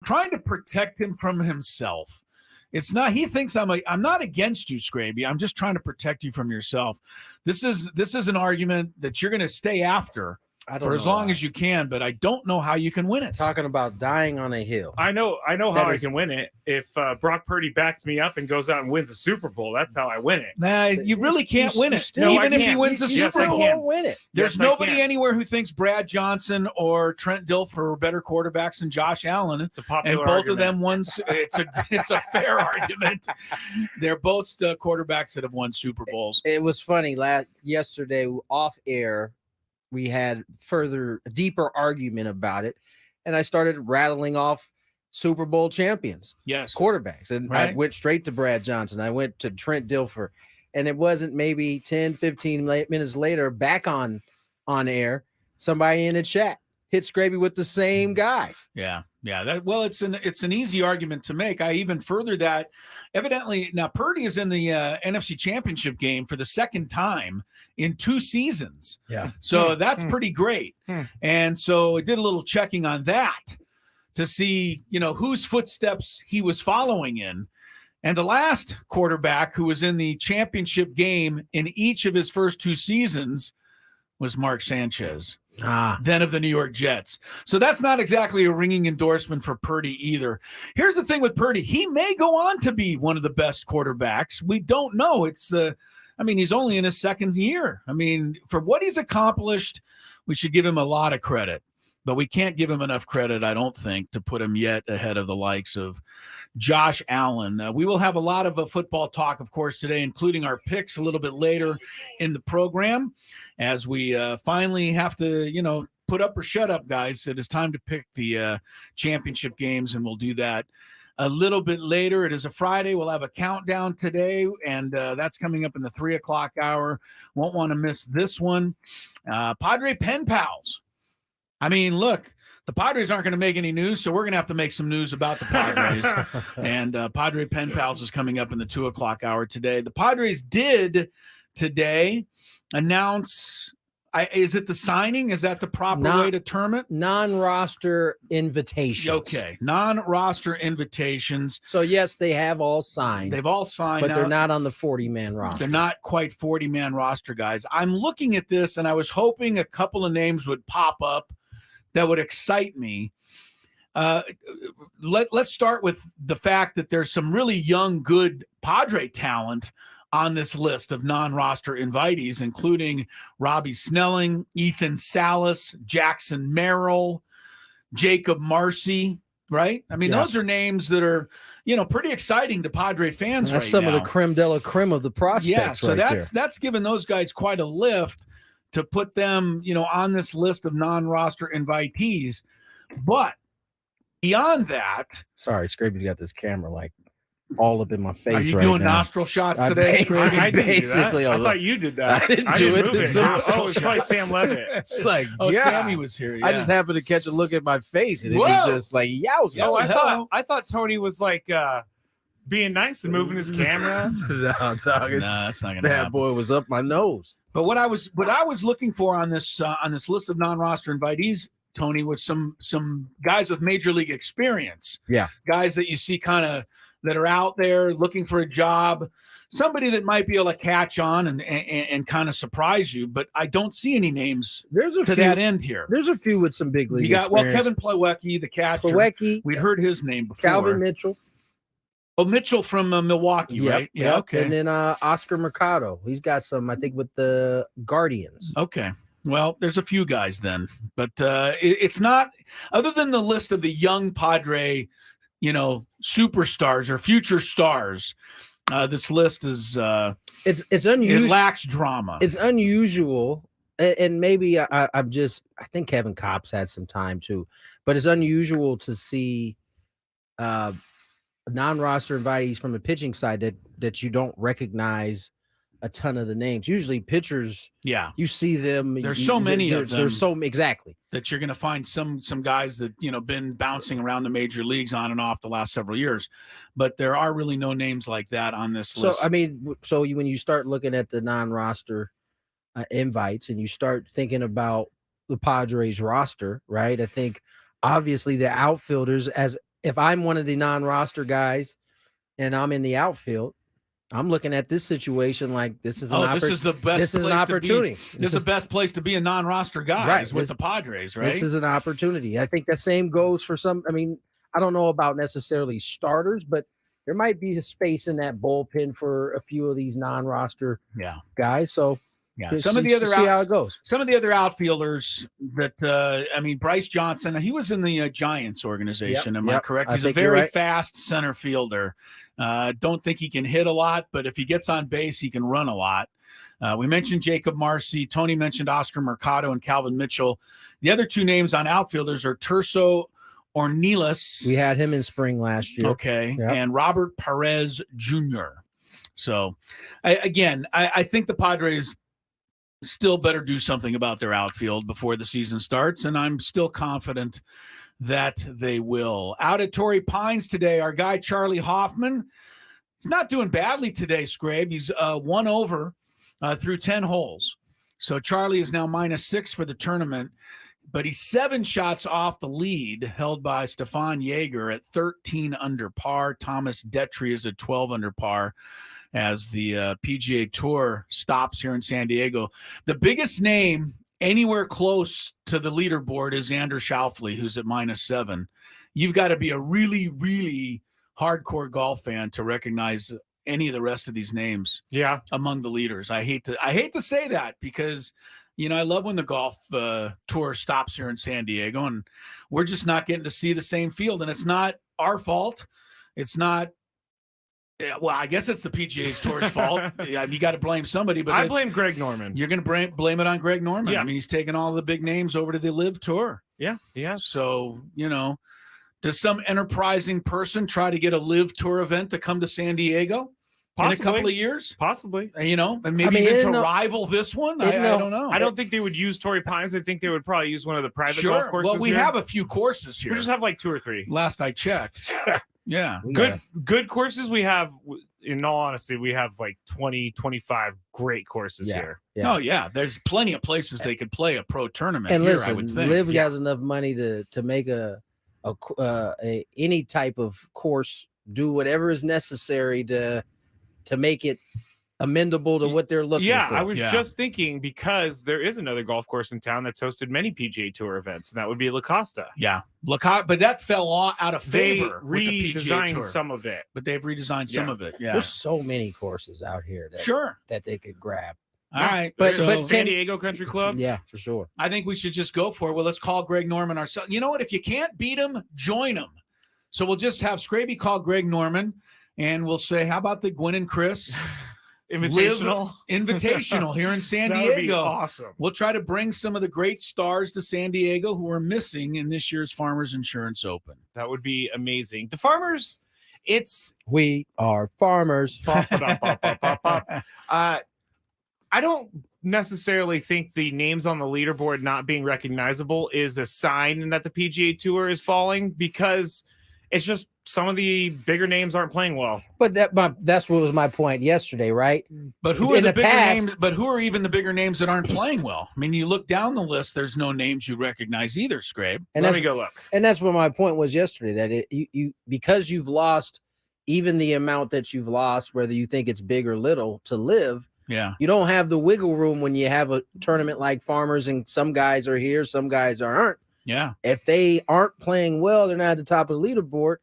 trying to protect him from himself. It's not. He thinks I'm not against you, Skraby. I'm just trying to protect you from yourself. This is an argument that you're going to stay after for as long as you can, but I don't know how you can win it. Talking about dying on a hill. I know how I can win it. If Brock Purdy backs me up and goes out and wins the Super Bowl, that's how I win it. Nah, you really can't win it. No, even if he wins the Super Bowl, won't win it. There's nobody anywhere who thinks Brad Johnson or Trent Dilfer are better quarterbacks than Josh Allen. It's a popular and both argument. of them won. It's a fair argument. They're both quarterbacks that have won Super Bowls. It was funny. Yesterday off air, we had deeper argument about it, and I started rattling off Super Bowl champions, quarterbacks, and I went straight to Brad Johnson. I went to Trent Dilfer, and it wasn't maybe 10, 15 minutes later, back on air, somebody in the chat hit Skraby with the same guys. Yeah. It's an easy argument to make. I even further that. Evidently, now Purdy is in the NFC Championship game for the second time in 2 seasons. Yeah. So that's pretty great. And so I did a little checking on that to see, whose footsteps he was following in. And the last quarterback who was in the championship game in each of his first 2 seasons was Mark Sanchez. Then of the New York Jets. So that's not exactly a ringing endorsement for Purdy either. Here's the thing with Purdy. He may go on to be one of the best quarterbacks. We don't know. He's only in his second year. For what he's accomplished, we should give him a lot of credit. But we can't give him enough credit, I don't think, to put him yet ahead of the likes of Josh Allen. We will have a lot of football talk, of course, today, including our picks a little bit later in the program as we finally have to, put up or shut up, guys. It is time to pick the championship games, and we'll do that a little bit later. It is a Friday. We'll have a countdown today, and that's coming up in the 3 o'clock hour. Won't want to miss this one. Padre Pen Pals. Look, the Padres aren't going to make any news, so we're going to have to make some news about the Padres. And Padre Pen Pals is coming up in the 2 o'clock hour today. The Padres did today announce, is it the signing? Is that the proper way to term it? Non-roster invitations. Okay, non-roster invitations. So, yes, they have all signed. They've all signed. But they're not on the 40-man roster. They're not quite 40-man roster, guys. I'm looking at this, and I was hoping a couple of names would pop up that would excite me. Let's start with the fact that there's some really young, good Padre talent on this list of non-roster invitees, including Robbie Snelling, Ethan Salas, Jackson Merrill, Jacob Marcy, right? Those are names that are, pretty exciting to Padre fans that's some of the creme de la creme of the prospects. Yeah, so that's given those guys quite a lift to put them, on this list of non-roster invitees. But beyond that, sorry, Skraby's got this camera all up in my face. Are you right doing now. nostril shots today? I basically, I thought you did that. I didn't do it. It's probably Sam Levitt. It's Sammy was here. Yeah. I just happened to catch a look at my face, and it was just yowza. Oh, I thought Tony was being nice and moving his camera. No, I'm talking. No, that's not gonna happen. That boy was up my nose. But what I was looking for on this list of non-roster invitees, Tony, was some guys with major league experience. Yeah, guys that you see kind of that are out there looking for a job, somebody that might be able to catch on and kind of surprise you. But I don't see any names that end here. There's a few with some big league experience. Kevin Plawecki, the catcher. We'd heard his name before. Calvin Mitchell. Oh, Mitchell from Milwaukee, right? Yeah, okay. And then Oscar Mercado. He's got some, I think, with the Guardians. Okay. Well, there's a few guys then. But it's not – other than the list of the young Padre, superstars or future stars, this list is it's unusual. It lacks drama. It's unusual. And maybe I think Kevin Kopp's had some time too. But it's unusual to see non-roster invitees from the pitching side that you don't recognize a ton of the names. Usually pitchers, you see them. There's so many of them. There's so exactly that you're going to find some guys that been bouncing around the major leagues on and off the last several years, but there are really no names like that on this list. So when you start looking at the non-roster invites and you start thinking about the Padres roster, right? I think obviously the outfielders, as if I'm one of the non-roster guys and I'm in the outfield, I'm looking at this situation like this is this is the best. This is an opportunity. This is the best place to be a non-roster guy, right, with the Padres, right? This is an opportunity. I think the same goes for some. I mean, I don't know about necessarily starters, but there might be a space in that bullpen for a few of these non-roster guys. So some of the other see how it goes. Some of the other outfielders that I mean, Bryce Johnson, he was in the Giants organization. Am I correct? He's a very fast center fielder. Don't think he can hit a lot, but if he gets on base, he can run a lot. We mentioned Jacob Marcy. Tony mentioned Oscar Mercado and Calvin Mitchell. The other two names on outfielders are Terso Ornelas. We had him in spring last year. Okay. Yep. And Robert Perez Jr. So, I think the Padres still better do something about their outfield before the season starts, and I'm still confident that they will. Out at Torrey Pines today, our guy Charlie Hoffman, he's not doing badly today, Skrabe. He's 1 over through 10 holes. So Charlie is now -6 for the tournament, but he's 7 shots off the lead held by Stefan Jaeger at 13 under par. Thomas Detry is at 12 under par as the PGA Tour stops here in San Diego. The biggest name anywhere close to the leaderboard is Xander Schauffele, who's at -7. You've got to be a really, really hardcore golf fan to recognize any of the rest of these names among the leaders. I hate to say that because, I love when the golf tour stops here in San Diego, and we're just not getting to see the same field. And it's not our fault. It's not. Well, I guess it's the PGA Tour's fault. You got to blame somebody, but I blame Greg Norman. You're going to blame it on Greg Norman. Yeah. I mean, he's taking all the big names over to the Live Tour. Yeah. So, does some enterprising person try to get a Live Tour event to come to San Diego in a couple of years? Possibly. And maybe even to rival this one? I don't know. I don't think they would use Torrey Pines. I think they would probably use one of the private golf courses. Well, we have a few courses here. We just have like 2 or 3. Last I checked. Yeah. Good courses we have. In all honesty, we have like 20, 25 great courses here. Yeah. Oh, yeah. There's plenty of places they could play a pro tournament and here, listen, I would think. Liv has enough money to make any type of course, do whatever is necessary to make it amendable to what they're looking for. I was just thinking, because there is another golf course in town that's hosted many PGA Tour events, and that would be La Costa. Yeah, La Costa, but that fell out of favor. They redesigned some of it, but they've redesigned some of it. Yeah, there's so many courses out here that they could grab. All right, but San Diego Country Club, for sure. I think we should just go for it. Well, let's call Greg Norman ourselves. You know what? If you can't beat him, join him. So we'll just have Skraby call Greg Norman, and we'll say, how about the Gwynn and Chris Invitational here in San Diego? That would be awesome. We'll try to bring some of the great stars to San Diego who are missing in this year's Farmers Insurance Open. That would be amazing. The Farmers, we are farmers. I don't necessarily think the names on the leaderboard not being recognizable is a sign that the PGA Tour is falling, because it's just some of the bigger names aren't playing well. But that's what was my point yesterday, right? But who are the bigger names? But who are even the bigger names that aren't playing well? I mean, you look down the list, there's no names you recognize either, Skrabe. And let me go look. And that's what my point was yesterday, that you because you've lost even the amount that you've lost, whether you think it's big or little, to live. Yeah, you don't have the wiggle room when you have a tournament like Farmers, and some guys are here, some guys aren't. Yeah, if they aren't playing well, they're not at the top of the leaderboard.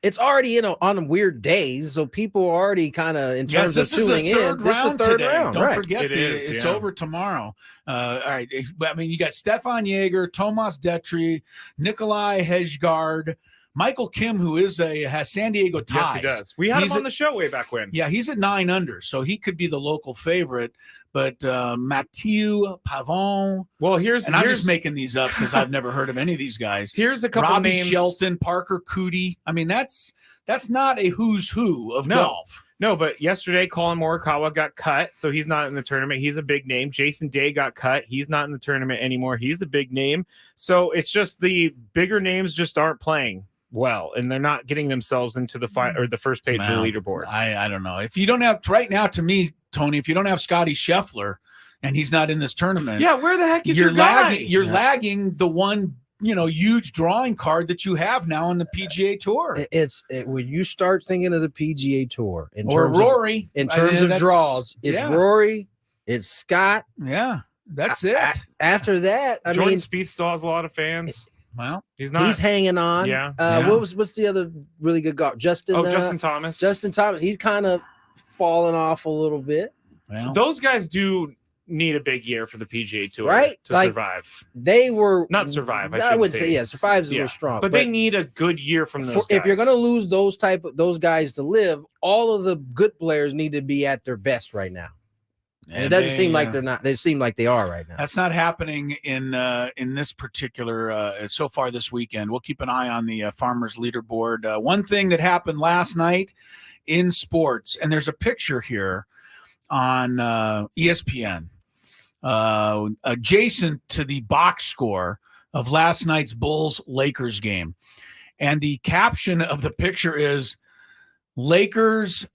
It's already on weird days, so people are already kind of in terms of tuning in. This is the third round. Don't forget, it's over tomorrow. All right, I mean, you got Stefan Jaeger, Tomas Detry, Nikolai Hejgaard, Michael Kim, who has San Diego ties. Yes, he does. We had him on the show way back when. Yeah, he's at 9 under, so he could be the local favorite. But Mathieu Pavon. Well, I'm just making these up because I've never heard of any of these guys. Here's a couple Robbie names. Shelton, Parker Cootie. I mean, that's not a who's who of golf. No, but yesterday Colin Morikawa got cut, so he's not in the tournament. He's a big name. Jason Day got cut. He's not in the tournament anymore. He's a big name. So it's just the bigger names just aren't playing well, and they're not getting themselves into the the first page of the leaderboard. I don't know. If you don't have right now, to me, Tony, if you don't have Scotty Scheffler and he's not in this tournament, where the heck is your guy? You're lagging the one huge drawing card that you have now on the PGA Tour. When you start thinking of the PGA Tour or Rory, in terms of draws, it's Rory, it's Scott. Yeah, that's it. After that, Jordan Spieth still has a lot of fans. Well, he's hanging on. Yeah. What's the other really good golf? Justin Thomas. Justin Thomas. He's kind of fallen off a little bit. Well, those guys do need a big year for the PGA Tour, right? To survive. They were not survive. I would say survive is a little strong, but they need a good year from those guys. If you're going to lose those guys to live, all of the good players need to be at their best right now. And it doesn't seem like they're not. They seem like they are right now. That's not happening in this particular so far this weekend. We'll keep an eye on the Farmers Leaderboard. One thing that happened last night in sports, and there's a picture here on ESPN, adjacent to the box score of last night's Bulls-Lakers game, and the caption of the picture is "Lakers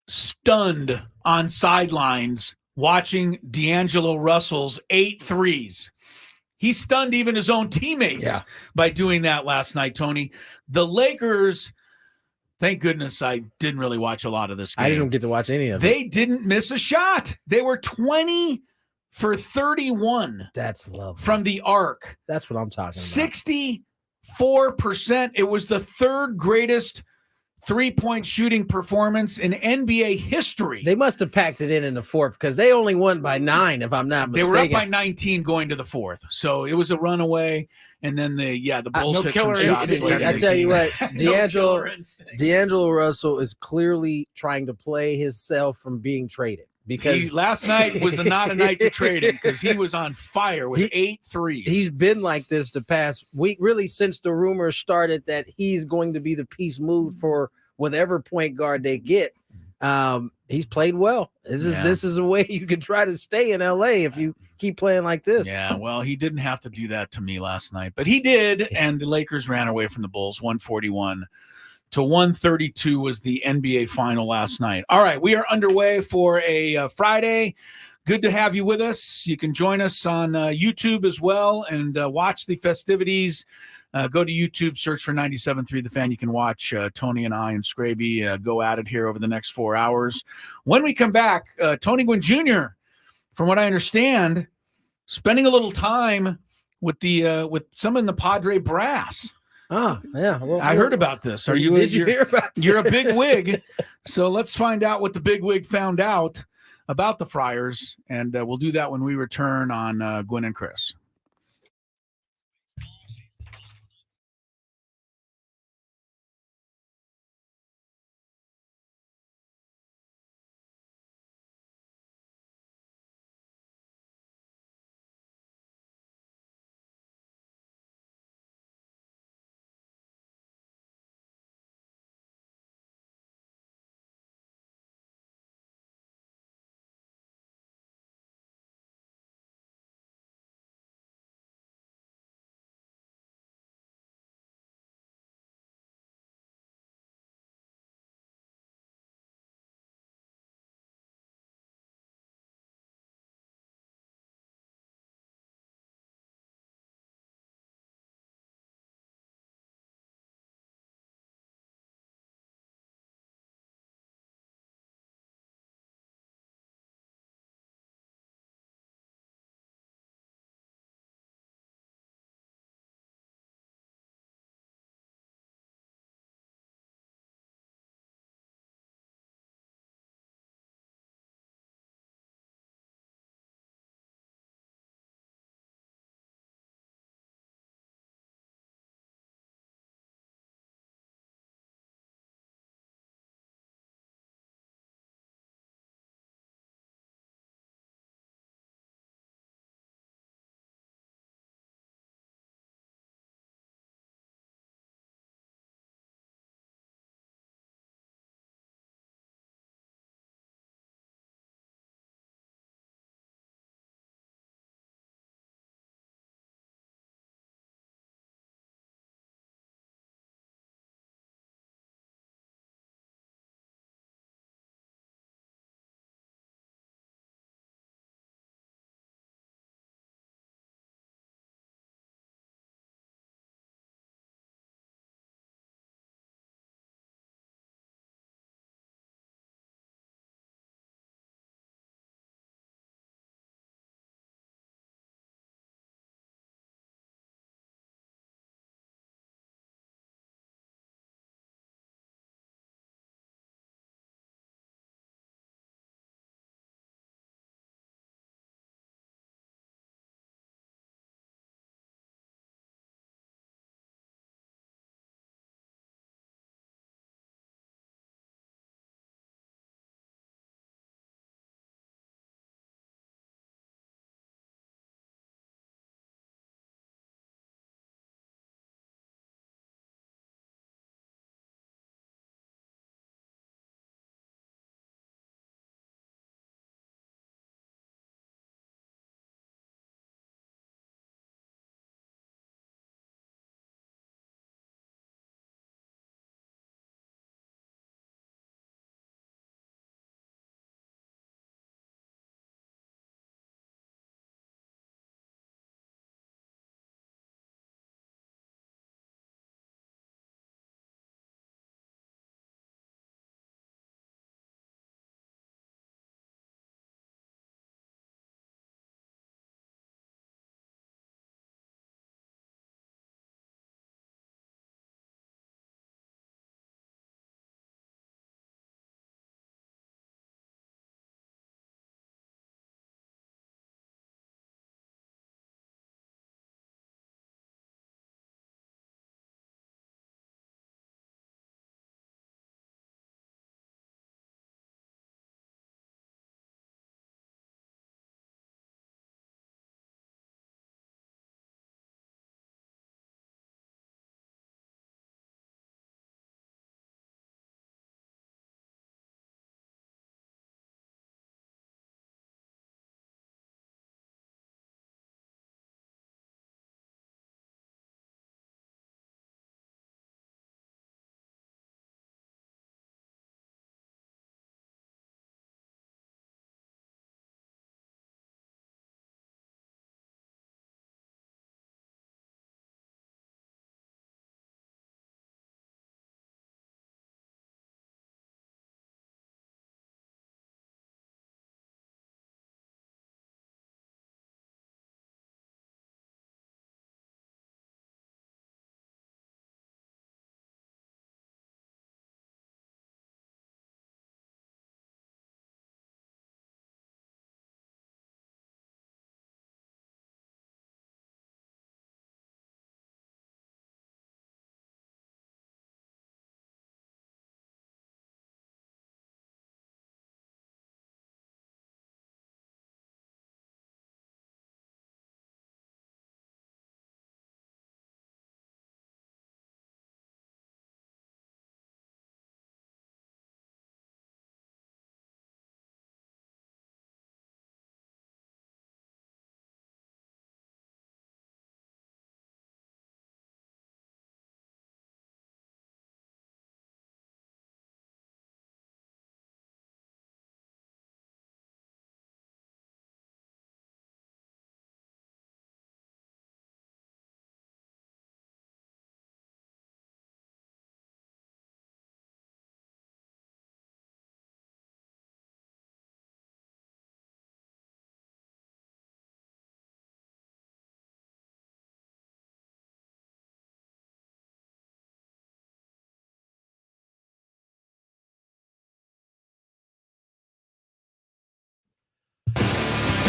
stunned on sidelines watching D'Angelo Russell's 8 threes." He stunned even his own teammates by doing that last night, Tony. The Lakers, thank goodness I didn't really watch a lot of this game. I didn't get to watch any of it. They didn't miss a shot. They were 20 for 31. That's lovely. From the arc. That's what I'm talking about. 64%. It was the third greatest three-point shooting performance in NBA history. They must have packed it in the fourth because they only won by 9, if I'm not mistaken. They were up by 19 going to the fourth, so it was a runaway. And then the Bulls hit some shots. I tell you what, D'Angelo Russell is clearly trying to play himself from being traded. Because last night was not a night to trade him because he was on fire with 8 threes. He's been like this the past week, really since the rumors started that he's going to be the piece moved for whatever point guard they get. He's played well. This is a way you can try to stay in LA if you keep playing like this. Yeah, well, he didn't have to do that to me last night, but he did, and the Lakers ran away from the Bulls 141 to 132 was the NBA final last night. All right, we are underway for a Friday. Good to have you with us. You can join us on YouTube as well and watch the festivities. Go to YouTube, search for 97.3 The Fan. You can watch Tony and I and Skraby go at it here over the next 4 hours. When we come back, Tony Gwynn Jr., from what I understand, spending a little time with with some in the Padre brass. Oh, yeah. Well, I heard about this. Did you hear about this? You're a big wig. So let's find out what the big wig found out about the Friars, and we'll do that when we return on Gwynn and Chris.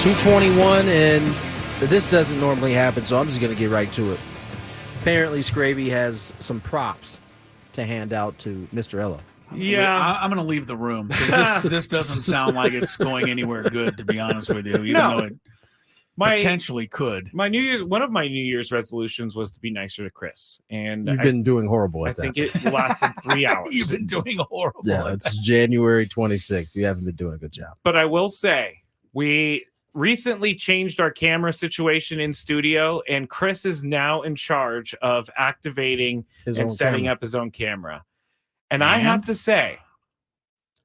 2:21, and this doesn't normally happen, so I'm just going to get right to it. Apparently, Skraby has some props to hand out to Mr. Ella. Yeah, I'm going to leave the room because this doesn't sound like it's going anywhere good, to be honest with you, even though it potentially could. One of my New Year's resolutions was to be nicer to Chris, and you've been doing horrible. I think it lasted 3 hours. You've been doing horrible. Yeah, it's January 26th. You haven't been doing a good job. But I will say, we recently changed our camera situation in studio, and Chris is now in charge of activating and setting up his own camera. And I have to say,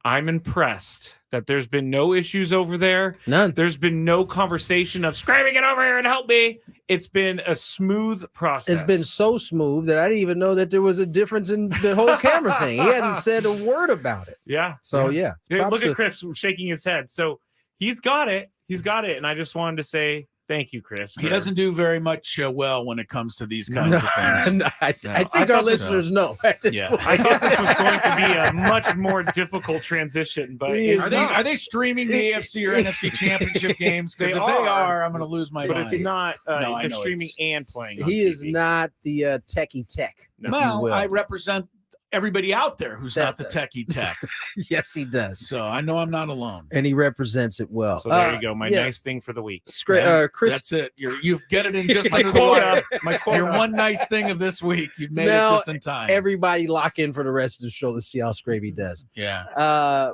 I'm impressed that there's been no issues over there. None. There's been no conversation of Skraby, get over here and help me. It's been a smooth process. It's been so smooth that I didn't even know that there was a difference in the whole camera thing. He hadn't said a word about it. Yeah. So, yeah. Look at Chris shaking his head. So he's got it. He's got it. And I just wanted to say thank you, Chris. He doesn't do very much well when it comes to these kinds of things. I think our listeners know. I thought this was going to be a much more difficult transition, but are they streaming the AFC or NFC championship games? Because if they are, I'm going to lose my mind. But it's not. They're streaming and playing. He is not the techie tech. Well, I represent everybody out there who's not the techie tech. Yes, he does. So I know I'm not alone. And he represents it well. So there you go. My nice thing for the week. Chris, that's it. You've get it in just under the wire. Your one nice thing of this week. You've made it just in time. Everybody lock in for the rest of the show to see how Skraby does. Yeah.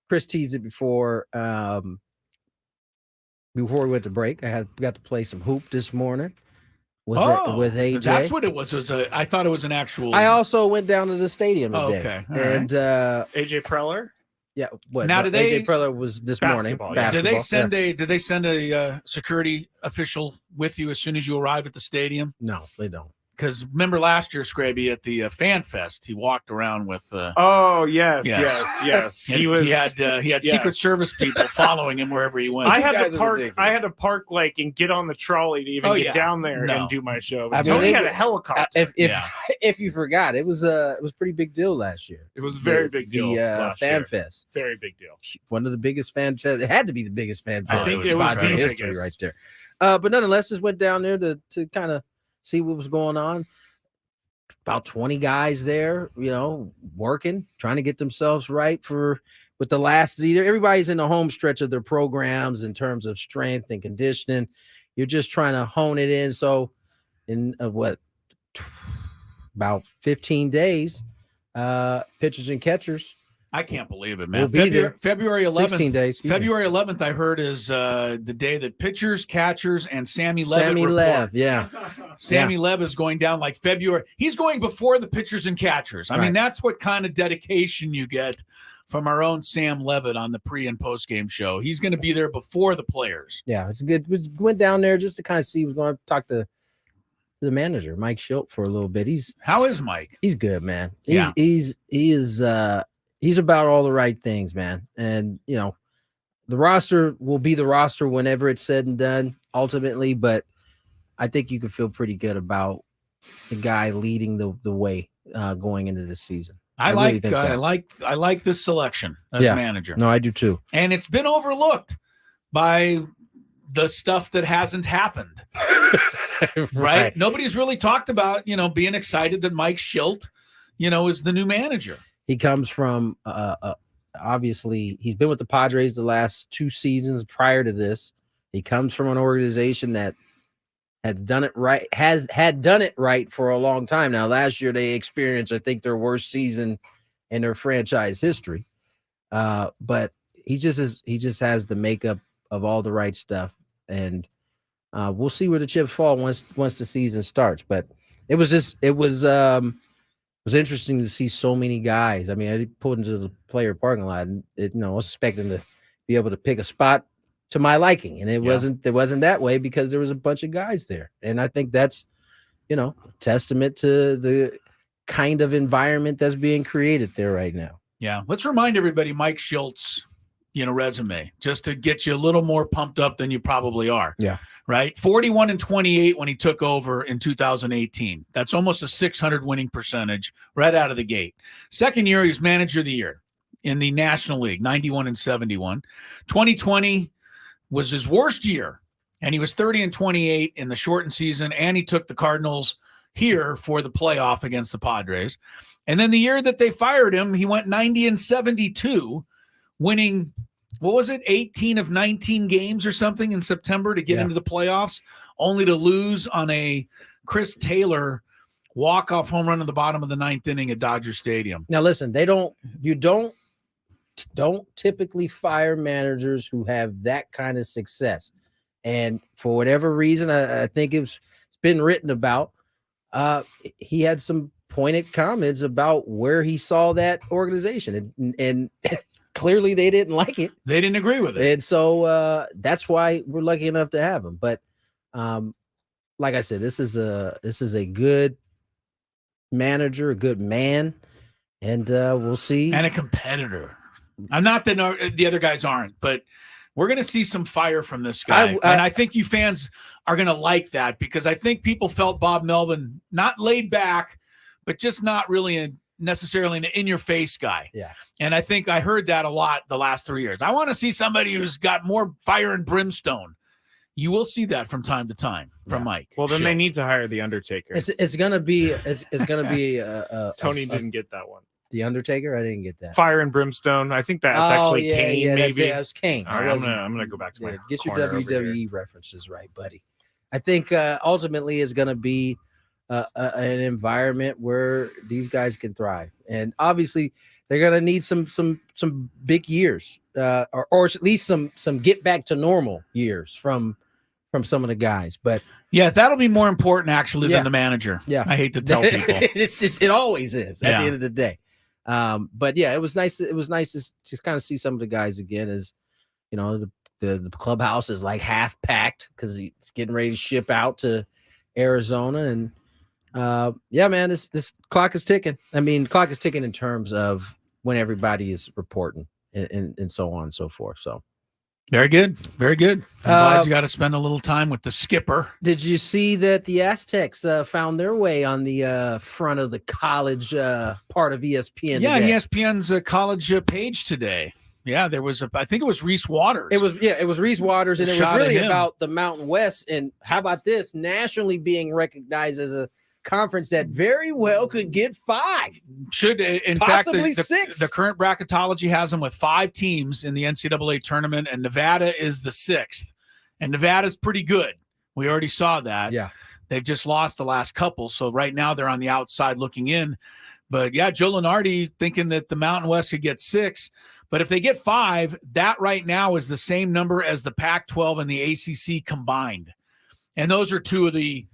Chris teased it before we went to break. I got to play some hoop this morning. With AJ. That's what it was. I thought it was an actual. I also went down to the stadium today. Okay. And AJ Preller? Yeah. What? Now, AJ Preller was this morning. Did they send a security official with you as soon as you arrive at the stadium? No, they don't. Because remember last year, Skraby, at the Fan Fest, he walked around with. Yes. He had Secret Service people following him wherever he went. I had to park and get on the trolley to even get down there and do my show. But Tony had a helicopter. If you forgot, it was a pretty big deal last year. It was a very big deal. The Fan Fest, very big deal. One of the biggest fan fest. It had to be the biggest fan fest. I think it was in history right there. But nonetheless, just went down there to kind of see what was going on. About 20 guys there, working, trying to get themselves right with the last either. Everybody's in the home stretch of their programs in terms of strength and conditioning. You're just trying to hone it in. So in about 15 days, pitchers and catchers. I can't believe it, man. We'll be there. February 11th. 16 days. February 11th, I heard, is the day that pitchers, catchers, and Sammy Levitt report. Sammy Lev is going down like February. He's going before the pitchers and catchers. I mean, that's what kind of dedication you get from our own Sam Levitt on the pre- and post-game show. He's going to be there before the players. Yeah, it's good. We went down there just to kind of see. We're going to talk to the manager, Mike Schilt, for a little bit. How is Mike? He's good, man. He's about all the right things, man. And, the roster will be the roster whenever it's said and done, ultimately. But I think you can feel pretty good about the guy leading the way going into this season. I like this selection as manager. No, I do too. And it's been overlooked by the stuff that hasn't happened. Right? Nobody's really talked about, being excited that Mike Schilt, is the new manager. He comes from, obviously, he's been with the Padres the last 2 seasons prior to this. He comes from an organization that had done it right for a long time. Now, last year they experienced, I think, their worst season in their franchise history. But he just has the makeup of all the right stuff, and we'll see where the chips fall once the season starts. But it was interesting to see so many guys. I mean, I pulled into the player parking lot, and I was expecting to be able to pick a spot to my liking, and it wasn't that way because there was a bunch of guys there. And I think that's, testament to the kind of environment that's being created there right now. Yeah. Let's remind everybody Mike Schilt's, resume, just to get you a little more pumped up than you probably are. Yeah. Right. 41-28 when he took over in 2018. That's almost a 600 winning percentage right out of the gate. Second year, he was manager of the year in the National League, 91-71. 2020, was his worst year, and he was 30-28 in the shortened season, and he took the Cardinals here for the playoff against the Padres. And then the year that they fired him, he went 90-72, winning, what was it, 18 of 19 games or something in September to get into the playoffs, only to lose on a Chris Taylor walk-off home run in the bottom of the ninth inning at Dodger Stadium. Now, listen, you don't typically fire managers who have that kind of success. And for whatever reason, I think it's been written about, he had some pointed comments about where he saw that organization, and clearly they didn't like it. They didn't agree with it. And so that's why we're lucky enough to have him. But like I said, this is a good manager, a good man, and we'll see. And a competitor. I'm not that the other guys aren't, but we're going to see some fire from this guy. And I think you fans are going to like that, because I think people felt Bob Melvin not laid back, but just not really necessarily an in-your-face guy. Yeah. And I think I heard that a lot the last 3 years. I want to see somebody who's got more fire and brimstone. You will see that from time to time from Mike. Well, then they need to hire the Undertaker. It's gonna be Tony didn't get that one. The Undertaker, I didn't get that. Fire and brimstone. I think that's actually Kane. Maybe that was Kane. All right, I'm gonna go back to my get your WWE references right, buddy. I think ultimately it's gonna be an environment where these guys can thrive, and obviously they're gonna need some big years, or at least some get back to normal years from some of the guys. But yeah, that'll be more important actually than the manager. Yeah, I hate to tell people. it always is at the end of the day. But yeah, it was nice. It was nice to just kind of see some of the guys again. As you know, the clubhouse is like half packed because it's getting ready to ship out to Arizona, and yeah, man, this clock is ticking. I mean, clock is ticking in terms of when everybody is reporting and so on and so forth. So very good, very good. I'm glad you got to spend a little time with the skipper. Did you see that the Aztecs found their way on the front of the college part of ESPN? Yeah, today? ESPN's college page today. Yeah, there was I think it was Reese Waters. It was Reese Waters, and it was really about the Mountain West. And how about this? Nationally being recognized as a conference that very well could get 5. Should in possibly fact 6. The current bracketology has them with 5 teams in the NCAA tournament, and Nevada is the 6th. And Nevada's pretty good. We already saw that. Yeah. They've just lost the last couple, so right now they're on the outside looking in. But yeah, Joe Lunardi thinking that the Mountain West could get 6. But if they get 5, that right now is the same number as the Pac-12 and the ACC combined. And those are 2 of the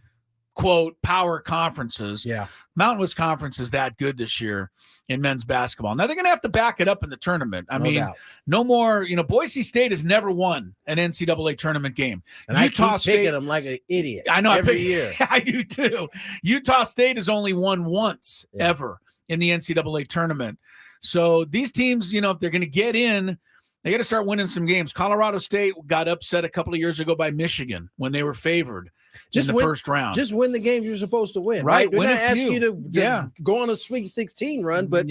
quote power conferences. Yeah. Mountain West Conference is that good this year in men's basketball. Now they're going to have to back it up in the tournament. I mean, no more, Boise State has never won an NCAA tournament game. And Utah I keep picking them like an idiot. I know. Every year. I do too. Utah State has only won once ever in the NCAA tournament. So these teams, if they're going to get in, they got to start winning some games. Colorado State got upset a couple of years ago by Michigan when they were favored in the first round. Just win the games you're supposed to win, right? We're not asking you to go on a Sweet 16 run, but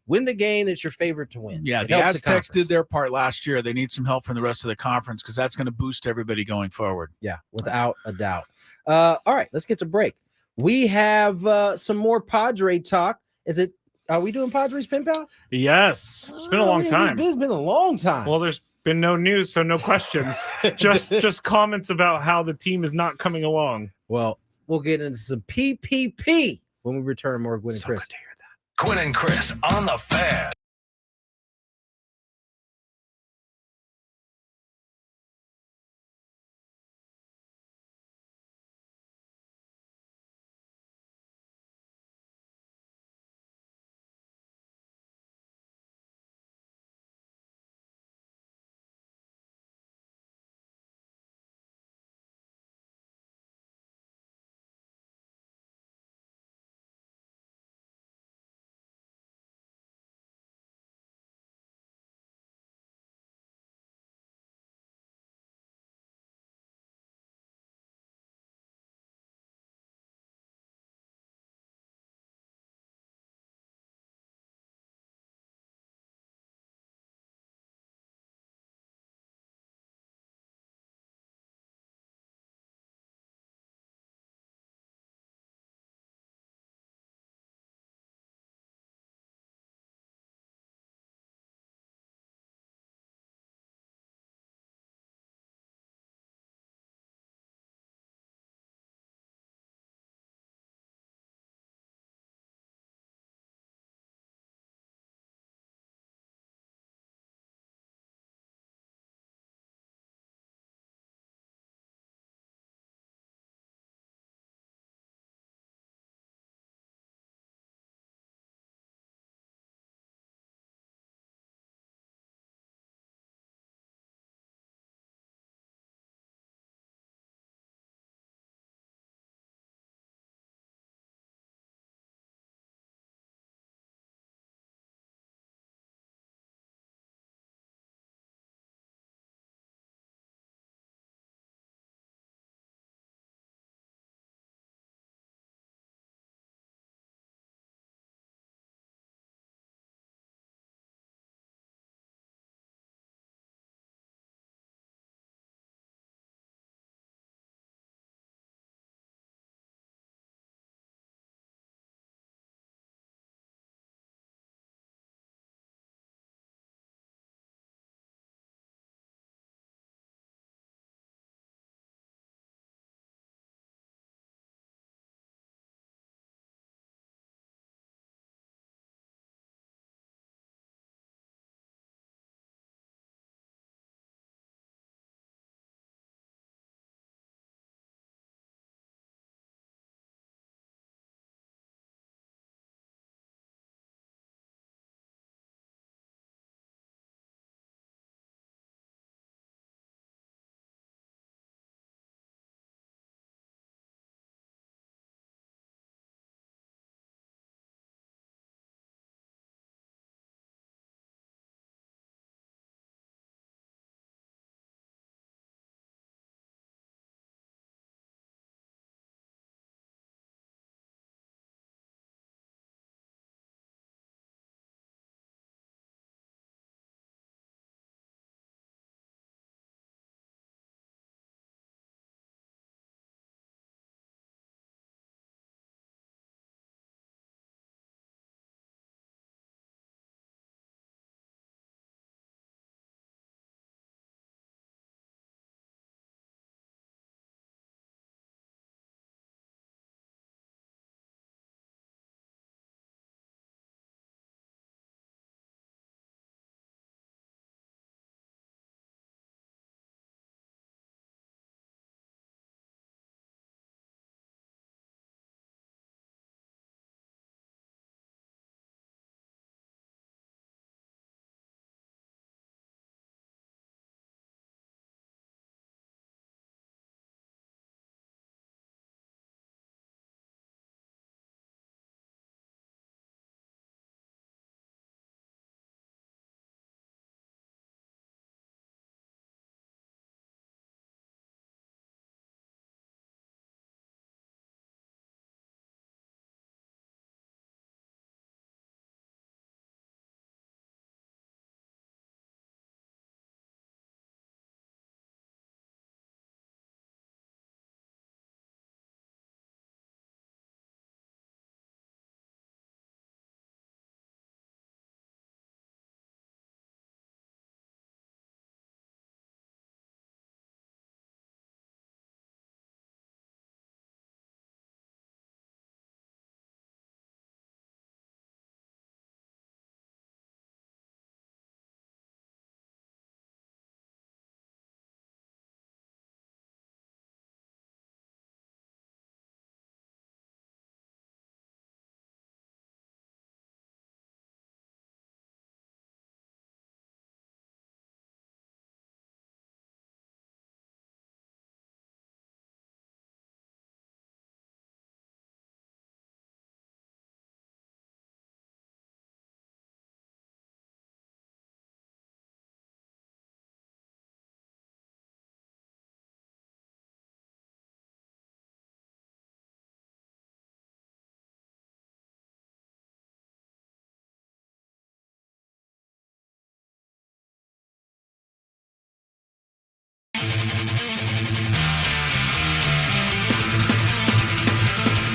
win the game that's your favorite to win. Yeah, the Aztecs did their part last year. They need some help from the rest of the conference because that's going to boost everybody going forward. Yeah, without a doubt. All right, let's get to break. We have some more Padre talk. Are we doing Padres Pen Pal? Yes. It's been a long time. It's been a long time. Well, there's been no news, so no questions. just comments about how the team is not coming along. Well, we'll get into some PPP when we return. More Gwynn and Chris. Good to hear that. Gwynn and Chris on the Fan.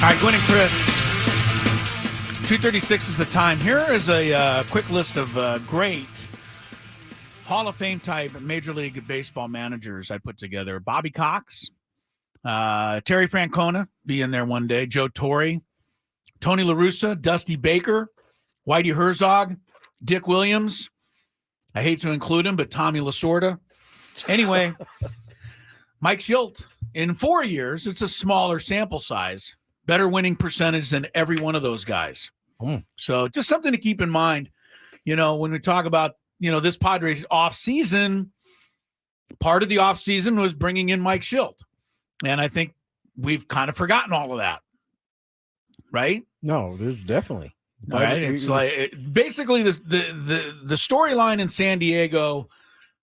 All right, Gwynn and Chris. 2:36 is the time. Here is a quick list of great Hall of Fame type Major League Baseball managers I put together. Bobby Cox, Terry Francona, be in there one day. Joe Torre, Tony La Russa, Dusty Baker, Whitey Herzog, Dick Williams. I hate to include him, but Tommy Lasorda. Anyway, Mike Shildt. In 4 years, it's a smaller sample size. Better winning percentage than every one of those guys. So just something to keep in mind, when we talk about, this Padres off season, part of the off season was bringing in Mike Shildt. And I think we've kind of forgotten all of that. Right? No, there's definitely. All right. It's basically the storyline in San Diego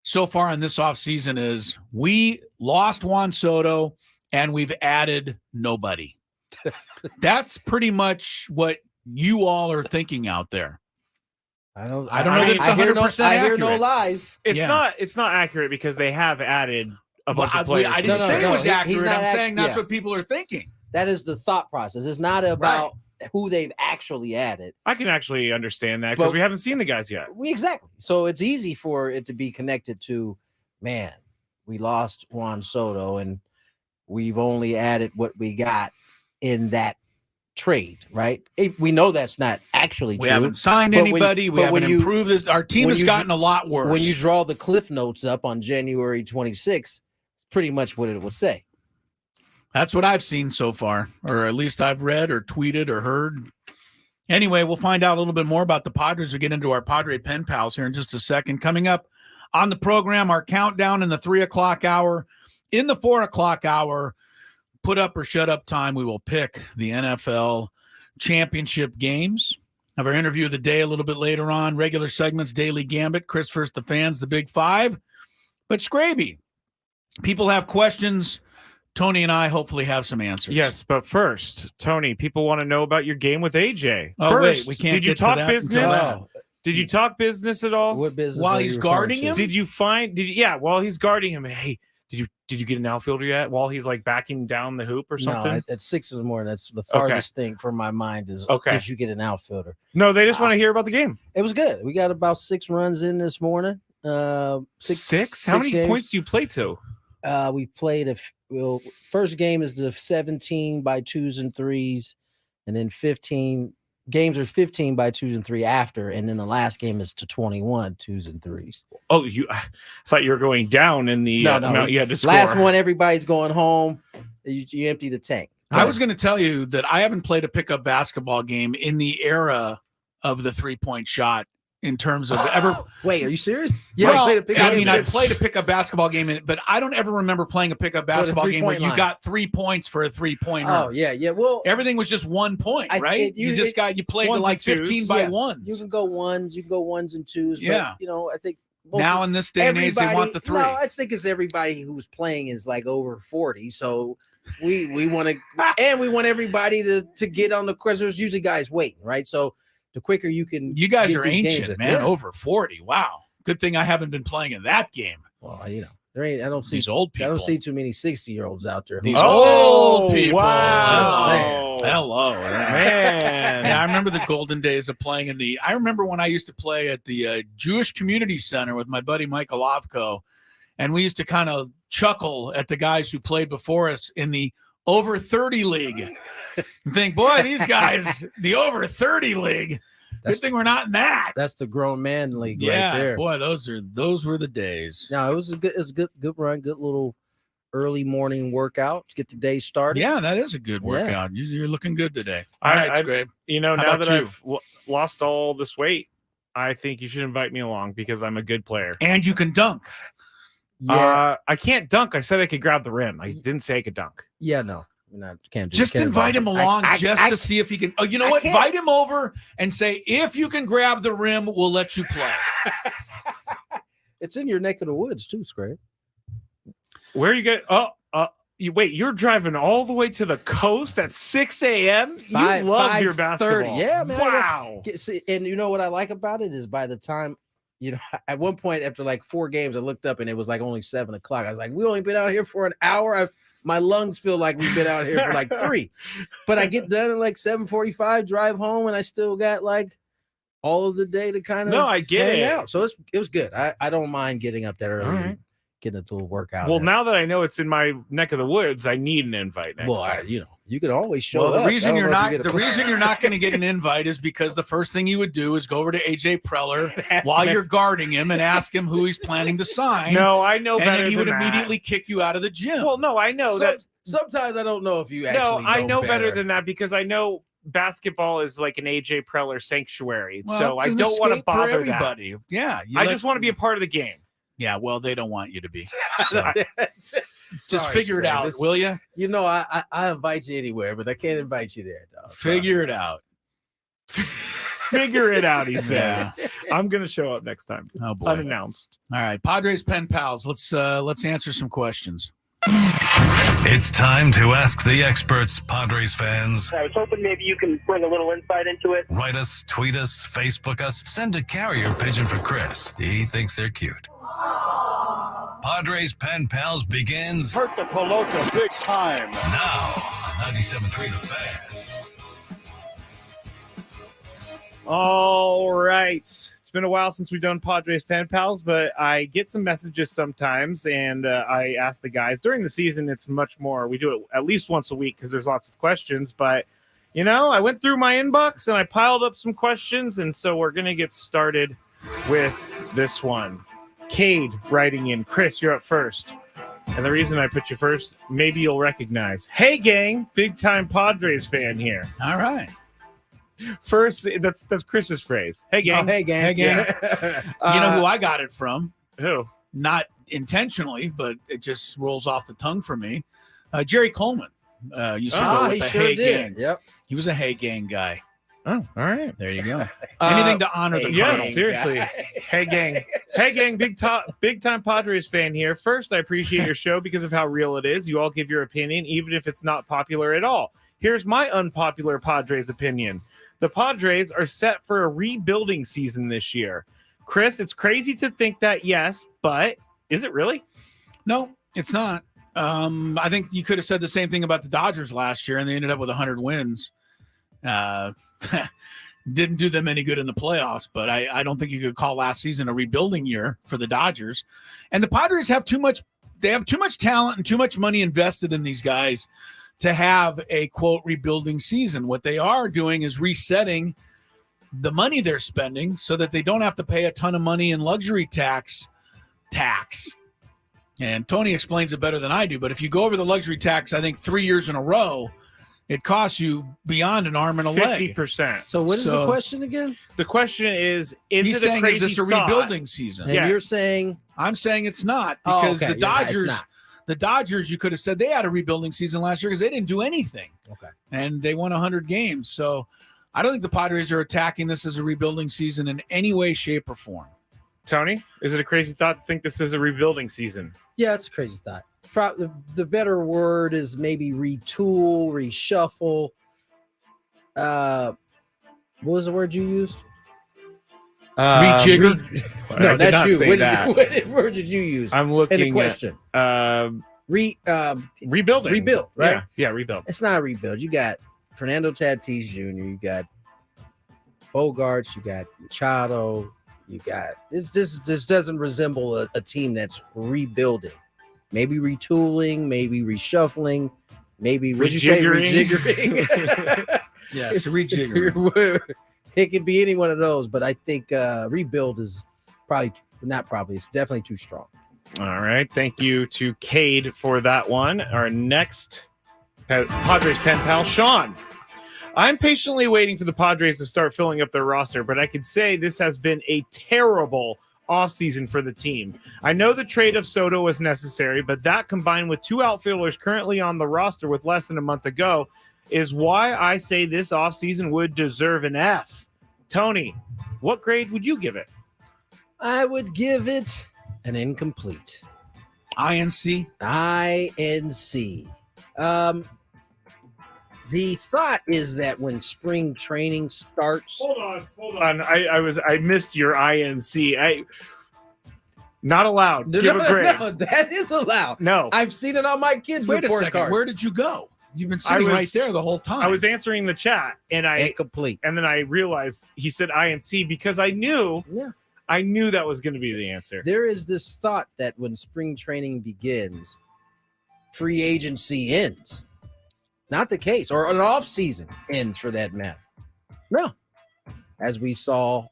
so far in this off season is we lost Juan Soto and we've added nobody. That's pretty much what you all are thinking out there. I don't know that it's 100% accurate. I hear no lies. It's not accurate because they have added a bunch of players. I didn't say it was accurate. I'm saying that's what people are thinking. That is the thought process. It's not about who they've actually added. I can actually understand that because we haven't seen the guys yet. Exactly. So it's easy for it to be connected to, man, we lost Juan Soto and we've only added what we got in that trade, right? We know that's not actually true. We haven't signed anybody. We haven't improved this. Our team has gotten a lot worse. When you draw the cliff notes up on January 26th, it's pretty much what it will say. That's what I've seen so far, or at least I've read or tweeted or heard. Anyway, we'll find out a little bit more about the Padres. We'll get into our Padre pen pals here in just a second. Coming up on the program, our countdown in the 3 o'clock hour. In the 4 o'clock hour, put up or shut up time, we will pick the NFL championship games. Have our interview of the day a little bit later on. Regular segments, Daily Gambit, Chris First, the fans, the Big Five. But Skraby, people have questions. Tony and I hopefully have some answers. Yes, but first, Tony, people want to know about your game with AJ. Oh, first, wait, we can't. Did you talk business? Did you talk business at all? What business? While he's guarding him? Did you find? While he's guarding him. Hey, did you get an outfielder yet? While he's like backing down the hoop or something? No, at 6 in the morning. That's the farthest thing from my mind is. Did you get an outfielder? No, they just want to hear about the game. It was good. We got about 6 runs in this morning. Six? How many points do you play to? We played first game is the 17 by 2s and 3s, and then 15 games are 15 by 2s and 3 after, and then the last game is to 21 2s and 3s. Oh, I thought you were going down in the amount you had to score. Last one, everybody's going home. You empty the tank. I was going to tell you that I haven't played a pickup basketball game in the era of the 3-point shot. In terms of ever, wait, are you serious? Yeah, well, I played a pickup basketball game, but I don't ever remember playing a pickup basketball game where you got 3 points for a 3-pointer. Oh yeah. Well, everything was just 1 point, right? You played to like 15 by ones. You can go ones, and twos. Yeah, but, I think now in this day and age they want the 3. No, I think it's everybody who's playing is like over 40, so we want to, and we want everybody to get on the course. There's usually guys waiting, right? So. The quicker you can. You guys are ancient, man. Over 40. Wow. Good thing I haven't been playing in that game. Well, there ain't. I don't see these old people. I don't see too many 60-year-olds out there. These old people. Wow. Hello, man. Yeah, I remember the golden days of playing I remember when I used to play at the Jewish Community Center with my buddy Michael Ovko, and we used to kind of chuckle at the guys who played before us in the over 30 league. And think, boy, these guys, the over 30 league. Good thing we're not in that. That's the grown man league right there. Boy, those were the days. No, it was a good run, good little early morning workout to get the day started. Yeah, that is a good workout. You're looking good today. All right, Skrabe. Now that I've lost all this weight, I think you should invite me along because I'm a good player. And you can dunk. Yeah. I can't dunk. I said I could grab the rim. I didn't say I could dunk. Yeah, no. Just invite him along to see if he can. Oh, you know what? Invite him over and say, if you can grab the rim, we'll let you play. It's in your neck of the woods too, Scrape. Where you get? You're driving all the way to the coast at 6 a.m. You love your basketball. Yeah, man. Wow. And you know what I like about it is by the time, at one point after like 4 games, I looked up and it was like only 7 o'clock. I was like, we only been out here for an hour. My lungs feel like we've been out here for like 3. But I get done at like 7:45, drive home, and I still got like all of the day to kind of I get hang it. out. So it was good. I don't mind getting up that early and getting a little workout. Well, now that I know it's in my neck of the woods, I need an invite next time. You can always show up. The reason you're not going to get an invite is because the first thing you would do is go over to AJ Preller while you're guarding him and ask him who he's planning to sign. No, I know better. And then he would than that. immediately kick you out of the gym. Well, no, I know that. Sometimes I don't know if you actually. No, I know better than that because I know basketball is like an AJ Preller sanctuary. Well, so I don't want to bother everybody. that. Yeah, I just want to be a part of the game. Yeah, well, they don't want you to be. So. Just Sorry, figure it out, will you? You know, I invite you anywhere, but I can't invite you there, dog. Figure it out. Figure it out, he says. Yeah. I'm gonna show up next time. Oh boy. Unannounced. All right, Padres pen pals. Let's answer some questions. It's time to ask the experts, Padres fans. I was hoping maybe you can bring a little insight into it. Write us, tweet us, Facebook us, send a carrier pigeon for Chris. He thinks they're cute. Padres Pen Pals begins. Hurt the pelota big time. Now on 97.3 The Fan. All right. It's been a while since we've done Padres Pen Pals, but I get some messages sometimes, and I ask the guys. During the season, it's much more. We do it at least once a week because there's lots of questions, but, I went through my inbox, and I piled up some questions, and so we're going to get started with this one. Cade writing in. Chris, you're up first. And the reason I put you first, maybe you'll recognize. Hey, gang, big-time Padres fan here. All right. First, that's Chris's phrase. Hey, gang. Oh, hey, gang. Hey, gang. You know who I got it from? Who? Not intentionally, but it just rolls off the tongue for me. Jerry Coleman used to go with the Hey Gang. Yep. He was a Hey Gang guy. Oh, all right. There you go. Anything to honor the yeah, colonel. seriously. Hey, gang. Hey, gang. Big time Padres fan here. First, I appreciate your show because of how real it is. You all give your opinion, even if it's not popular at all. Here's my unpopular Padres opinion. The Padres are set for a rebuilding season this year. Chris, it's crazy to think that, yes, but is it really? No, it's not. I think you could have said the same thing about the Dodgers last year, and they ended up with 100 wins. Didn't do them any good in the playoffs, but I don't think you could call last season a rebuilding year for the Dodgers. And the Padres have too much talent and too much money invested in these guys to have a, quote, rebuilding season. What they are doing is resetting the money they're spending so that they don't have to pay a ton of money in luxury tax. And Tony explains it better than I do, but if you go over the luxury tax, I think 3 years in a row, it costs you beyond an arm and a leg. 50%. So what is the question again? The question is he's it saying, a crazy is this a rebuilding season? And you're saying? I'm saying it's not, because okay. the Dodgers, you could have said they had a rebuilding season last year because they didn't do anything. Okay. And they won 100 games. So I don't think the Padres are attacking this as a rebuilding season in any way, shape, or form. Tony, is it a crazy thought to think this is a rebuilding season? Yeah, it's a crazy thought. The better word is maybe retool, reshuffle. What was the word you used? Rejigger. No, that's you. What word did you use? I'm looking in the question. Rebuilding. Rebuild, right? Yeah, rebuild. It's not a rebuild. You got Fernando Tatis Jr., you got Bogarts, you got Machado, you got this doesn't resemble a team that's rebuilding. Maybe retooling, maybe reshuffling, maybe rejiggering. Yes, rejiggering. It could be any one of those, but I think rebuild is it's definitely too strong. All right. Thank you to Cade for that one. Our next Padres pen pal, Sean. I'm patiently waiting for the Padres to start filling up their roster, but I could say this has been a terrible offseason for the team. I know the trade of Soto was necessary, but that combined with 2 outfielders currently on the roster with less than a month ago is why I say this offseason would deserve an F. Tony, what grade would you give it? I would give it an incomplete. INC. The thought is that when spring training starts. Hold on. I missed your INC. Not allowed. Give a grade. No, that is allowed. No. I've seen it on my kids' Wait a report second. cards. Where did you go? You've been sitting right there the whole time. I was answering the chat, and Incomplete. And then I realized he said INC because I knew that was going to be the answer. There is this thought that when spring training begins, free agency ends. Not the case, or an off season ends for that matter. No, as we saw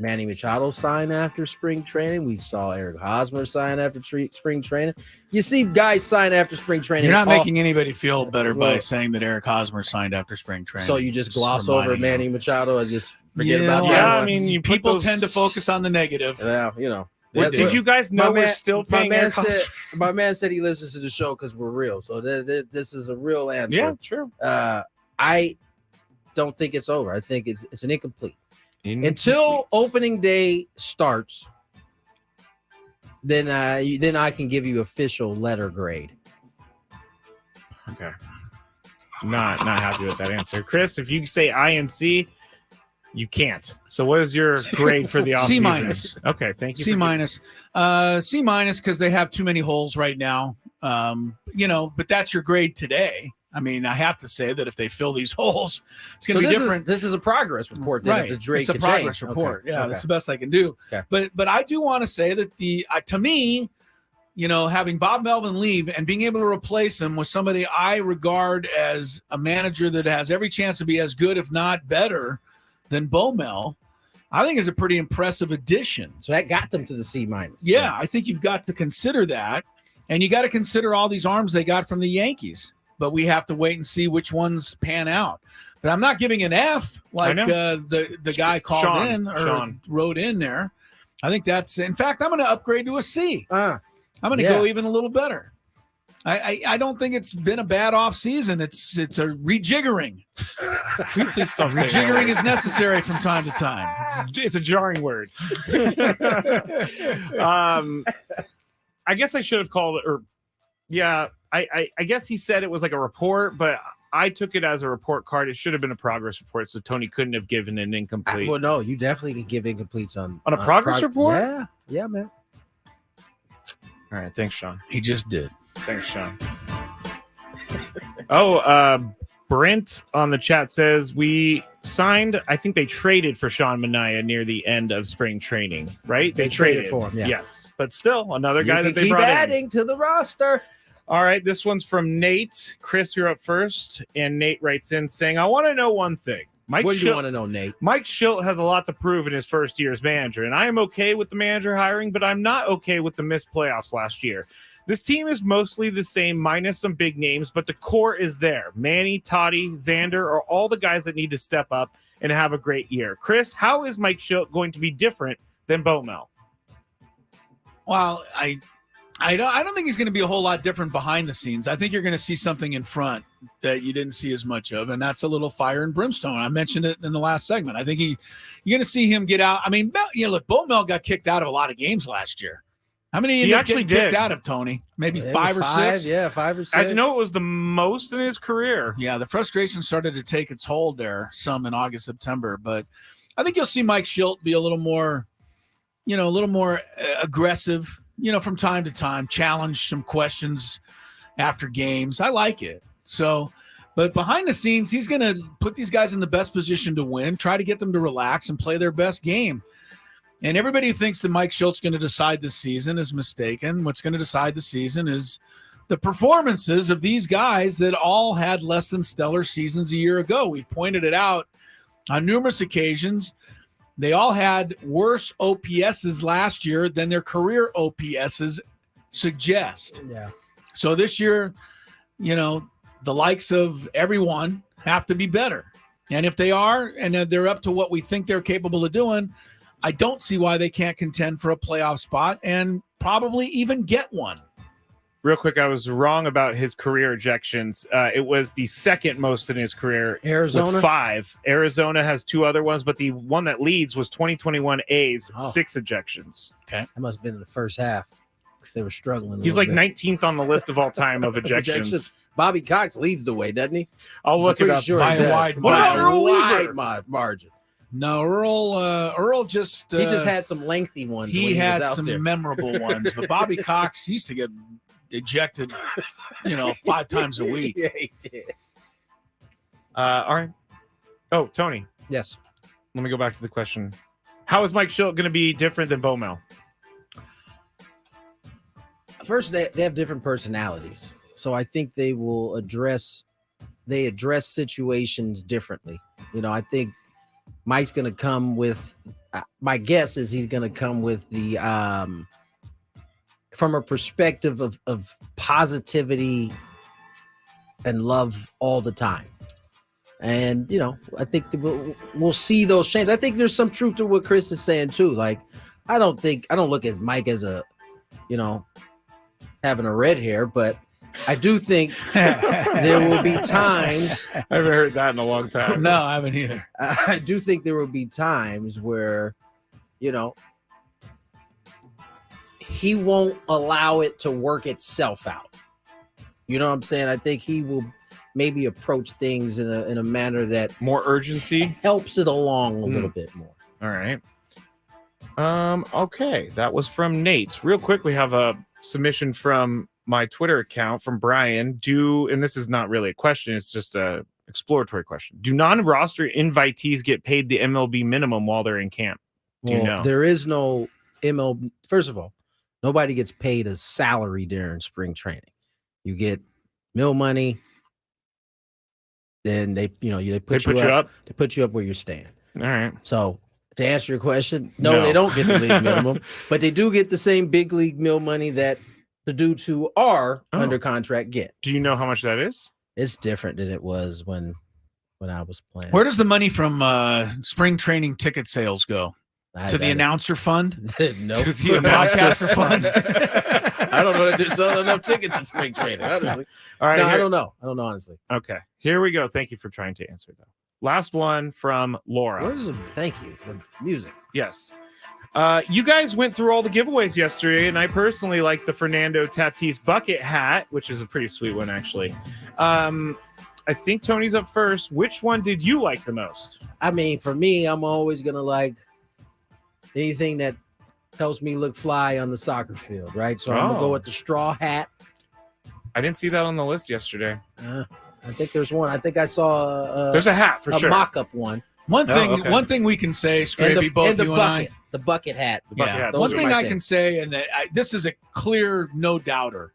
Manny Machado sign after spring training. We saw Eric Hosmer sign after spring training. You see guys sign after spring training. You're not making anybody feel better by saying that Eric Hosmer signed after spring training. So you just gloss over Manny Machado and just forget about that. Yeah, I mean, people tend to focus on the negative. Yeah, you know. Did you guys know we're still paying Eric Hosmer? My man said he listens to the show because we're real. So this is a real answer. Yeah, true. I don't think it's over. I think it's an incomplete. Until opening day starts, then I can give you official letter grade. Okay. Not happy with that answer. Chris, if you say INC, you can't. So what is your grade for the offseason? C minus. Okay, thank you. C minus. C minus because they have too many holes right now. But that's your grade today. I mean, I have to say that if they fill these holes, it's going to be different. This is a progress report. Then, right. It's a progress report. Okay. Yeah, that's the best I can do. Okay. But I do want to say that to me, having Bob Melvin leave and being able to replace him with somebody I regard as a manager that has every chance to be as good, if not better, than Bo Mel, I think is a pretty impressive addition. So that got them to the C minus. Yeah, I think you've got to consider that. And you got to consider all these arms they got from the Yankees. But we have to wait and see which ones pan out. But I'm not giving an F like the guy called wrote in there. I think that's – in fact, I'm going to upgrade to a C. I'm going to go even a little better. I don't think it's been a bad off season. It's a rejiggering. Rejiggering is necessary from time to time. It's a jarring word. I guess I should have called it I guess he said it was like a report, but I took it as a report card. It should have been a progress report, so Tony couldn't have given an incomplete. Well, no, you definitely can give incompletes on a progress report. Yeah, man. All right, thanks, Sean. He just did. Thanks, Sean. Brent on the chat says we signed. I think they traded for Sean Manaea near the end of spring training, right? They traded for him. Yeah. Yes, but still another guy that they brought in. Keep adding to the roster. All right, this one's from Nate. Chris, you're up first. And Nate writes in saying, I want to know one thing. What do you want to know, Nate? Mike Schilt has a lot to prove in his first year as manager, and I am okay with the manager hiring, but I'm not okay with the missed playoffs last year. This team is mostly the same, minus some big names, but the core is there. Manny, Toddy, Xander are all the guys that need to step up and have a great year. Chris, how is Mike Schilt going to be different than Bo Mel? Well, I don't think he's going to be a whole lot different behind the scenes. I think you're going to see something in front that you didn't see as much of, and that's a little fire and brimstone. I mentioned it in the last segment. I think you're going to see him get out. I mean, look, Bo Mel got kicked out of a lot of games last year. How many he actually kicked out of, Tony? Maybe 5 or 6? Yeah, 5 or 6. I know it was the most in his career. Yeah, the frustration started to take its hold there some in August, September. But I think you'll see Mike Schilt be a little more aggressive, from time to time, challenge some questions after games. I like it. So, but behind the scenes, he's going to put these guys in the best position to win, try to get them to relax and play their best game. And everybody who thinks that Mike Schultz going to decide the season is mistaken. What's going to decide the season is the performances of these guys that all had less than stellar seasons a year ago. We've pointed it out on numerous occasions. They all had worse OPSs last year than their career OPSs suggest. Yeah. So this year, the likes of everyone have to be better. And if they are, and they're up to what we think they're capable of doing, I don't see why they can't contend for a playoff spot and probably even get one. Real quick, I was wrong about his career ejections. It was the second most in his career. Arizona? With 5. Arizona has 2 other ones, but the one that leads was 2021 A's, 6 ejections. Okay. That must have been in the first half because they were struggling. He's like 19th on the list of all time of ejections. Bobby Cox leads the way, doesn't he? I'll look it up sure by a wide margin. No, Earl just he just had some lengthy ones. He when had was out some there. memorable ones, but Bobby Cox used to get ejected, 5 times a week. Yeah, he did. All right. Oh, Tony. Yes. Let me go back to the question. How is Mike Schilt going to be different than Bomel? First, they have different personalities, so I think they will address situations differently. I think Mike's going to come with. My guess is he's going to come with the from a perspective of positivity and love all the time. And, I think that we'll see those changes. I think there's some truth to what Chris is saying too. Like, I don't look at Mike as a, having a red hair, but I do think there will be times. I haven't heard that in a long time. No, I haven't either. I do think there will be times where, he won't allow it to work itself out. You know what I'm saying? I think he will maybe approach things in a manner that more urgency helps it along a little bit more. All right. Okay, that was from Nate. Real quick, we have a submission from my Twitter account from Brian. And this is not really a question, it's just a exploratory question. Do non-roster invitees get paid the MLB minimum while they're in camp? Do you know? There is no MLB. First of all, nobody gets paid a salary during spring training. You get mill money. Then they put you up. They put you up where you're staying. All right. So to answer your question, no, they don't get the league minimum, but they do get the same big league mill money that the dudes who are under contract get. Do you know how much that is? It's different than it was when I was playing. Where does the money from spring training ticket sales go? To the announcer fund? No. To the podcaster fund? I don't know if they're selling enough tickets in spring training, honestly. All right. No, I don't know. I don't know, honestly. Okay. Here we go. Thank you for trying to answer, though. Last one from Laura. Thank you. The music. Yes. You guys went through all the giveaways yesterday, and I personally like the Fernando Tatis bucket hat, which is a pretty sweet one, actually. I think Tony's up first. Which one did you like the most? I mean, for me, I'm always going to like anything that helps me look fly on the soccer field, right? So I'm going to go with the straw hat. I didn't see that on the list yesterday. I think there's one. I think I saw there's a hat for sure. A mock-up one. One thing we can say, Skraby, both you and I. The bucket hat. The bucket hat. One thing I can say, and that this is a clear no-doubter.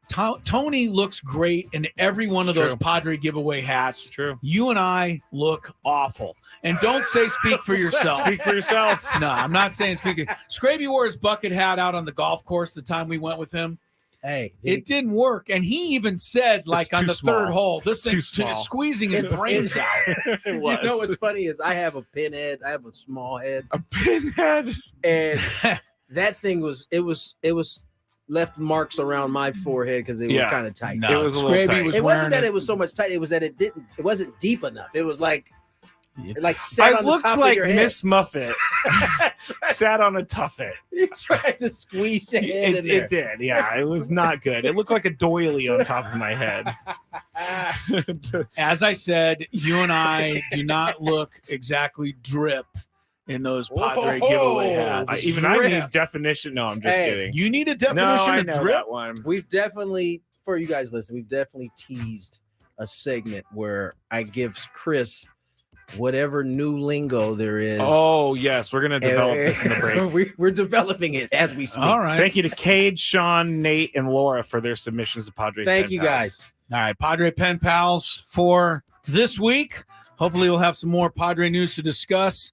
Tony looks great in every one of those Padre giveaway hats. True. You and I look awful. And don't say speak for yourself. Speak for yourself. No, I'm not saying speak. Skraby wore his bucket hat out on the golf course the time we went with him. Hey, it didn't work. And he even said, like, on the third hole, this thing's squeezing his brains out. You know what's funny is I have a pinhead. I have a small head. A pinhead. And that thing was left marks around my forehead because they were kind of tight. No, it was a little tight. It wasn't that it was so much tight. It was that it wasn't deep enough. It was like sat on the top of your head. Miss Muffet sat on a tuffet. You tried to squeeze your head in there. It did, yeah. It was not good. It looked like a doily on top of my head. As I said, you and I do not look exactly drip in those Padre giveaway hats. I need a definition. No, I'm just kidding. You need a definition of drip? That one. We've definitely, for you guys listening, we've definitely teased a segment where I give Chris whatever new lingo there is. Oh, yes. We're going to develop this in the break. We're developing it as we speak. All right. Thank you to Cade, Sean, Nate, and Laura for their submissions to Padre. Thank you, guys. All right. Padre Pen Pals for this week. Hopefully we'll have some more Padre news to discuss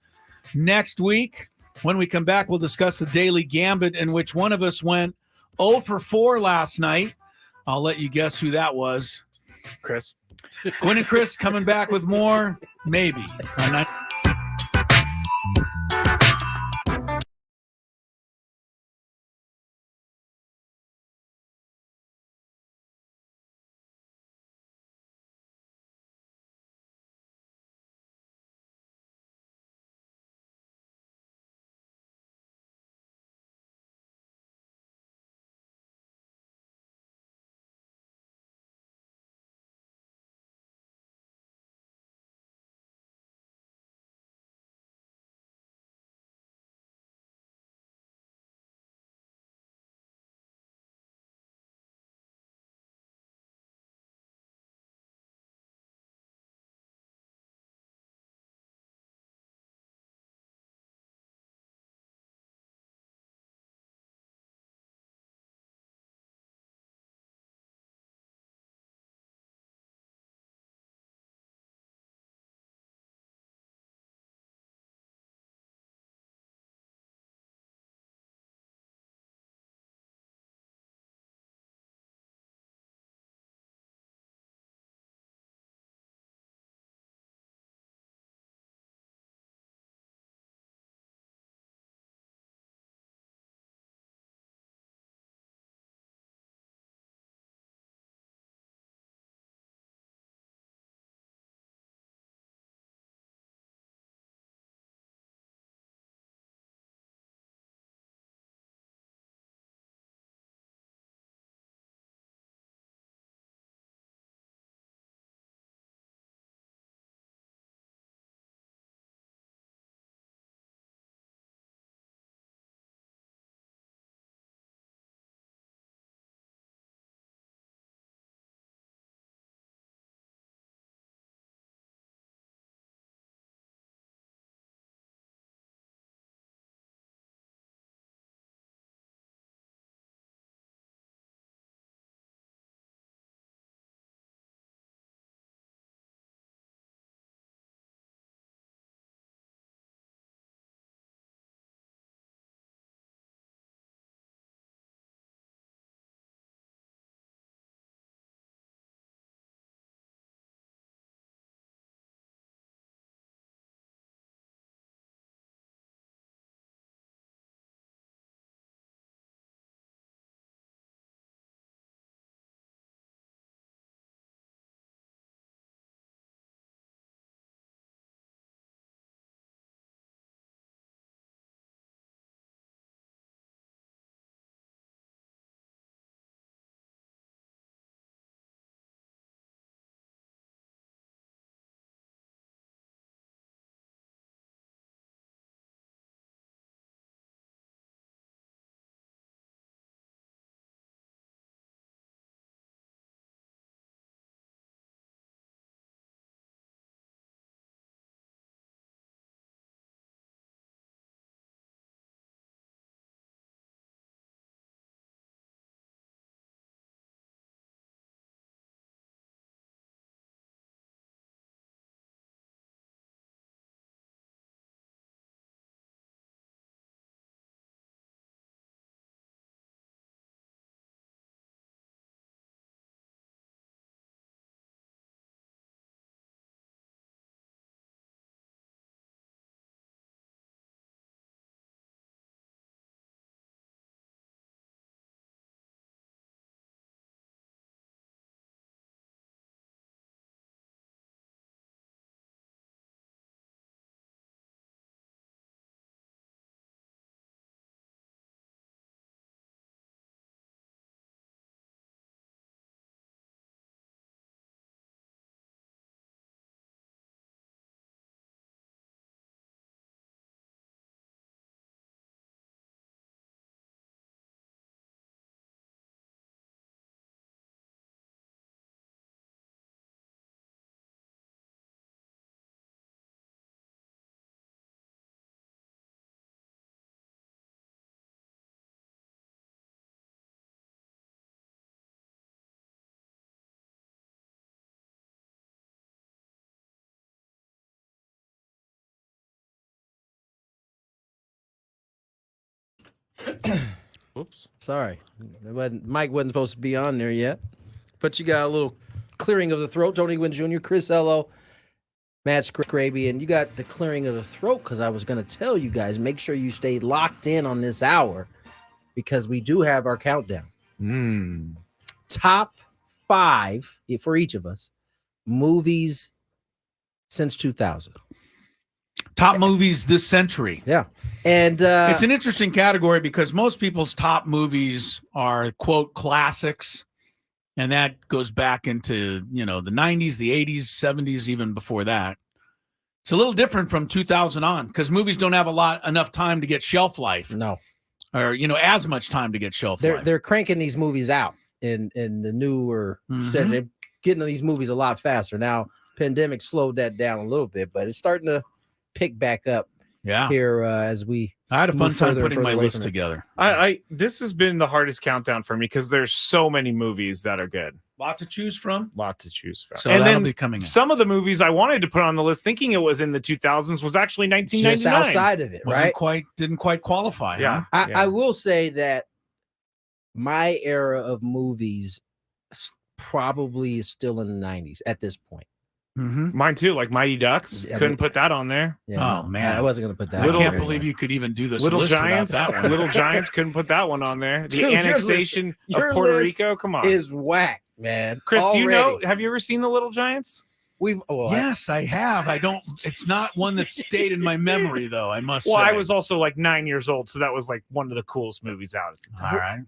next week. When we come back, we'll discuss the daily Gambit in which one of us went 0 for 4 last night. I'll let you guess who that was. Chris. Gwynn and Chris coming back with more, maybe. Oops. Sorry. Mike wasn't supposed to be on there yet. But you got a little clearing of the throat. Tony Gwynn Jr., Chris Ello, Matt Skraby, and you got the clearing of the throat because I was going to tell you guys, make sure you stay locked in on this hour because we do have our countdown. Top 5 for each of us movies since 2000. Top movies this century. Yeah. And it's an interesting category because most people's top movies are, quote, classics. And that goes back into, the 90s, the 80s, 70s, even before that. It's a little different from 2000 on because movies don't have enough time to get shelf life. No. Or, as much time to get shelf life. They're cranking these movies out in the newer century. They're getting these movies a lot faster. Now, pandemic slowed that down a little bit, but it's starting to pick back up here as we I had a fun time putting my list together. This has been the hardest countdown for me because there's so many movies that are good. Lot to choose from. So and that'll be coming in. Some of the movies I wanted to put on the list thinking it was in the 2000s was actually 1999. Just outside of it, right? Didn't quite qualify. Yeah. Huh? I will say that my era of movies probably is still in the 90s at this point. Mine too, like Mighty Ducks. Couldn't put that on there. Yeah, oh man, I wasn't going to put that. I can't believe you could even do this. Little list Giants. That one. Little Giants couldn't put that one on there. The Dude, annexation of Puerto Rico. Come on, is whack, man. Chris, Already. have you ever seen the Little Giants? Yes, I have. I don't. It's not one that stayed in my memory, though. I must. Well, say. I was also like 9 years old, so that was like one of the coolest movies out at the time. All right.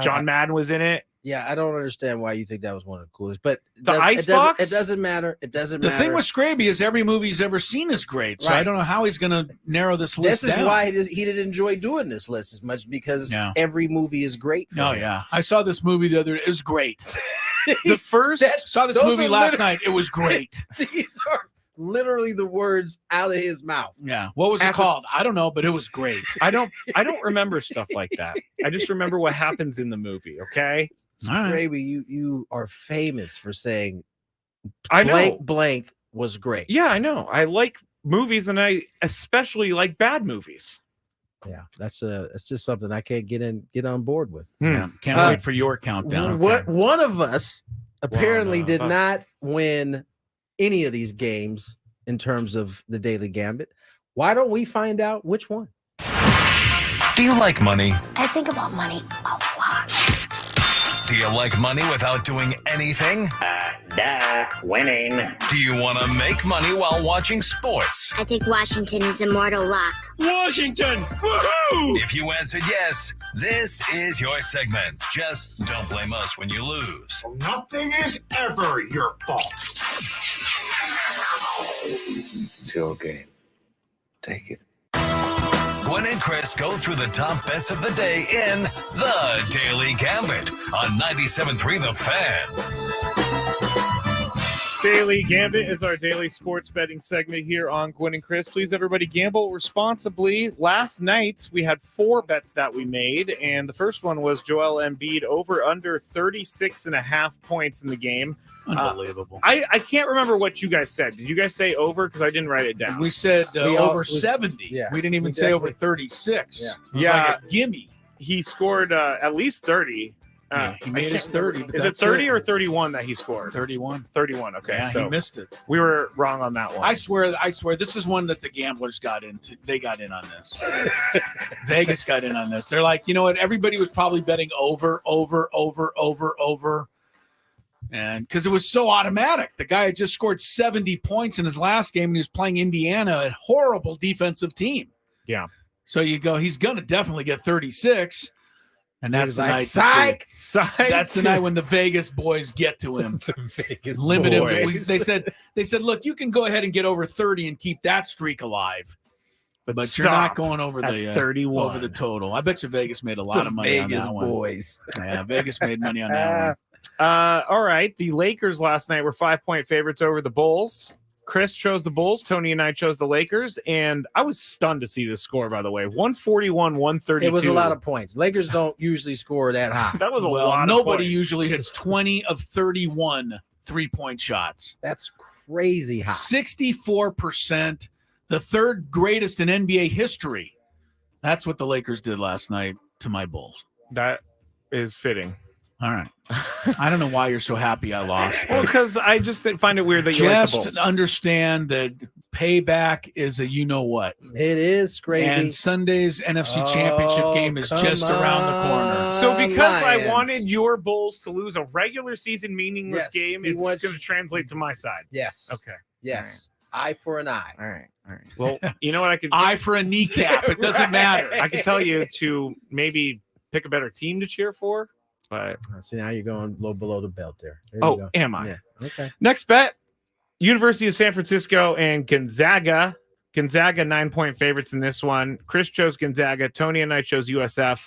John Madden was in it. Yeah, I don't understand why you think that was one of the coolest, but Icebox. It doesn't matter. It doesn't matter. The thing with Skraby is every movie he's ever seen is great, so I don't know how he's going to narrow this list down. This is why he didn't enjoy doing this list as much because every movie is great. Oh yeah, I saw this movie the other day. It was great. Saw this movie last night. It was great. These are literally the words out of his mouth. Yeah. What was it called? I don't know, but it was great. I don't remember stuff like that. I just remember what happens in the movie. Okay. Skraby, you are famous for saying blank was great. Yeah, I know. I like movies and I especially like bad movies. Yeah, that's just something I can't get on board with. Yeah, can't wait for your countdown. One of us apparently did not win any of these games in terms of the Daily Gambit. Why don't we find out which one? Do you like money? I think about money a lot. Do you like money without doing anything? Winning. Do you want to make money while watching sports? I think Washington is immortal luck. Washington! Woohoo! If you answered yes, this is your segment. Just don't blame us when you lose. Nothing is ever your fault. It's your game. Take it. Gwynn and Chris go through the top bets of the day in The Daily Gambit on 97.3 The Fan. Daily Gambit is our daily sports betting segment here on Gwynn and Chris. Please, everybody, gamble responsibly. Last night, we had 4 bets that we made, and the first one was Joel Embiid over under 36.5 points in the game. Unbelievable. I can't remember what you guys said. Did you guys say over? Because I didn't write it down. We said over 70. Yeah, we didn't even say over 36. Yeah, like a gimme. He scored at least 30. He made his 30. Is it 30 or 31 that he scored? 31. 31. Okay, yeah, so he missed it. We were wrong on that one. I swear, this is one that the gamblers got into. They got in on this. Vegas got in on this. They're like, you know what? Everybody was probably betting over. And because it was so automatic. The guy had just scored 70 points in his last game and he was playing Indiana, a horrible defensive team. Yeah. So you go, he's going to definitely get 36. And that's the night. Psych. That's the night when the Vegas boys get to him. Limit him. They said, look, you can go ahead and get over 30 and keep that streak alive. But you're not going over the 31 over the total. I bet you Vegas made a lot of money Vegas on that one. boys. Yeah, Vegas made money on that one. All right. The Lakers last night were 5-point favorites over the Bulls. Chris chose the Bulls. Tony and I chose the Lakers. And I was stunned to see this score, by the way. 141-132. It was a lot of points. Lakers don't usually score that high. That was a lot of nobody points. usually hits 20 of 31 3-point shots. That's crazy high. 64%, the third greatest in NBA history. That's what the Lakers did last night. to my Bulls. That is fitting. All right. I don't know why you're so happy I lost. Well, because I just find it weird that you like the Bulls. Just understand that payback is a you-know-what. It is, Skraby. And Sunday's NFC Championship game is just around the corner. So because I wanted your Bulls to lose a regular season meaningless game, it's going to translate to my side. Yes. Okay. Yes. Eye for an eye. All right. Well, you know what I could... Eye for a kneecap. It doesn't matter. I can tell you to maybe pick a better team to cheer for. But see, now you're going low below the belt there. Am I? Yeah. Okay. Next bet: University of San Francisco and Gonzaga. Gonzaga 9-point favorites in this one. Chris chose Gonzaga. Tony and I chose USF.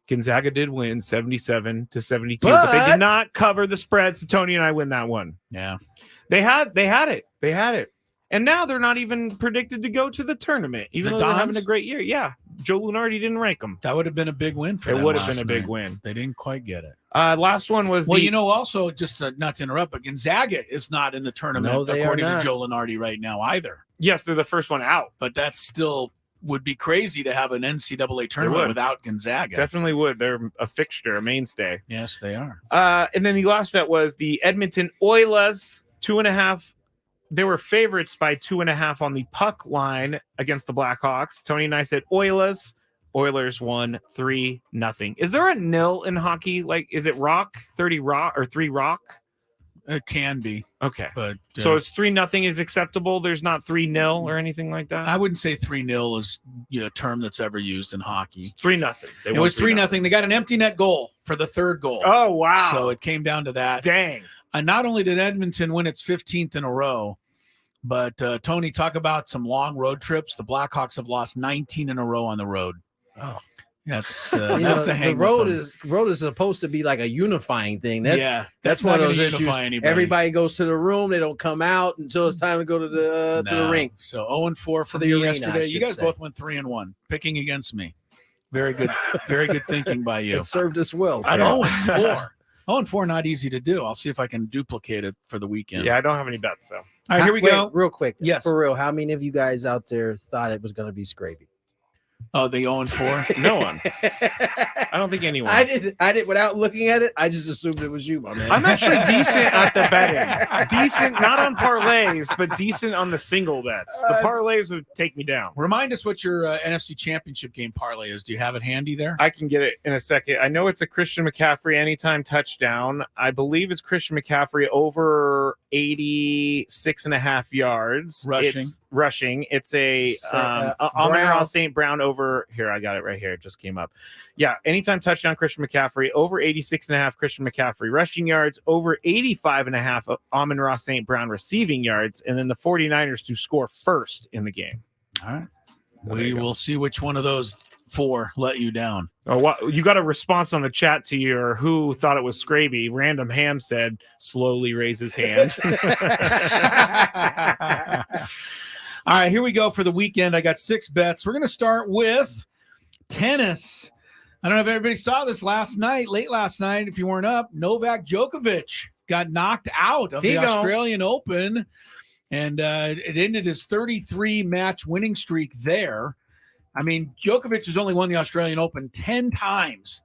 Gonzaga did win 77-72, but they did not cover the spread. So Tony and I win that one. Yeah, they had it. And now they're not even predicted to go to the tournament, even though they're having a great year. Yeah, Joe Lunardi didn't rank them. That would have been a big win for them. It would have been a big win. They didn't quite get it. Last one was also, just not to interrupt, but Gonzaga is not in the tournament according to Joe Lunardi right now either. Yes, they're the first one out. But that still would be crazy to have an NCAA tournament without Gonzaga. Definitely would. They're a fixture, a mainstay. Yes, they are. And then the last bet was the Edmonton Oilers, 2.5. They were favorites by 2.5 on the puck line against the Blackhawks. Tony and I said Oilers. Oilers won 3-0. Is there a nil in hockey? Like, is it rock, 30 rock, or 3 rock? It can be. Okay. But so it's 3-0 is acceptable. There's not 3-0 or anything like that. I wouldn't say 3-0 is a term that's ever used in hockey. 3-0. It was 3-0. They got an empty net goal for the third goal. Oh, wow. So it came down to that. Dang. Not only did Edmonton win its 15th in a row, but Tony, talk about some long road trips. The Blackhawks have lost 19 in a row on the road. Oh, that's a hang. The road is supposed to be like a unifying thing. That's not one of those going to issues. unify anybody. Everybody goes to the room. They don't come out until it's time to go to the rink. So 0-4 for me yesterday. You guys both went 3-1, picking against me. Very good, very good thinking by you. It served us well. I know. 0-4. 0-4, not easy to do. I'll see if I can duplicate it for the weekend. Yeah, I don't have any bets, so. All right, here we go. Real quick. Yes. For real, how many of you guys out there thought it was going to be Skraby? Oh, the 0-4? No one. I don't think anyone. I did. Without looking at it, I just assumed it was you, my man. I'm actually decent at the betting. Decent, not on parlays, but decent on the single bets. The parlays would take me down. Remind us what your NFC Championship game parlay is. Do you have it handy there? I can get it in a second. I know it's a Christian McCaffrey anytime touchdown. I believe it's Christian McCaffrey over 86.5 yards. Rushing. It's a Amon-Ra St. Brown over here. I got it right here. It just came up. Yeah. Anytime touchdown, Christian McCaffrey over 86.5 Christian McCaffrey rushing yards, over 85.5 Amon-Ra St. Brown receiving yards, and then the 49ers to score first in the game. All right. We will see which one of those 4 let you down. Oh, what? You got a response on the chat to your who thought it was Skraby. Random Ham said, slowly raise his hand. All right, here we go for the weekend. I got 6 bets. We're going to start with tennis. I don't know if everybody saw this late last night. If you weren't up, Novak Djokovic got knocked out of the Australian Open, and it ended his 33-match winning streak there. I mean, Djokovic has only won the Australian Open 10 times,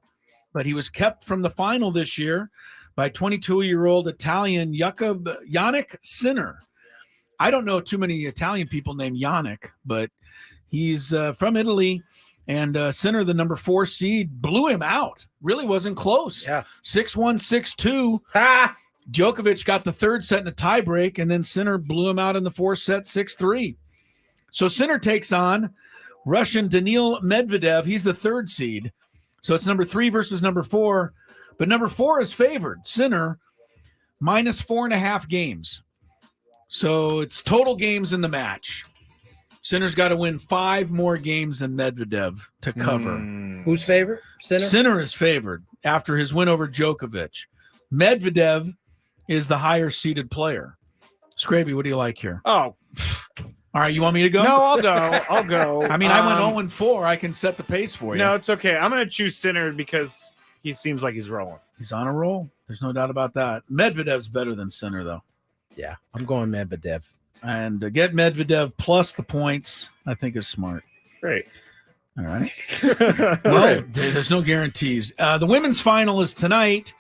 but he was kept from the final this year by 22-year-old Italian Yannick Sinner. I don't know too many Italian people named Yannick, but he's from Italy, and Sinner, the number 4 seed, blew him out. Really wasn't close. Yeah. 6-1, 6-2. Djokovic got the 3rd set in a tiebreak, and then Sinner blew him out in the 4th set, 6-3. So Sinner takes on Russian Daniil Medvedev. He's the 3rd seed. So it's number 3 versus number 4. But number 4 is favored. Sinner, minus 4.5 games. So it's total games in the match. Sinner's got to win 5 more games than Medvedev to cover. Who's favorite? Sinner? Sinner is favored after his win over Djokovic. Medvedev is the higher-seeded player. Skraby, what do you like here? Oh. All right, you want me to go? No, I'll go. I mean, I went 0-4. I can set the pace for you. No, it's okay. I'm going to choose Sinner because he seems like he's rolling. He's on a roll. There's no doubt about that. Medvedev's better than Sinner, though. Yeah, I'm going Medvedev. And get Medvedev plus the points, I think, is smart. Great. All right. Well, there's no guarantees. The women's final is tonight.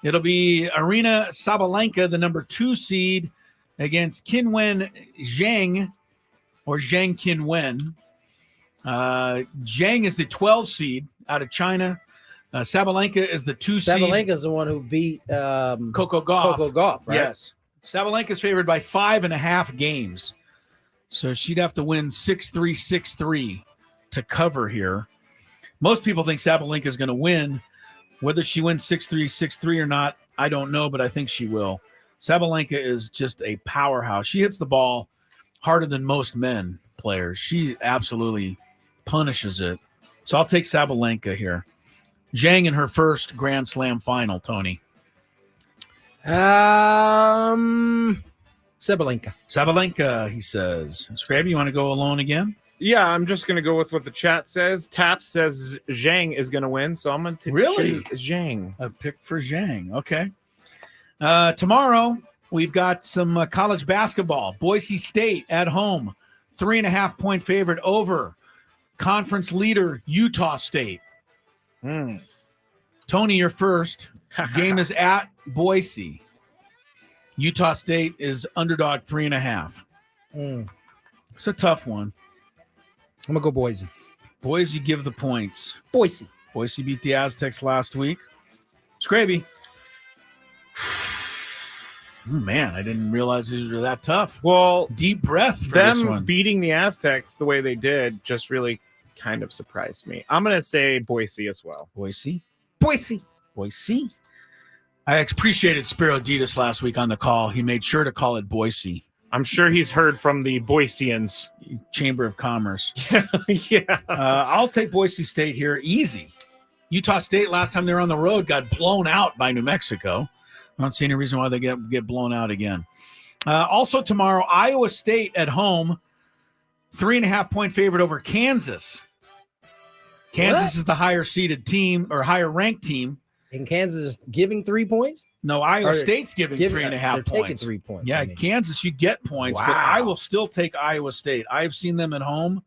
It'll be Arina Sabalenka, the number 2 seed, against Qinwen Zhang, or Zhang Qinwen. Zhang is the 12 seed out of China. Sabalenka is the 2 seed. Sabalenka is the one who beat Coco Gauff. Coco Gauff, right? Yes. Sabalenka is favored by 5.5 games. So she'd have to win 6-3, 6-3 to cover here. Most people think Sabalenka is going to win. Whether she wins 6-3, 6-3 or not, I don't know, but I think she will. Sabalenka is just a powerhouse. She hits the ball harder than most men players. She absolutely punishes it. So I'll take Sabalenka here. Zhang in her first Grand Slam final, Tony. Sabalenka, he says. Skraby, you want to go alone again? Yeah, I'm just going to go with what the chat says. Tap says Zhang is going to win, so I'm going to Really? choose Zhang. A pick for Zhang. Okay. Tomorrow, we've got some college basketball. Boise State at home. 3.5-point favorite over conference leader Utah State. Tony, you're first. Game is at Boise. Utah State is underdog 3.5. It's a tough one. I'm going to go Boise. Boise give the points. Boise beat the Aztecs last week. Skraby. Man, I didn't realize it was that tough. Well, deep breath for this them one. beating the Aztecs the way they did just really kind of surprised me. I'm going to say Boise as well. Boise. I appreciated Spiro Ditas last week on the call. He made sure to call it Boise. I'm sure he's heard from the Boiseans. Chamber of Commerce. Yeah. I'll take Boise State here. Easy. Utah State, last time they were on the road, got blown out by New Mexico. I don't see any reason why they get blown out again. Also tomorrow, Iowa State at home, 3.5-point favorite over Kansas. Kansas is the higher seeded team or higher ranked team. And Kansas is giving 3 points? No, Iowa State's giving 3.5 they're points. Taking 3 points. Yeah, Kansas, you get points, but I will still take Iowa State. I've seen them at home.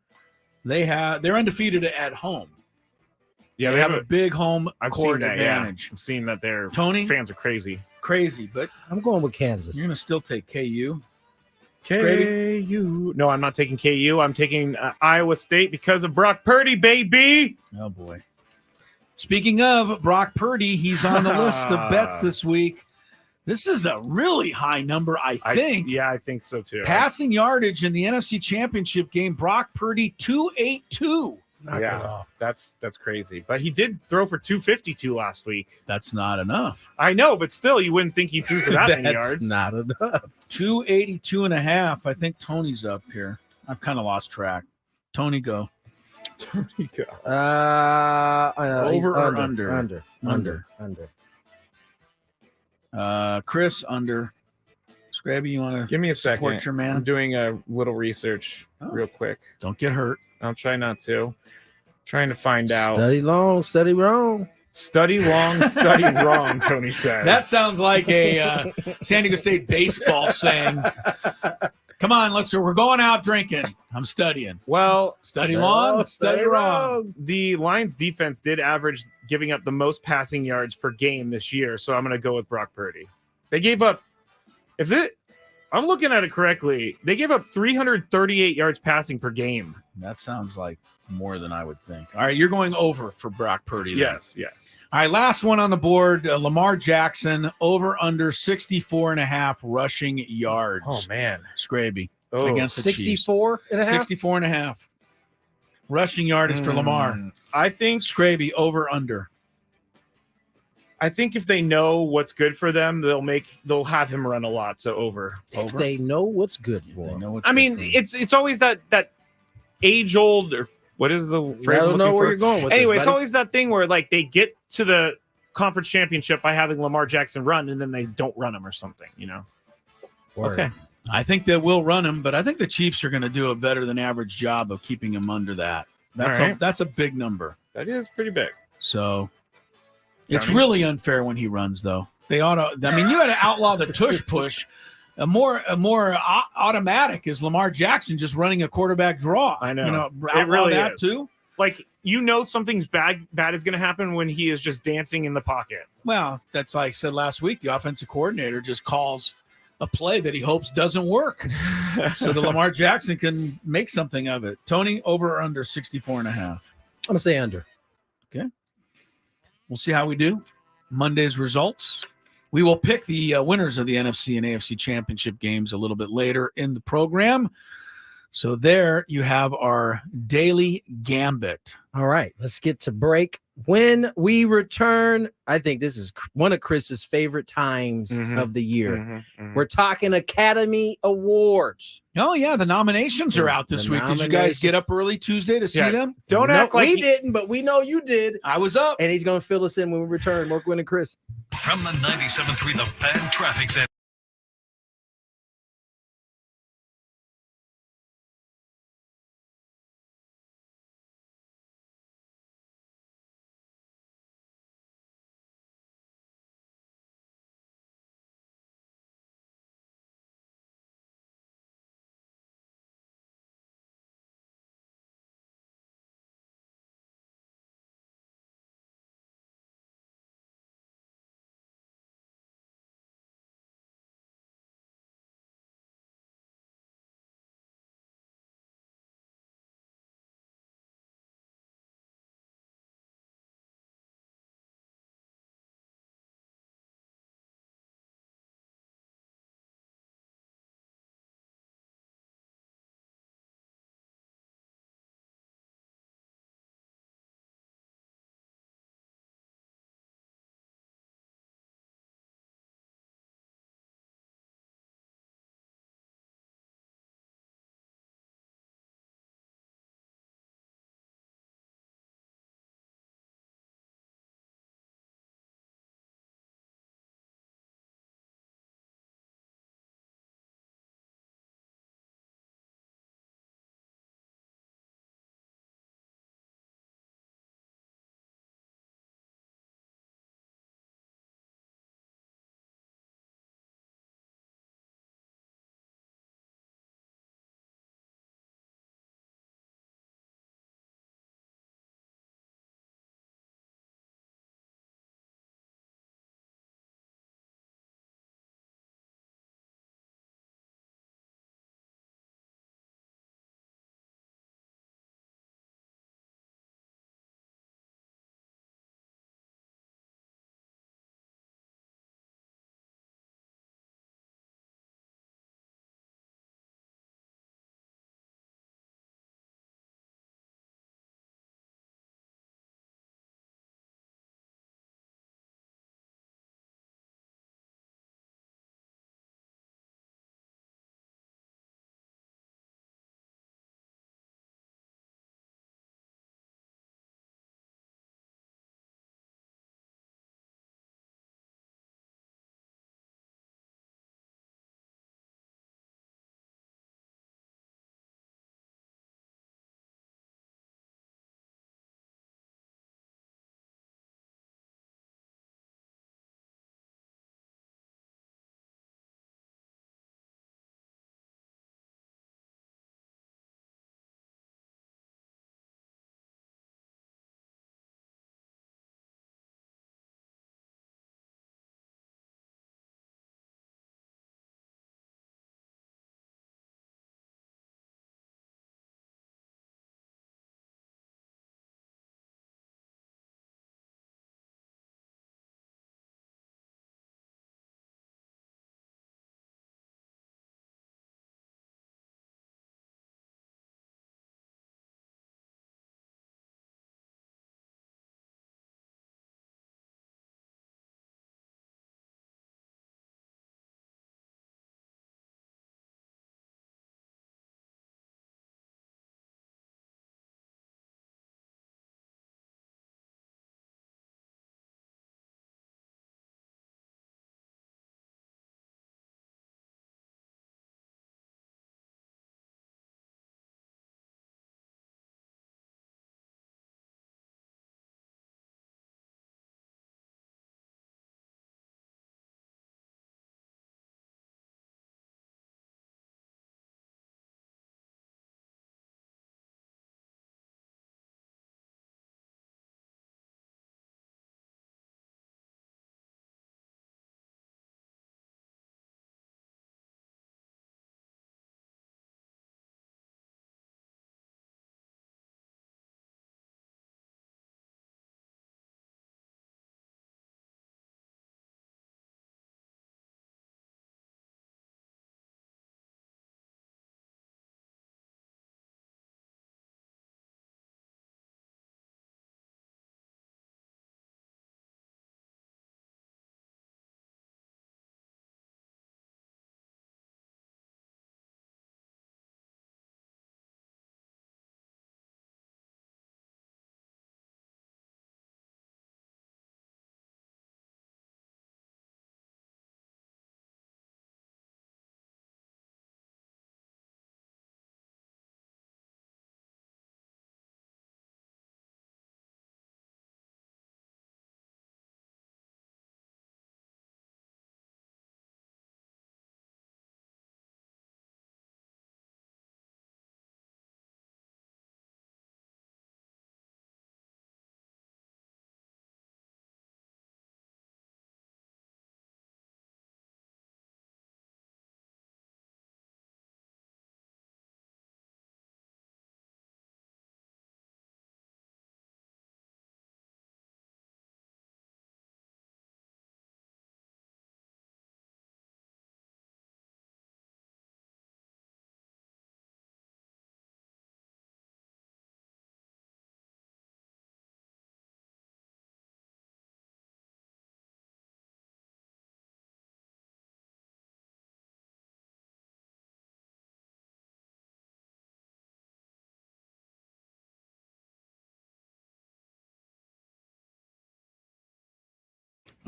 They're undefeated at home. Yeah, they have a big home court advantage. Yeah. I've seen that their fans are crazy. But I'm going with Kansas. You're going to still take KU. KU. No, I'm not taking KU. I'm taking Iowa State because of Brock Purdy, baby. Oh, boy. Speaking of Brock Purdy, he's on the list of bets this week. This is a really high number, I think. I think so, too. Passing yardage in the NFC Championship game, Brock Purdy, 282. That's crazy. But he did throw for 252 last week. That's not enough. I know, but still, you wouldn't think he threw for that many yards. That's not enough. 282.5. I think Tony's up here. I've kind of lost track. Tony, go. Over or under? Under. Chris, under. Skraby, you want to give me a second? Support your man? I'm doing a little research real quick. Don't get hurt. I'll try not to. Trying to find out. Study long, study wrong. Study long, study wrong, Tony says. That sounds like a San Diego State baseball saying, come on, we're going out drinking. I'm studying. Well, study long, study wrong. The Lions defense did average giving up the most passing yards per game this year, so I'm going to go with Brock Purdy. They gave up, I'm looking at it correctly, they gave up 338 yards passing per game. That sounds like more than I would think. All right, you're going over for Brock Purdy. Then. Yes. All right, last one on the board, Lamar Jackson, over under 64.5 rushing yards. Oh, man. Skraby against the 64 Chiefs. 64.5 rushing yardage for Lamar. I think Skraby, over under. I think if they know what's good for them, they'll have him run a lot. So over. If they know what's good for them. I mean, it's always that age old, or what is the phrase? I don't know where you're going with anyway, this, it's always that thing where like they get to the conference championship by having Lamar Jackson run, and then they don't run him or something, Word. Okay. I think they will run him, but I think the Chiefs are going to do a better than average job of keeping him under that. That's a big number. That is pretty big. So it's really unfair when he runs, though. They ought to. I mean, you got to outlaw the tush push. A more automatic is Lamar Jackson just running a quarterback draw. I know. It really that too. Like, something's bad is going to happen when he is just dancing in the pocket. Well, that's like I said last week. The offensive coordinator just calls a play that he hopes doesn't work so that Lamar Jackson can make something of it. Tony, over or under 64.5? I'm going to say under. Okay. We'll see how we do. Monday's results. We will pick the winners of the NFC and AFC championship games a little bit later in the program. So there you have our daily gambit. All right, let's get to break. When we return, I think this is one of Chris's favorite times of the year. We're talking Academy Awards. Oh, yeah, the nominations are out this week. Did you guys get up early Tuesday to see them? Don't act like we didn't, but we know you did. I was up. And he's going to fill us in when we return. More Gwynn and Chris. From the 97.3 The Fan Traffic Center.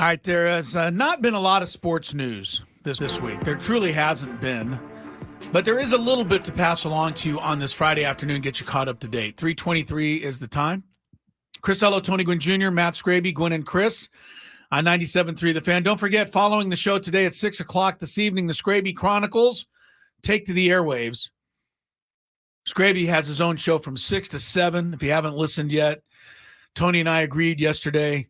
All right, there has not been a lot of sports news this week. There truly hasn't been. But there is a little bit to pass along to you on this Friday afternoon, get you caught up to date. 3:23 is the time. Chris Ello, Tony Gwynn Jr., Matt Skraby, Gwynn and Chris on 97.3 The Fan. Don't forget, following the show today at 6 o'clock this evening, the Skraby Chronicles take to the airwaves. Skraby has his own show from 6 to 7. If you haven't listened yet, Tony and I agreed yesterday.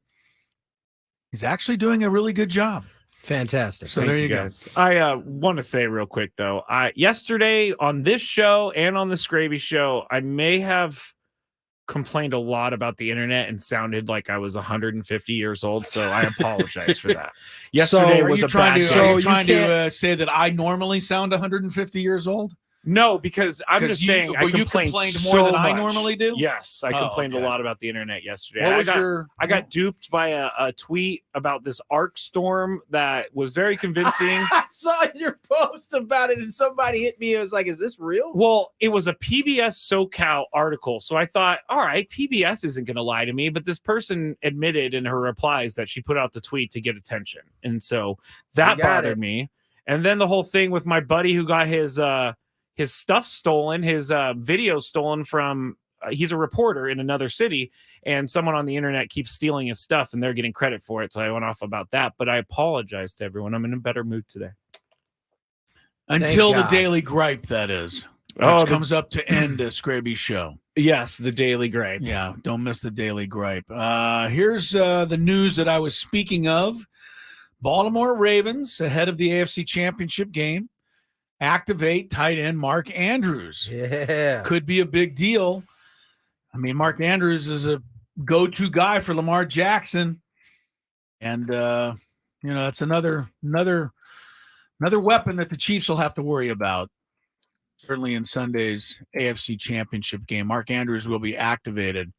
He's actually doing a really good job. Fantastic. So there you go. I want to say real quick, though, yesterday on this show and on the Skraby show, I may have complained a lot about the internet and sounded like I was 150 years old. So I apologize for that. Yesterday was a bad day. So you're trying to say that I normally sound 150 years old? No, because I'm just saying I complained more than much. I normally do. Yes, I complained a lot about the internet yesterday. I got duped by a tweet about this arc storm that was very convincing. I saw your post about it, and somebody hit me. It was like, "Is this real?" Well, it was a PBS SoCal article, so I thought, all right, PBS isn't going to lie to me. But this person admitted in her replies that she put out the tweet to get attention, and so that bothered me. And then the whole thing with my buddy who got his stuff stolen, his video stolen from, he's a reporter in another city, and someone on the internet keeps stealing his stuff and they're getting credit for it. So I went off about that, but I apologize to everyone. I'm in a better mood today. Until the Daily Gripe, that is, which comes up to end a Skraby show. Yes, the Daily Gripe. Yeah, don't miss the Daily Gripe. Here's the news that I was speaking of. Baltimore Ravens, ahead of the AFC Championship game, activate tight end Mark Andrews. Yeah. Could be a big deal. I mean, Mark Andrews is a go-to guy for Lamar Jackson. And, that's another weapon that the Chiefs will have to worry about. Certainly in Sunday's AFC Championship game. Mark Andrews will be activated.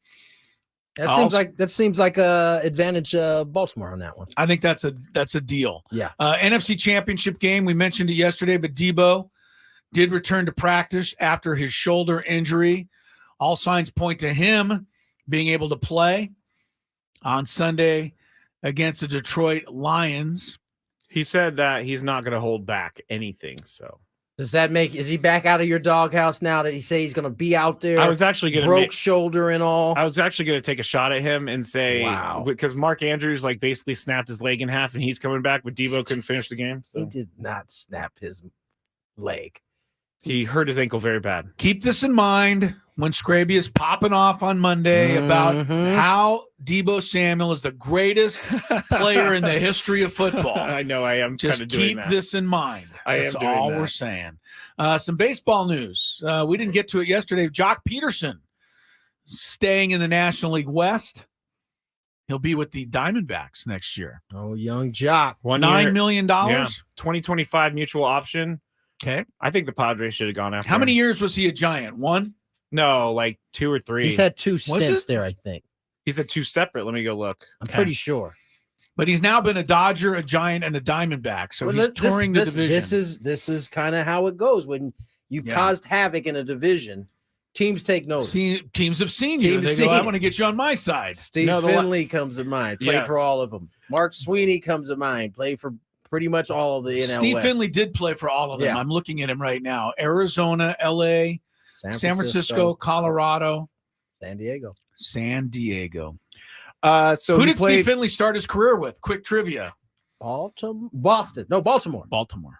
That seems like a advantage Baltimore on that one. I think that's a deal. Yeah. NFC Championship game, we mentioned it yesterday, but Debo did return to practice after his shoulder injury. All signs point to him being able to play on Sunday against the Detroit Lions. He said that he's not going to hold back anything. So does that is he back out of your doghouse now that he say he's going to be out there? I was actually going to broke shoulder and all. I was actually going to take a shot at him and say, wow, because Mark Andrews basically snapped his leg in half and he's coming back, but Debo couldn't finish the game. So. He did not snap his leg. He hurt his ankle very bad. Keep this in mind when Skraby is popping off on Monday about how Debo Samuel is the greatest player in the history of football. I know I am. Just keep this in mind. That's all we're saying. Some baseball news. We didn't get to it yesterday. Jock Peterson staying in the National League West. He'll be with the Diamondbacks next year. Oh, young Jock. $9 million. Yeah. 2025 mutual option. Okay. I think the Padres should have gone after How many him. years was he a Giant? One? No, like 2 or 3. He's had 2 stints there, I think. He's had 2 separate. Let me go look. I'm pretty sure. But he's now been a Dodger, a Giant, and a Diamondback. So he's touring the division. This is kind of how it goes. When you've caused havoc in a division, teams take notice. Teams have seen you. They go, I want to get you on my side. Steve Finley comes to mind. Played for all of them. Mark Sweeney comes to mind. Played for pretty much all of the NL Steve West. Finley did play for all of them. I'm looking at him right now. Arizona, LA, San Francisco, Colorado, San Diego. So who did Steve Finley start his career with? Quick trivia. Baltimore.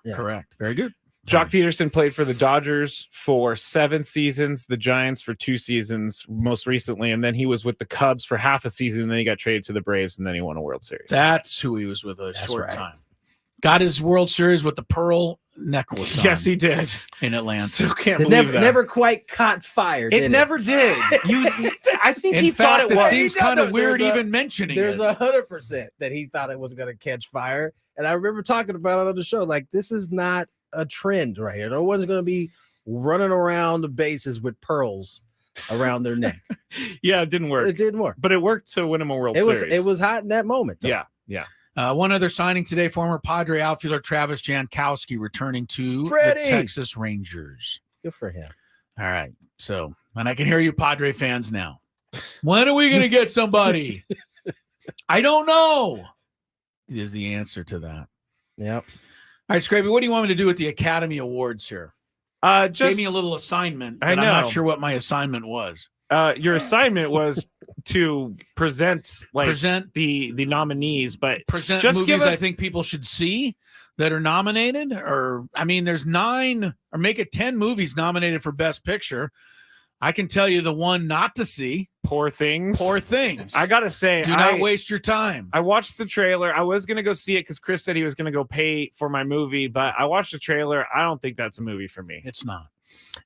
Yeah. Correct. Very good. Jock Peterson played for the Dodgers for 7 seasons, the Giants for 2 seasons most recently, and then he was with the Cubs for half a season, and then he got traded to the Braves, and then he won a World Series. That's who he was with a short time. Got his World Series with the pearl necklace on. Yes, he did. In Atlanta. Still can't believe that. Never quite caught fire, did it? Never did. I think he thought it was. It seems kind of weird even mentioning there's it. 100% that he thought it was going to catch fire. And I remember talking about it on the show. Like, this is not a trend right here. No one's going to be running around the bases with pearls around their neck. Yeah, it didn't work. It didn't work. But it worked to win him a World Series. It was hot in that moment, though. Yeah. One other signing today, former Padre outfielder Travis Jankowski returning to the Texas Rangers. Good for him. All right. So, and I can hear you Padre fans now. When are we going to get somebody? I don't know. is the answer to that. Yep. All right, Skraby, what do you want me to do with the Academy Awards here? Just Gave me a little assignment, but I know. I'm not sure what my assignment was. Your assignment was to present the nominees, but Present just movies give us, I think people should see that are nominated. Or I mean, there's 9 or make it 10 movies nominated for Best Picture. I can tell you the one not to see. Poor Things. Poor Things. I gotta say, do not waste your time. I watched the trailer. I was gonna go see it because Chris said he was gonna go pay for my movie, but I watched the trailer. I don't think that's a movie for me. It's not.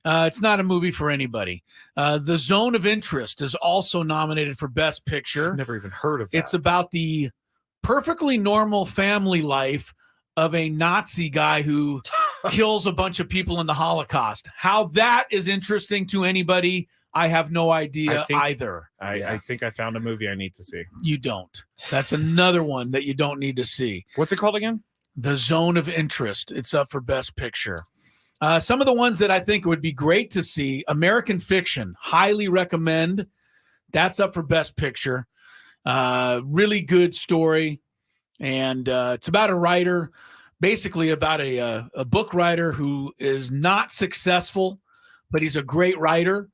It's not a movie for anybody. The Zone of Interest is also nominated for Best Picture. Never even heard of that. It's about the perfectly normal family life of a Nazi guy who kills a bunch of people in the Holocaust. How that is interesting to anybody, I have no idea either. I think I found a movie I need to see. You don't. That's another one that you don't need to see. What's it called again? The Zone of Interest. It's up for Best Picture. Some of the ones that I think would be great to see, American Fiction, highly recommend. That's up for Best Picture. Really good story. And it's about a writer, basically about a book writer who is not successful, but he's a great writer.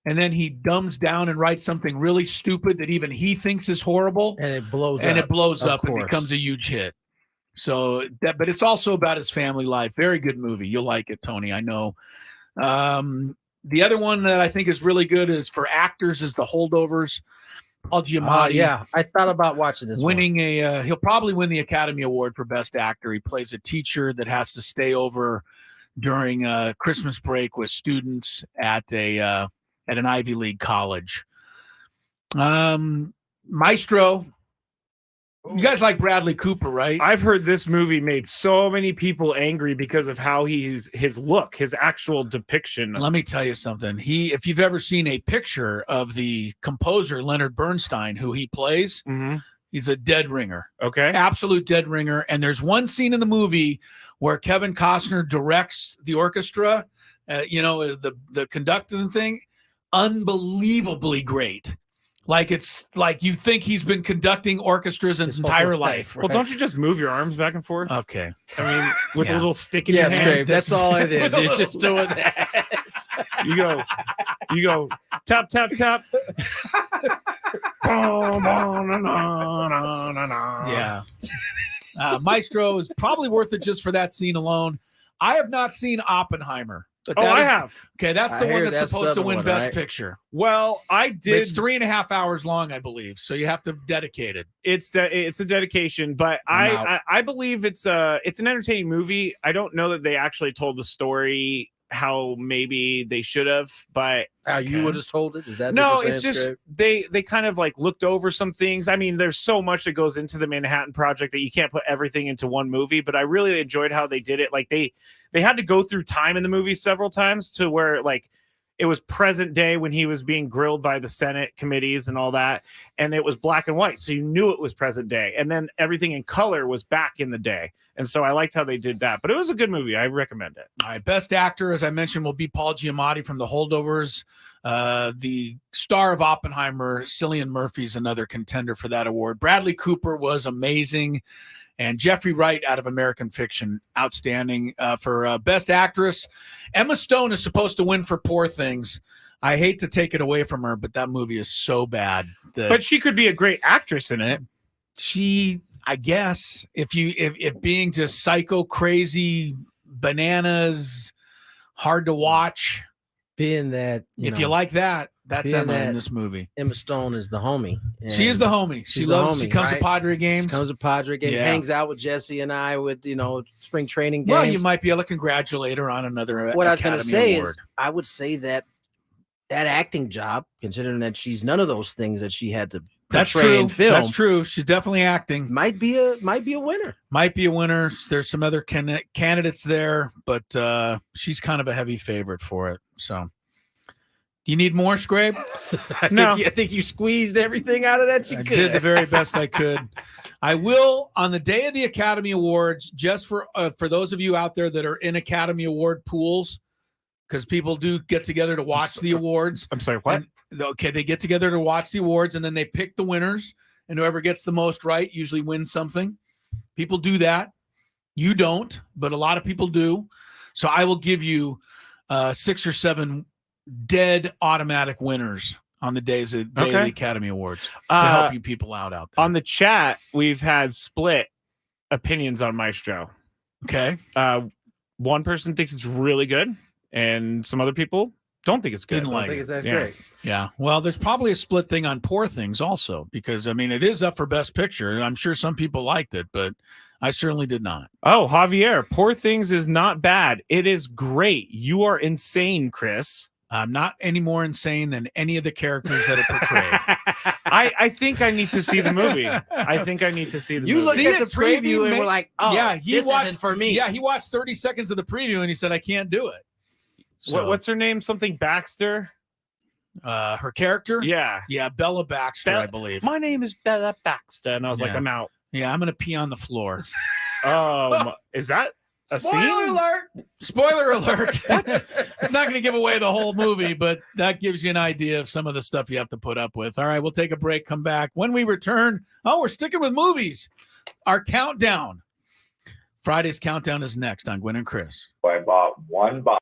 And then he dumbs down and writes something really stupid that even he thinks is horrible. And it blows up. And it blows up and course. becomes a huge hit. So that, but it's also about his family life. Very good movie. You'll like it, Tony. I know. The other one that I think is really good is for actors is The Holdovers. Paul Giamatti. Yeah, I thought about watching this. Winning he'll probably win the Academy Award for Best Actor. He plays a teacher that has to stay over during Christmas break with students at an Ivy League college. Maestro. You guys like Bradley Cooper, right? I've heard this movie made so many people angry because of how his look, his actual depiction. Let me tell you something. If you've ever seen a picture of the composer Leonard Bernstein, who he plays, he's a dead ringer. Okay, absolute dead ringer. And there's one scene in the movie where Kevin Costner directs the orchestra. The conductor and thing, unbelievably great. Like it's like you think he's been conducting orchestras his entire life. Right? Well, don't you just move your arms back and forth? Okay. I mean, with a little stick in your hand. Scrape, that's all it is. You're just doing that. You go, tap, tap, tap. Yeah. Maestro is probably worth it just for that scene alone. I have not seen Oppenheimer. But I have. Okay, that's the one that's supposed to win Best Picture. Well, I did. It's 3.5 hours long, I believe. So you have to dedicate it. It's a dedication, but I believe it's an entertaining movie. I don't know that they actually told the story how maybe they should have, but how you would have told it? Is that no? It's just they kind of like looked over some things. I mean, there's so much that goes into the Manhattan Project that you can't put everything into one movie. But I really enjoyed how they did it. Like they had to go through time in the movie several times to where like it was present day when he was being grilled by the Senate committees and all that, and it was black and white, so you knew it was present day. And then everything in color was back in the day. And so I liked how they did that. But it was a good movie. I recommend it. All right. Best actor, as I mentioned, will be Paul Giamatti from The Holdovers. The star of Oppenheimer, Cillian Murphy's another contender for that award. Bradley Cooper was amazing. And Jeffrey Wright out of American Fiction, outstanding. For Best Actress, Emma Stone is supposed to win for Poor Things. I hate to take it away from her, but that movie is so bad. But she could be a great actress in it. I guess if being just psycho crazy bananas, hard to watch, being that you like that, that's Emma in this movie. Emma Stone is the homie. She is the homie. She comes to Padre games. She comes to Padre games. Hangs out with Jesse and I with spring training games. Well, you might be able to congratulate her on another. What I was going to say is, I would say that acting job, considering that she's none of those things that she had to. That's true. That's true. She's definitely acting. Might be a winner. Might be a winner. There's some other candidates there, but she's kind of a heavy favorite for it. So, you need more, Skrabe? No, I think you squeezed everything out of that. I did the very best I could. I will on the day of the Academy Awards, just for those of you out there that are in Academy Award pools, because people do get together to watch the awards. I'm sorry, what? Okay, they get together to watch the awards, and then they pick the winners, and whoever gets the most right usually wins something. People do that. You don't, but a lot of people do. So I will give you 6 or 7 dead automatic winners on the day of the Academy Awards to help you people out there. On the chat, we've had split opinions on Maestro. Okay. One person thinks it's really good, and some other people don't think it's good. Didn't like I think it. it's that great. Yeah. Well, there's probably a split thing on Poor Things also, because I mean, it is up for Best Picture, and I'm sure some people liked it, but I certainly did not. Oh, Javier, Poor Things is not bad. It is great. You are insane, Chris. I'm not any more insane than any of the characters that are portrayed. I think I need to see the movie. I think I need to see the movie. You looked See at the it, Skraby, preview and ma- were like, "Oh, yeah, this isn't for me." Yeah, he watched 30 seconds of the preview and he said, "I can't do it." So, What's her name? Something Baxter? her character? Yeah. Bella Baxter, I believe. My name is Bella Baxter. And I was like, Yeah. I'm out. Yeah, I'm gonna pee on the floor. Is that a Spoiler scene? alert! Spoiler alert. It's not going to give away the whole movie, but that gives you an idea of some of the stuff you have to put up with. All right, we'll take a break, come back. When we return, we're sticking with movies. Our countdown. Friday's countdown is next on Gwynn and Chris. I bought one box.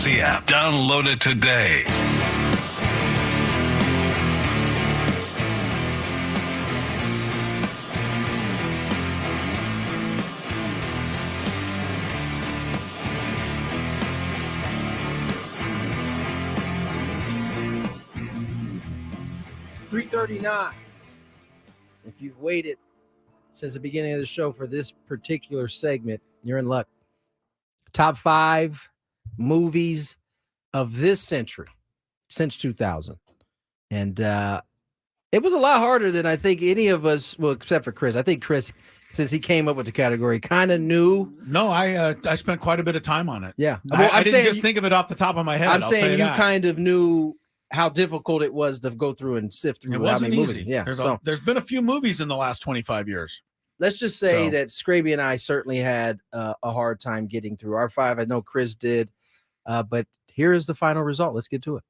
The app. Download it today. $3.39. If you've waited since the beginning of the show for this particular segment, you're in luck. Top 5 movies of this century since 2000. And it was a lot harder than I think any of us, well, except for Chris. I think Chris, since he came up with the category, kind of knew. No, I spent quite a bit of time on it. Yeah. Well, I didn't just think of it off the top of my head. I'm I'll saying you that. kind of knew how difficult it was to go through and sift through. It wasn't easy. Yeah. There's been a few movies in the last 25 years. Let's just say that Skraby and I certainly had a hard time getting through our 5. I know Chris did, but here is the final result. Let's get to it.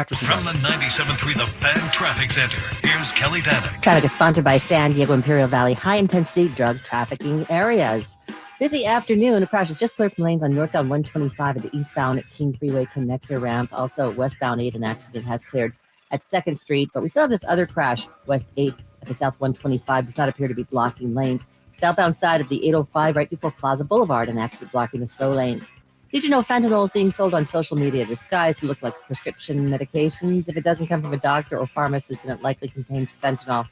From the 97.3 The Fan Traffic Center, here's Kelly Danek. Traffic is sponsored by San Diego Imperial Valley high-intensity drug trafficking areas. Busy afternoon. A crash is just cleared from lanes on northbound 125 at the eastbound King Freeway connector ramp. Also, westbound 8, an accident has cleared at 2nd Street, but we still have this other crash, West 8 at the south 125. Does not appear to be blocking lanes. Southbound side of the 805 right before Plaza Boulevard, an accident blocking the slow lane. Did you know fentanyl is being sold on social media disguised to look like prescription medications? If it doesn't come from a doctor or pharmacist, then it likely contains fentanyl.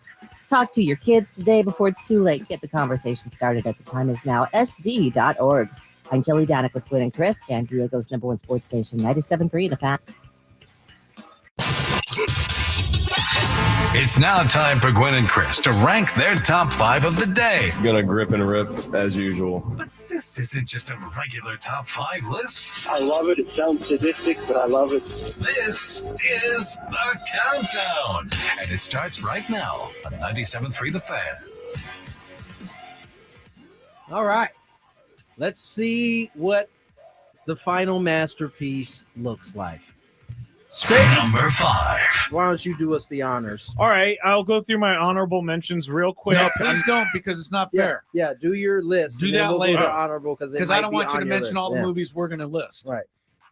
Talk to your kids today before it's too late. Get the conversation started at the time is now sd.org. I'm Kelly Danek with Gwynn and Chris, San Diego's #1 sports station, 97.3 The Fan. It's now time for Gwynn and Chris to rank their top 5 of the day. Gonna grip and rip as usual. But this isn't just a regular top 5 list. I love it. It sounds sadistic, but I love it. This is the countdown. And it starts right now on 97.3 The Fan. All right. Let's see what the final masterpiece looks like. Number 5. Why don't you do us the honors? All right, I'll go through my honorable mentions real quick. No, please don't, because it's not fair. Yeah, do your list. Do that later. Do the honorable because I don't want you to mention all the movies we're going to list. Right.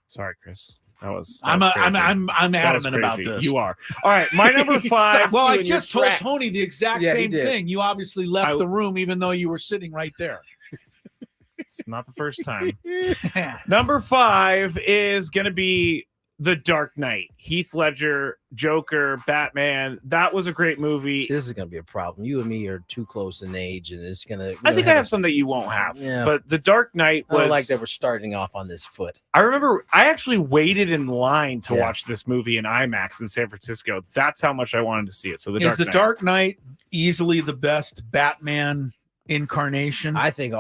Sorry, Chris. I'm adamant about this. You are. All right, my number 5. Well, I just told Tony the exact same he thing. You obviously left the room, even though you were sitting right there. It's not the first time. Number 5 is going to be The Dark Knight. Heath Ledger, Joker, Batman. That was a great movie. This is going to be a problem. You and me are too close in age, and it's going to. I think I have some that you won't have. Yeah. But The Dark Knight was. I like that we're starting off on this foot. I remember I actually waited in line to watch this movie in IMAX in San Francisco. That's how much I wanted to see it. So Is The Dark Knight easily the best Batman incarnation? I think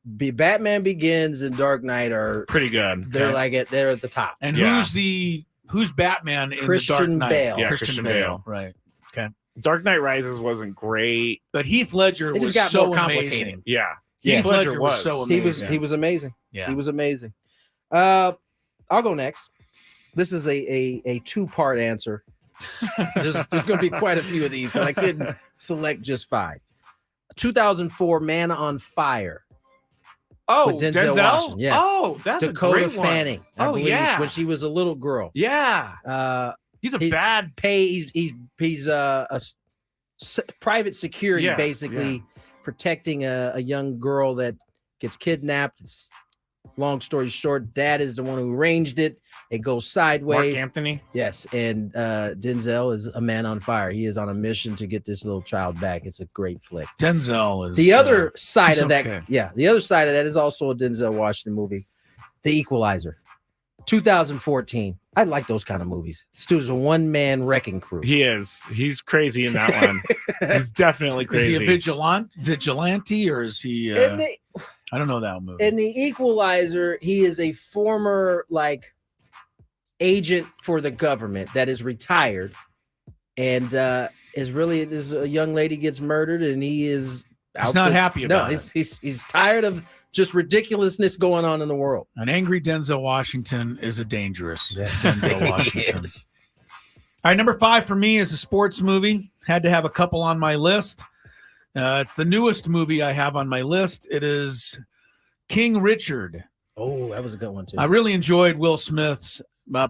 Batman Begins and Dark Knight are pretty good. They're they're at the top. And who's Batman in Christian The Dark Knight? Bale. Yeah, Christian Bale. Right. Okay. Dark Knight Rises wasn't great, but Heath Ledger was so more complicated. Amazing. Yeah. Heath Ledger was so amazing. He was amazing. Yeah. He was amazing. I'll go next. This is a 2-part answer. There's going to be quite a few of these, but I couldn't select just 5. 2004 Man on Fire. Oh, with Denzel Washington. Yes. Oh, that's Dakota a great one. Fanning. I believe, when she was a little girl. Yeah. He's a bad pay. He's a private security, basically protecting a young girl that gets kidnapped. Long story short, dad is the one who arranged it. It goes sideways. Mark Anthony. Yes, and Denzel is a man on fire. He is on a mission to get this little child back. It's a great flick. Denzel is the other side of that. Okay. Yeah, the other side of that is also a Denzel Washington movie, The Equalizer, 2014. I like those kind of movies. This dude's a one-man wrecking crew. He is. He's crazy in that one. He's definitely crazy. Is he a vigilante or is he? I don't know that movie. In The Equalizer, he is a former agent for the government that is retired, and is a young lady gets murdered, and he's not happy about it. He's tired of just ridiculousness going on in the world. An angry Denzel Washington is a dangerous Denzel Washington. Yes. All right, number 5 for me is a sports movie. Had to have a couple on my list. It's the newest movie I have on my list. It is King Richard. Oh, that was a good one too. I really enjoyed Will Smith's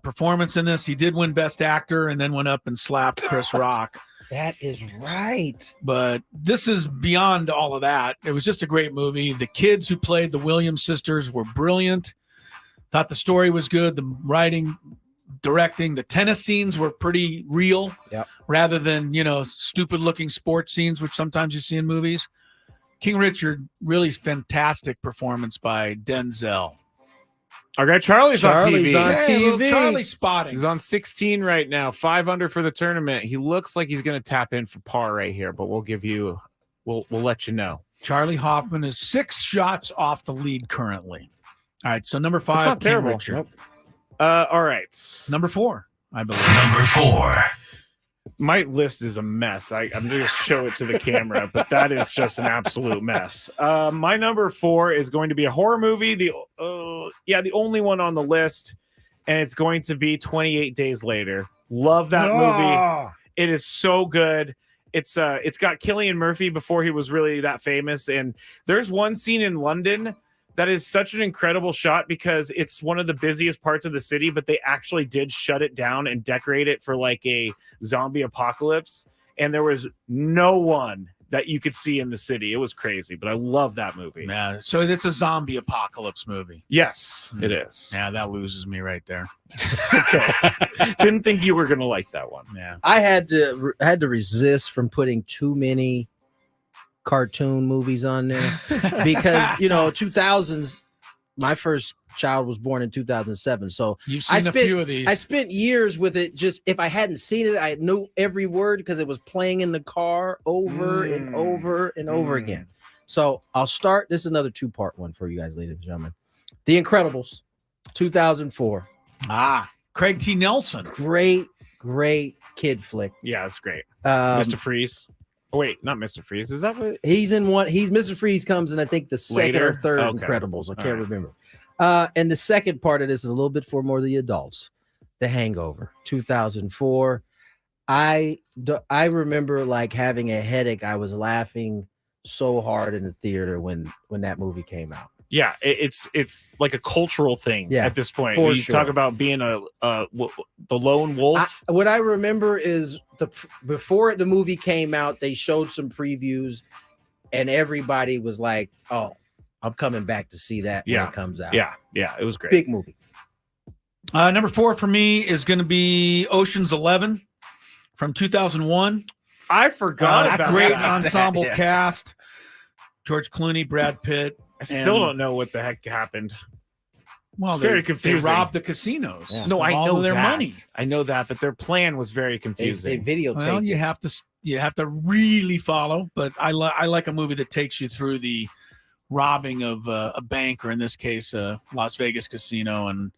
performance in this. He did win Best Actor and then went up and slapped Chris Rock. That is right. But this is beyond all of that. It was just a great movie. The kids who played the Williams sisters were brilliant. Thought the story was good. The writing, directing, the tennis scenes were pretty real, rather than, stupid looking sports scenes, which sometimes you see in movies. King Richard, really fantastic performance by Denzel. Our guy Charlie's on TV. On TV. Charlie spotting. He's on 16 right now, 5 under for the tournament. He looks like he's going to tap in for par right here, but we'll let you know. Charlie Hoffman is 6 shots off the lead currently. All right, so number 5, That's not King terrible. Richard. Nope. All right. Number 4, I believe. Number 4. My list is a mess. I'm going to show it to the camera, but that is just an absolute mess. My number 4 is going to be a horror movie. The only one on the list, and it's going to be 28 Days Later. Love that movie. It is so good. It's got Cillian Murphy before he was really that famous, and there's one scene in London that is such an incredible shot because it's one of the busiest parts of the city, but they actually did shut it down and decorate it for like a zombie apocalypse. And there was no one that you could see in the city. It was crazy, but I love that movie. Yeah, so it's a zombie apocalypse movie. Yes, it is. Yeah, that loses me right there. Okay. Didn't think you were going to like that one. Yeah. I had to resist from putting too many cartoon movies on there because 2000s, my first child was born in 2007, so you've seen a few of these. I spent years with it. Just if I hadn't seen it, I knew every word because it was playing in the car over and over and over again. So I'll start. This is another 2-part one for you guys, ladies and gentlemen. The Incredibles, 2004. Craig T. Nelson. Great kid flick. Yeah, that's great. Mr. Freeze. Oh, wait, not Mr. Freeze. Is that what he's in? One. He's Mr. Freeze comes in, I think, the second or third Incredibles. I can't remember. And the second part of this is a little bit for more of the adults. The Hangover, 2004. I remember like having a headache. I was laughing so hard in the theater when that movie came out. Yeah, it's like a cultural thing at this point. For you talk about being the lone wolf. What I remember is before the movie came out, they showed some previews, and everybody was like, "Oh, I'm coming back to see that when it comes out." Yeah, it was great. Big movie. Number 4 for me is going to be Ocean's 11 from 2001. I forgot about great that. ensemble cast. George Clooney, Brad Pitt. I still don't know what the heck happened. Well, it's very confusing. They robbed the casinos. Yeah. No, I know their that. money. I know that, but their plan was very confusing. They videotaped. Well, you have to really follow. But I like a movie that takes you through the robbing of a bank, or in this case, a Las Vegas casino. And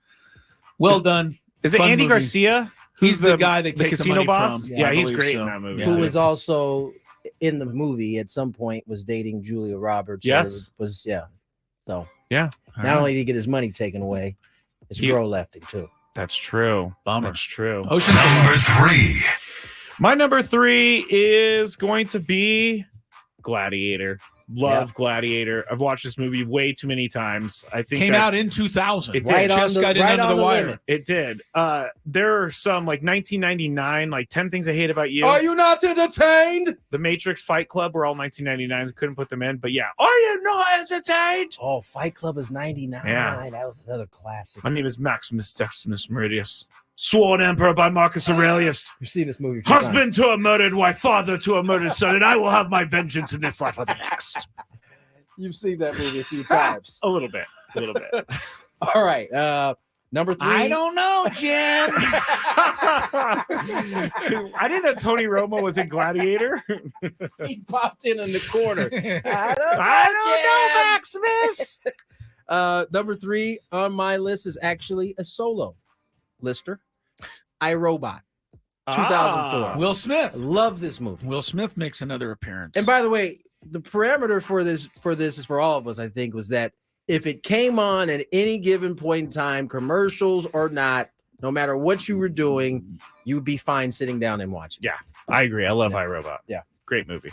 done. Is it Andy Garcia? He's the guy they take casino the money boss. from. Yeah, he's great in that movie. Yeah. Who was also in the movie at some point was dating Julia Roberts. Yes. So yeah. Not only did he get his money taken away, his girl left him too. That's true. Bummer. That's true. Number 3. My number 3 is going to be Gladiator. Love Gladiator. I've watched this movie way too many times. I think came out in 2000. It right did. Just got in under the wire. limit. It did. There are some like 1999, like 10 Things I Hate About You. Are you not entertained? The Matrix, Fight Club were all 1999. Couldn't put them in, but yeah. Are you not entertained? Oh, Fight Club is 99. Yeah. That was another classic. My name is Maximus Decimus Meridius, sworn emperor by Marcus Aurelius, You've seen this movie. A few times. husband to a murdered wife, father to a murdered son, and I will have my vengeance in this life or the next. You've seen that movie a few times. A little bit. All right. Number 3. I don't know, Jim. I didn't know Tony Romo was in Gladiator. He popped in the corner. I don't know, Maximus. Number 3 on my list is actually a solo lister. iRobot, 2004. Will Smith. Love this movie. Will Smith makes another appearance. And by the way, the parameter for this is for all of us, I think, was that if it came on at any given point in time, commercials or not, no matter what you were doing, you'd be fine sitting down and watching. Yeah, I agree. I love iRobot. Yeah. Great movie.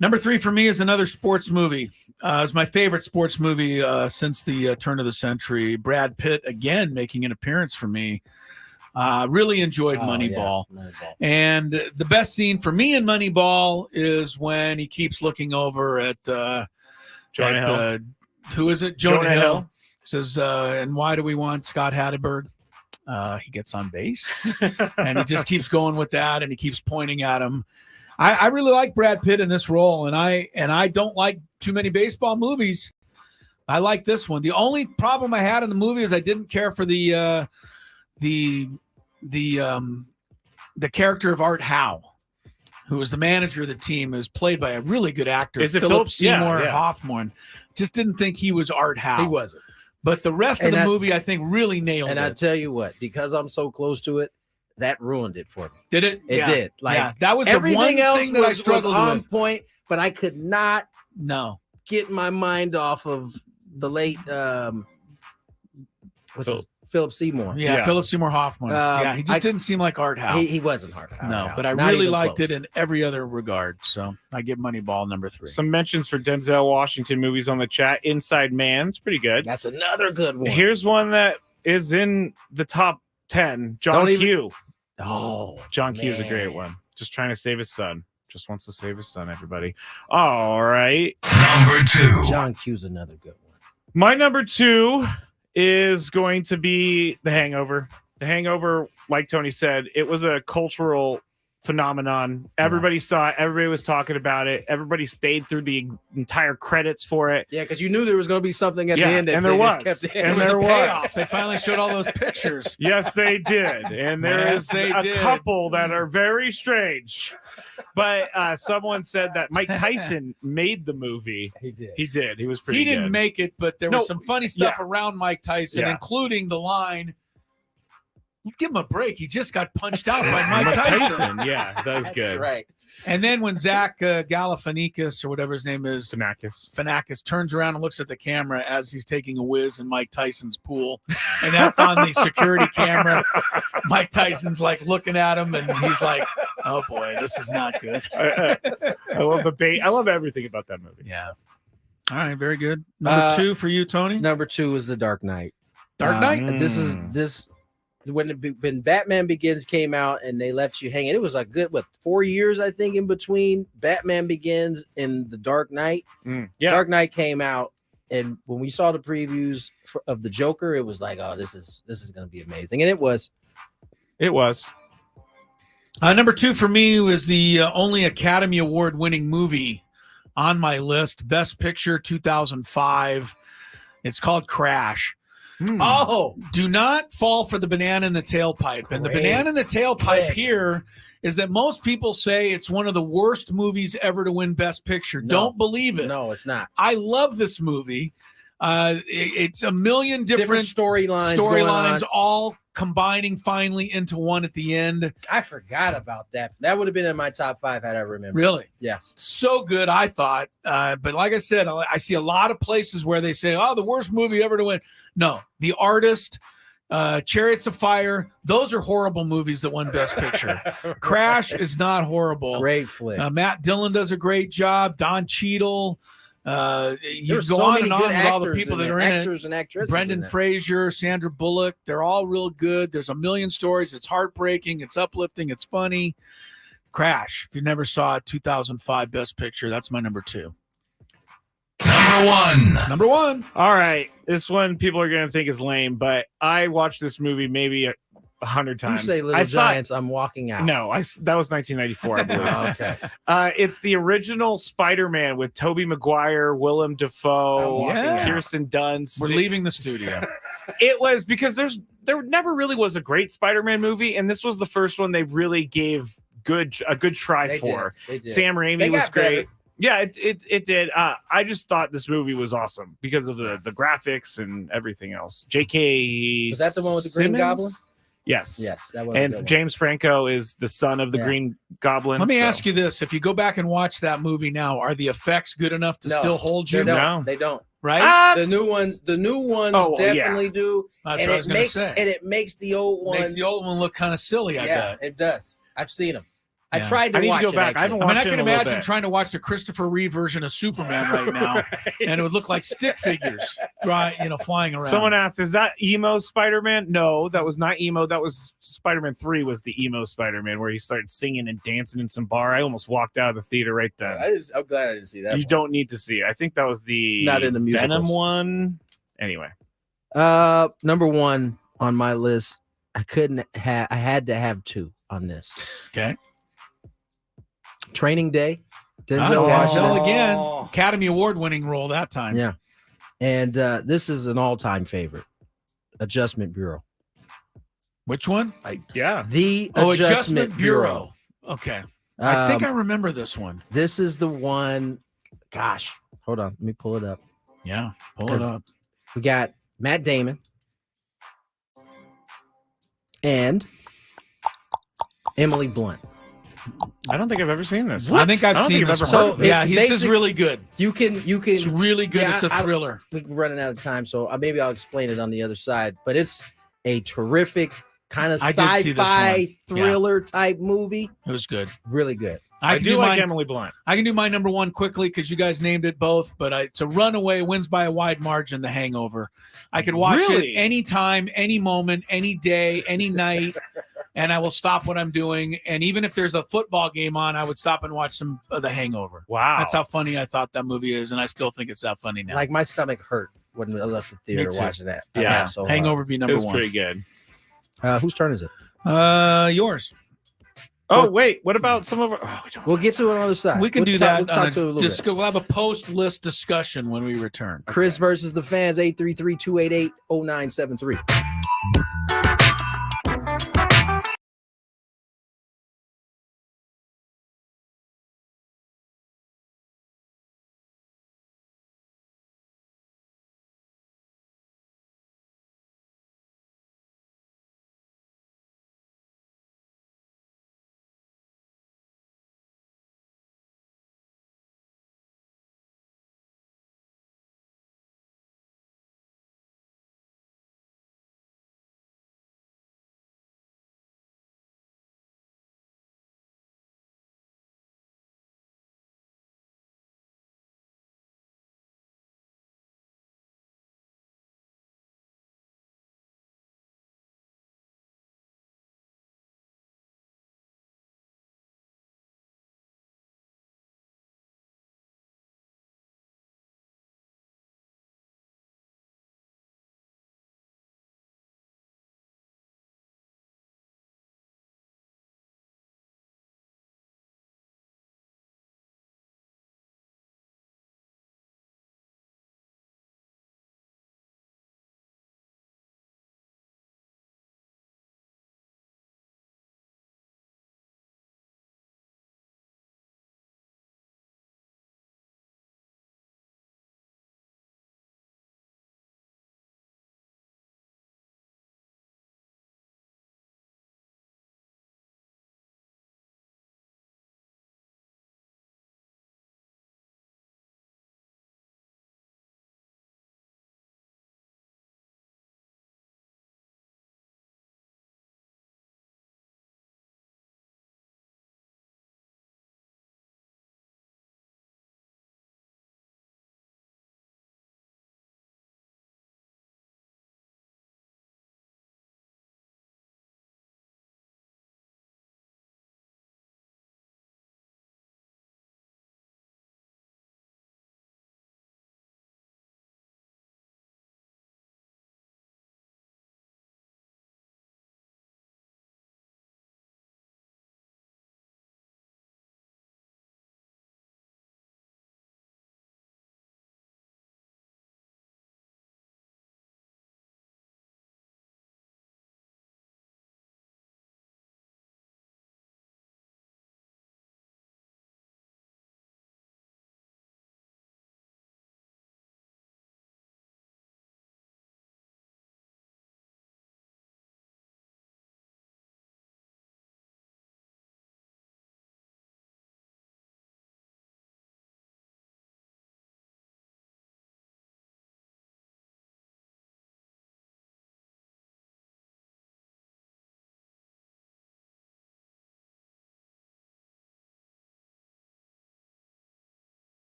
Number 3 for me is another sports movie. It's my favorite sports movie since the turn of the century. Brad Pitt, again, making an appearance for me. Really enjoyed Moneyball. Moneyball. And the best scene for me in Moneyball is when he keeps looking over at Jonah Hill. Who is it? Jonah Hill. Says, and why do we want Scott Hatteberg? He gets on base. And he just keeps going with that, and he keeps pointing at him. I really like Brad Pitt in this role, and I don't like too many baseball movies. I like this one. The only problem I had in the movie is I didn't care for the character of Art Howe, who was the manager of the team, is played by a really good actor. Is it Philip Seymour Yeah. Hoffman? Just didn't think he was Art Howe. He wasn't. But the rest of the movie, I think, really nailed it. And I tell you what, because I'm so close to it, that ruined it for me. Did it? It did. Like that was the one everything else thing that I was struggled on with. point, but I could not No. get my mind off of the late Philip Seymour. Yeah, Philip Seymour Hoffman. He just didn't seem like Art Howe. He wasn't Art Howe. No, but I really liked it in every other regard. So I give Moneyball number 3. Some mentions for Denzel Washington movies on the chat. Inside Man, it's pretty good. That's another good one. Here's one that is in the top 10. John Q. John Q is a great one. Just trying to save his son. Just wants to save his son, everybody. All right. Number 2. John Q's another good one. My number 2 is going to be The Hangover. The Hangover, like Tony said, it was a cultural phenomenon. Everybody saw it. Everybody was talking about it. Everybody stayed through the entire credits for it. Yeah, because you knew there was going to be something at the end. And there was. And there was. They finally showed all those pictures. Yes, they did. And there is a couple that are very strange. But someone said that Mike Tyson made the movie. He did. He did. He was pretty He good. didn't make it, but there was some funny stuff around Mike Tyson, including the line, give him a break. He just got punched out by Mike Tyson. Yeah, that was good. That's right. And then when Zach Galifianakis, or whatever his name is, Fanakis turns around and looks at the camera as he's taking a whiz in Mike Tyson's pool. And that's on the security camera. Mike Tyson's like looking at him, and he's like, oh boy, this is not good. I love the bait. I love everything about that movie. Yeah. All right, very good. Number 2 for you, Tony? Number 2 is The Dark Knight. Dark Knight? When Batman Begins came out and they left you hanging, it was like good 4 years, I think, in between Batman Begins and The Dark Knight. Dark Knight came out, and when we saw the previews of the Joker, it was like, oh, this is going to be amazing, and it was. Number 2 for me was the only Academy Award winning movie on my list, Best Picture 2005. It's called Crash. Oh, do not fall for the banana in the tailpipe. And the banana in the tailpipe here is that most people say it's one of the worst movies ever to win Best Picture. Don't believe it. No, it's not. I love this movie. It's a million different storylines all combining finally into one at the end. I forgot about that. That would have been in my top 5 had I remembered. Really? Yes. So good, I thought. But like I said, I see a lot of places where they say, oh, the worst movie ever to win. No, The Artist, Chariots of Fire, those are horrible movies that won Best Picture. Crash is not horrible. Great flick. Matt Dillon does a great job. Don Cheadle. You There's go so on many and on good with all the actors people in that are it, in actors it. and actresses Brendan in it. Fraser, Sandra Bullock, they're all real good. There's a million stories. It's heartbreaking. It's uplifting. It's funny. Crash. If you never saw it, 2005 Best Picture. That's my number 2. Number one. All right. This one people are going to think is lame, but I watched this movie maybe 100 times. You say Little Giants, I'm walking out. No, that was 1994, I believe. Okay. It's the original Spider-Man with Tobey Maguire, Willem Dafoe, Kirsten Dunst. We're leaving the studio. It was because there never really was a great Spider-Man movie, and this was the first one they really gave a good try for. They did. Sam Raimi was great. Yeah, it did. I just thought this movie was awesome because of the graphics and everything else. J.K. Was that the one with the Green Goblin? Yes. Yes, that was. And James Franco is the son of the Green Goblin. Let me ask you this: if you go back and watch that movie now, are the effects good enough to still hold you? No, they don't. Right? The new ones definitely do. That's and what I was going to say. And it makes the old one look kind of silly. I bet it does. I've seen them. I tried to I need watch to go it. back. I Actually. haven't I mean, watched I it can in a little imagine bit. trying to watch the Christopher Reeve version of Superman right now, and it would look like stick figures, flying around. Someone asked, "Is that emo Spider-Man?" No, that was not emo. That was Spider-Man 3. Was the emo Spider-Man where he started singing and dancing in some bar? I almost walked out of the theater right then. I'm glad I didn't see that. You don't need to see it. I think that was the Not in the musicals. Venom one. Anyway, number one on my list. I had to have two on this. Okay. Training Day. Denzel Denzel Washington. again. Academy Award winning role that time. Yeah. And this is an all-time favorite. Adjustment Bureau. Which one? The Adjustment Bureau. Okay. I think I remember this one. This is the one. Gosh, hold on. Let me pull it up. Yeah, pull it up. We got Matt Damon and Emily Blunt. I don't think I've ever seen this. I think I've seen this. So yeah, this is really good. You can. It's really good. Yeah, it's a thriller. We're running out of time, so maybe I'll explain it on the other side. But it's a terrific kind of sci-fi thriller type movie. It was good. Really good. I do like Emily Blunt. I can do my number one quickly because you guys named it both, but it's a runaway, wins by a wide margin, The Hangover. I could watch it anytime, any moment, any day, any night, and I will stop what I'm doing. And even if there's a football game on, I would stop and watch some of The Hangover. Wow. That's how funny I thought that movie is, and I still think it's that funny now. Like my stomach hurt when I left the theater watching that. Yeah. So Hangover be number It was one. pretty good. Whose turn is it? Yours. Oh, wait. What about some of our... We'll get to it on the other side. We can do talk, that. We'll talk to it a little bit. We'll have a post-list discussion when we return. Chris versus the fans, 833-288-0973.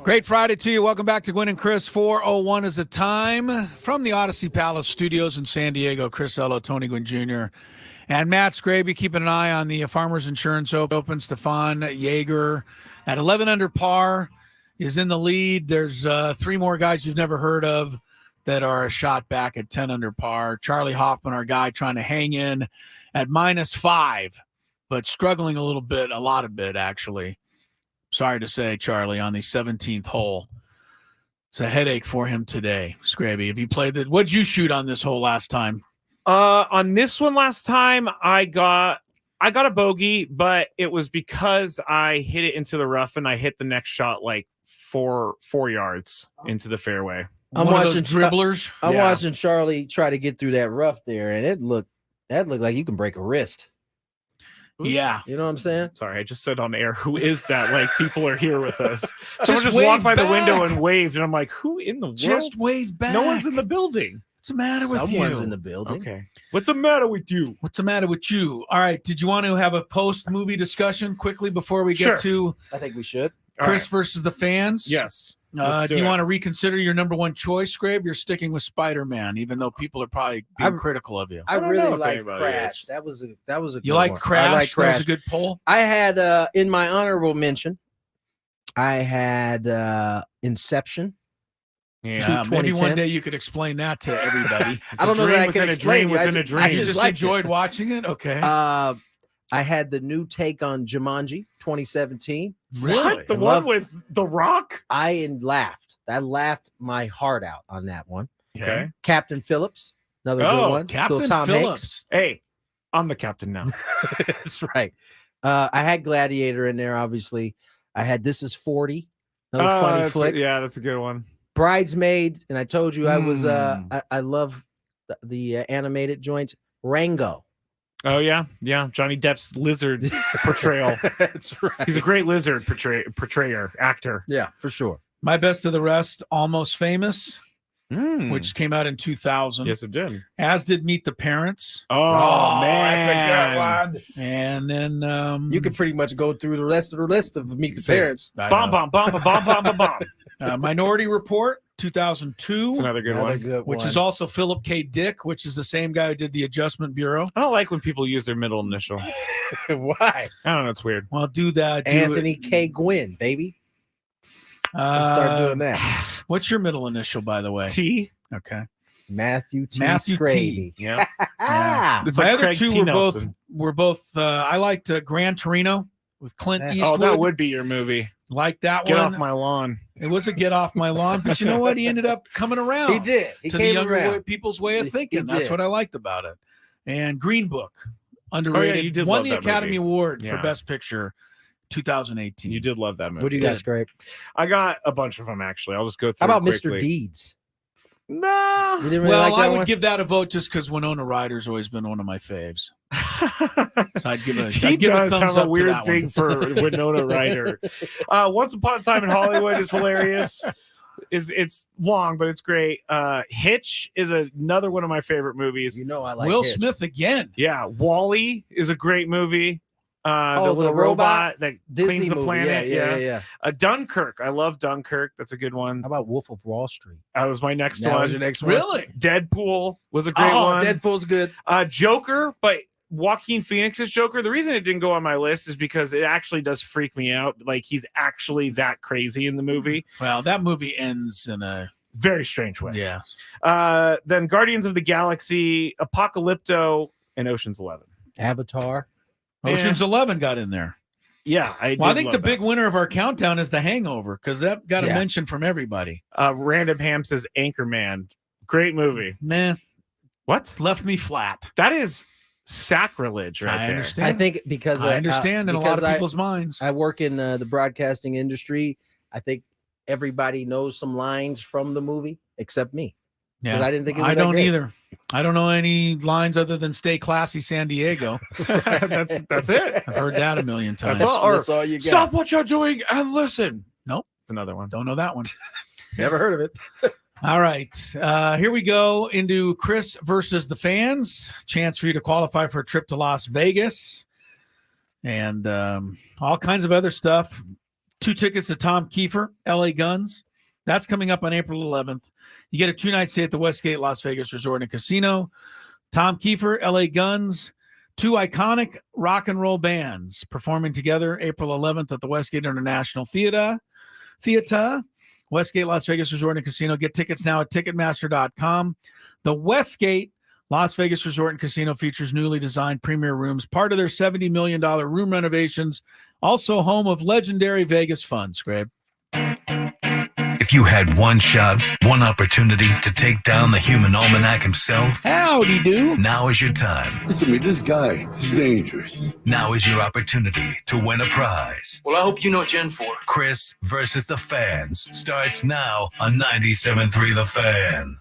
Great Friday to you. Welcome back to Gwynn and Chris. 4:01 is the time from the Odyssey Palace Studios in San Diego. Chris Ello, Tony Gwynn Jr., and Matt Skraby keeping an eye on the Farmers Insurance Open. Stefan Jaeger at 11 under par is in the lead. There's 3 more guys you've never heard of that are a shot back at 10 under par. Charlie Hoffman, our guy, trying to hang in at -5, but struggling a lot of bit, actually. Sorry to say, Charlie, on the 17th hole. It's a headache for him today. Skraby, have you played it? What'd you shoot on this hole last time? On this one last time, I got a bogey, but it was because I hit it into the rough and I hit the next shot like four yards into the fairway. I'm watching dribblers. I'm watching Charlie try to get through that rough there, and that looked like you can break a wrist. Yeah. You know what I'm saying? Sorry, I just said on air, who is that? Like, people are here with us. Just Someone just wave walked by the back. window and waved, and I'm like, who in the world? Just wave back. No one's in the building. What's the matter with you? Someone's in the building. Okay. What's the matter with you? What's the matter with you? All right. Did you want to have a post-movie discussion quickly before we get to I think we should. Chris versus the fans? Yes. Do you want to reconsider your number one choice, Skrabe? You're sticking with Spider-Man, even though people are probably being critical of you. I really like Crash. That was a good You like one. Crash? I like Crash. That was a good poll. I had in my honorable mention, I had Inception. Yeah, maybe one day you could explain that to everybody. I don't know that I can explain within a dream. I just enjoyed watching it. Okay. I had the new take on Jumanji 2017. Really? What? The one with The Rock? I laughed. I laughed my heart out on that one. Okay. Captain Phillips, another good one. Captain Little Tom Phillips. Hanks. Hey, I'm the captain now. That's right. I had Gladiator in there, obviously. I had This Is 40, another funny flick. That's a good one. Bridesmaid, and I told you I was I love the animated joints. Rango. Oh yeah, Johnny Depp's lizard portrayal. That's right. He's a great lizard portrayer, actor. Yeah, for sure. My Best of the Rest, Almost Famous, which came out in 2000. Yes, it did. As did Meet the Parents. Oh that's man, a good one. And then You could pretty much go through the rest of the list of Meet the Parents. Bomb. Minority Report, 2002. That's another good one. Which is also Philip K. Dick, which is the same guy who did the Adjustment Bureau. I don't like when people use their middle initial. Why? I don't know. It's weird. Well, do that. Anthony K. Gwynn, baby. Start doing that. What's your middle initial, by the way? T. Okay. Matthew T. Matthew Skraby. T. Yeah. It's like my other Craig two T. were both. I liked Gran Torino with Clint Eastwood. Oh, that would be your movie. Like that Get one. off my lawn. It was a get off my lawn, but you know what? He ended up coming around. He did. He to came the younger around. people's way of thinking. He That's did. what I liked about it. And Green Book, underrated. you did won love the that Academy movie. Award for Yeah. Best Picture, 2018. You did love that movie. What do you got, Scrape? I got a bunch of them actually. I'll just go through. How about them Mr. quickly. Deeds? No. You didn't really Well, like that I would one? give that a vote just because Winona Ryder's always been one of my faves. So I'd give a, He I'd give a does thumbs have a up to weird that thing one. for Winona Ryder. Once Upon a Time in Hollywood is hilarious. It's long, but it's great. Hitch is another one of my favorite movies. You know I like Will Hitch. Smith again. Yeah, Wall-E is a great movie. The the little robot robot that Disney cleans the movie. planet. Yeah. Dunkirk. I love Dunkirk. That's a good one. How about Wolf of Wall Street? That was my next That one. was your next one? Really? Deadpool was a great one. Deadpool's good. Joker, but Joaquin Phoenix's Joker. The reason it didn't go on my list is because it actually does freak me out. Like he's actually that crazy in the movie. Well, that movie ends in a Very strange way. yeah. Then Guardians of the Galaxy, Apocalypto, and Ocean's 11. Avatar. Ocean's 11 got in there. Yeah, I think the big winner of our countdown is The Hangover because that got a mention from everybody. Random Ham says Anchorman. Great movie. Man, what left me flat? That is sacrilege, right I there. understand. I think because I understand in a lot of people's minds. I work in the broadcasting industry. I think everybody knows some lines from the movie except me. Yeah, I didn't think it was I that don't great. either. I don't know any lines other than "Stay classy, San Diego." that's it. I've heard that a million times. That's all. That's all you got. Stop what you're doing and listen. Nope, it's another one. Don't know that one. Never heard of it. All right, here we go into Chris versus the fans. Chance for you to qualify for a trip to Las Vegas and all kinds of other stuff. 2 tickets to Tom Kiefer, LA Guns. That's coming up on April 11th. You get a 2-night stay at the Westgate Las Vegas Resort and Casino. Tom Kiefer, LA Guns, 2 iconic rock and roll bands performing together April 11th at the Westgate International Theater, Westgate Las Vegas Resort and Casino. Get tickets now at Ticketmaster.com. The Westgate Las Vegas Resort and Casino features newly designed premier rooms, part of their $70 million room renovations, also home of legendary Vegas fun, Skrabe. If you had one shot, one opportunity to take down the human almanac himself, howdy do. Now is your time. Listen to me, this guy is dangerous. Now is your opportunity to win a prize. Well, I hope you know what you're in for. Chris versus the Fans starts now on 97.3 The Fan.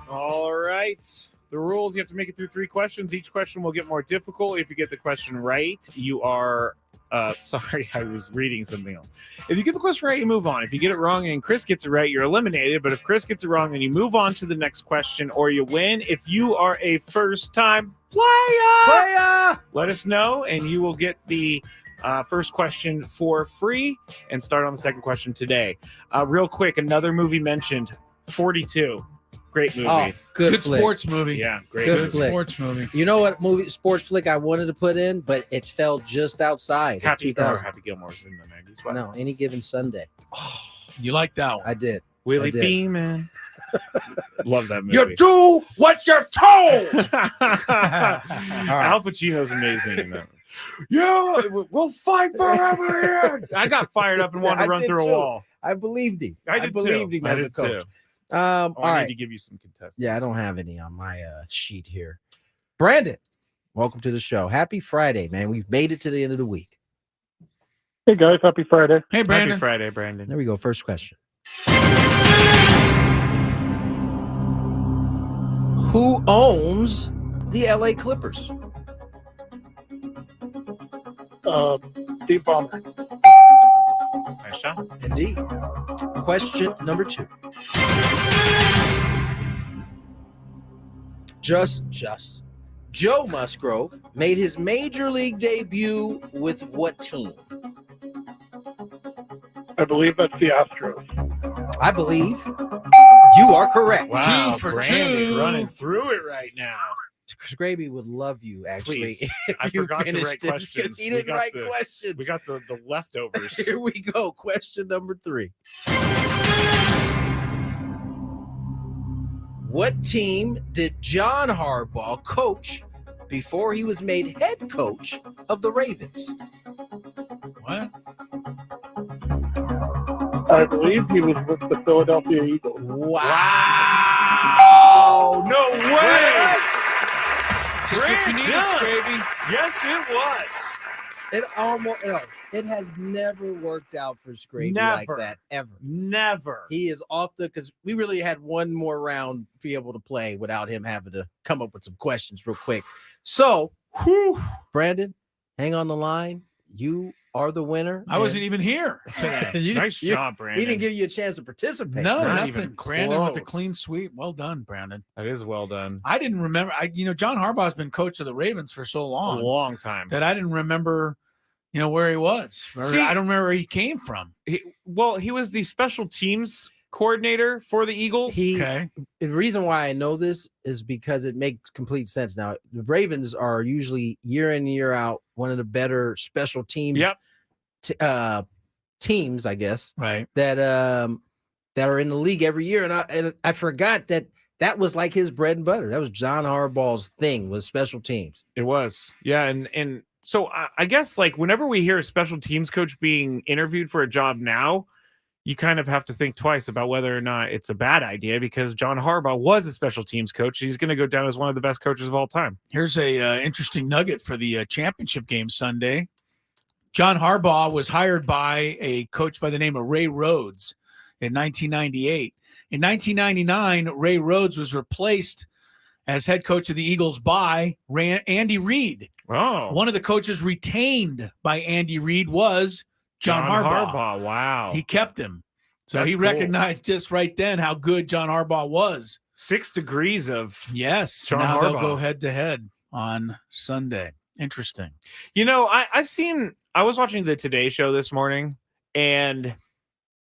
All right. The rules, you have to make it through 3 questions. Each question will get more difficult. If you get the question right, you are sorry, I was reading something else. If you get the question right, you move on. If you get it wrong and Chris gets it right, you're eliminated. But if Chris gets it wrong, then you move on to the next question or you win. If you are a first-time player, let us know, and you will get the first question for free and start on the second question today. Real quick, another movie mentioned, 42. Great movie. Oh, good sports movie. Yeah, great good movie. Sports movie. You know what sports flick I wanted to put in, but it fell just outside. Happy Gilmore's in the 90s. What? No, Any Given Sunday. Oh, you like that one? I did. Willie Beeman. Love that movie. You do what you're told. Al Pacino's amazing in that. Yeah, we'll fight forever here. I got fired up and wanted to run through a wall. I believed him. I believed him as a coach. All right. I need to give you some contestants. Yeah, I don't have any on my sheet here. Brandon, welcome to the show. Happy Friday, man. We've made it to the end of the week. Hey, guys. Happy Friday. Hey, Brandon. Happy Friday, Brandon. There we go. First question. Who owns the LA Clippers? Steve Ballmer. Nice shot. Indeed. Question number 2. Joe Musgrove made his major league debut with what team? I believe that's the Astros. I believe you are correct. Wow, 2 for Brandon 2. running through it right now. Skraby would love you, actually. Please. If I you forgot to finished write this, questions. 'cause he didn't write questions. We got the leftovers. Here we go. Question number 3. What team did John Harbaugh coach before he was made head coach of the Ravens? What? I believe he was with the Philadelphia Eagles. Wow! No way! Just what you needed, Skraby. Yes, it was. It has never worked out for Skraby like that ever. Never. He is off because we really had one more round to be able to play without him having to come up with some questions real quick. So, Brandon, hang on the line. You are the winner. I wasn't even here today. Nice job, Brandon. He didn't give you a chance to participate. No, Not even nothing. Brandon with the close. clean sweep. Well done, Brandon. That is well done. I didn't remember. John Harbaugh's been coach of the Ravens for so A long long time. that I didn't remember, where he was. See, I don't remember where he came from. He was the special teams coordinator for the Eagles. The reason why I know this is because it makes complete sense. Now, the Ravens are usually year in, year out, one of the better special teams. Yep. Teams, I guess, right? That are in the league every year, and I forgot that was like his bread and butter. That was John Harbaugh's thing, was special teams. It was, yeah, and so I guess like whenever we hear a special teams coach being interviewed for a job now, you kind of have to think twice about whether or not it's a bad idea because John Harbaugh was a special teams coach. He's going to go down as one of the best coaches of all time. Here's a interesting nugget for the championship game Sunday. John Harbaugh was hired by a coach by the name of Ray Rhodes in 1998. In 1999, Ray Rhodes was replaced as head coach of the Eagles by Andy Reid. Oh. One of the coaches retained by Andy Reid was John Harbaugh. Wow. He kept him. So That's he recognized just right then how good John Harbaugh was. 6 degrees of John Harbaugh. They'll go head to head on Sunday. Interesting. I was watching the Today Show this morning, and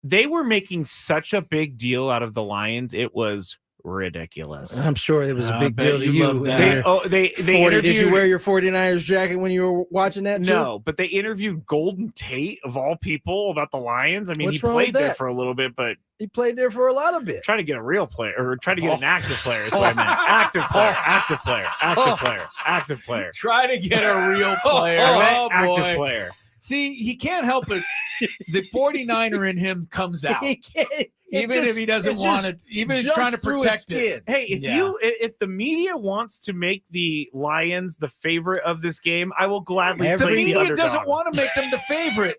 they were making such a big deal out of the Lions. It was ridiculous. I'm sure it was a big deal to you you. loved that. They 40, did you wear your 49ers jacket when you were watching that too? No, but they interviewed Golden Tate of all people about the Lions. I mean, What's he wrong with played there that? for a little bit, but He played there for a lot of bit. try to get a real player or try to get an active player is what I meant. Active player. Try to get a real player. I meant Oh, active boy. player. See, he can't help it. The 49er in him comes out. He can't, Even if he doesn't want it, even if he's trying to protect it. Hey, Yeah. if the media wants to make the Lions the favorite of this game, I will gladly The take the media underdog. doesn't want to make them the favorite.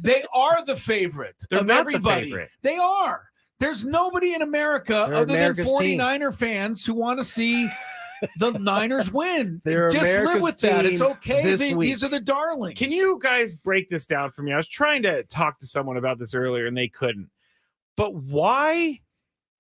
They are the favorite They're of not the everybody. favorite. They are. There's nobody in America They're other America's than team. 49er fans who want to see the Niners win. They're Just live America's with that. It's team okay. this week. These are the darlings. Can you guys break this down for me? I was trying to talk to someone about this earlier and they couldn't. But why?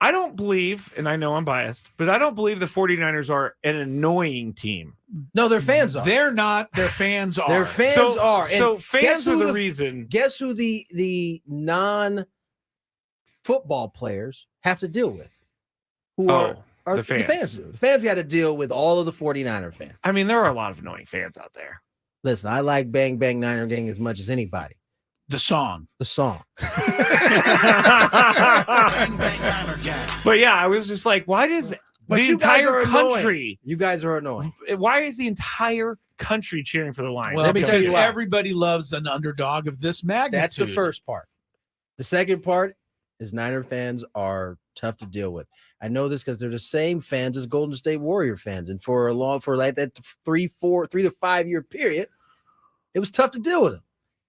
I don't believe, and I know I'm biased, but I don't believe the 49ers are an annoying team. No, their fans are. They're not. Their fans are. Their fans are. And So guess fans are who the reason. Guess who the non-football players have to deal with? Who are the fans. do. The fans got to deal with all of the 49er fans. I mean, there are a lot of annoying fans out there. Listen, I like Bang Bang Niner Gang as much as anybody. The song. The song. But yeah, I was just like, why does But the you guys entire are annoying. country? You guys are annoying. Why is the entire country cheering for the Lions? Well, Let me tell because you why. everybody loves an underdog of this magnitude. That's the first part. The second part is Niner fans are tough to deal with. I know this because they're the same fans as Golden State Warrior fans, and for like that 3 to 5 year period, it was tough to deal with them.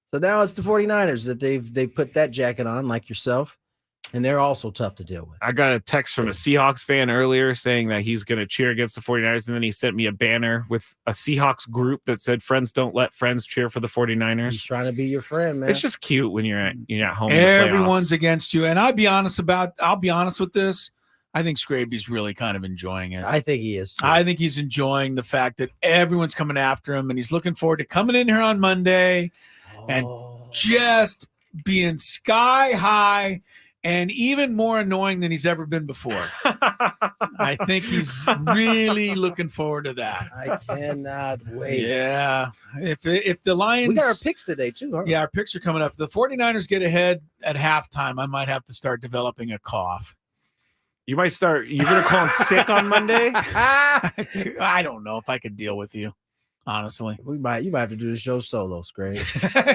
So now it's the 49ers that they put that jacket on, like yourself, and they're also tough to deal with. I got a text from a Seahawks fan earlier saying that he's going to cheer against the 49ers, and then he sent me a banner with a Seahawks group that said, "Friends don't let friends cheer for the 49ers." He's trying to be your friend, man. It's just cute when you're at home. in the Everyone's playoffs. against you. And I'll be honest with this. I think Skraby's really kind of enjoying it. I think he is too. I think he's enjoying the fact that everyone's coming after him, and he's looking forward to coming in here on Monday and just being sky high and even more annoying than he's ever been before. I think he's really looking forward to that. I cannot wait. Yeah. If the Lions, We got our picks today too, huh? yeah, our picks are coming up. If the 49ers get ahead at halftime, I might have to start developing a cough. You might start. You're going to call him sick on Monday. I don't know if I could deal with you, honestly. You might have to do the show solo, Scrape.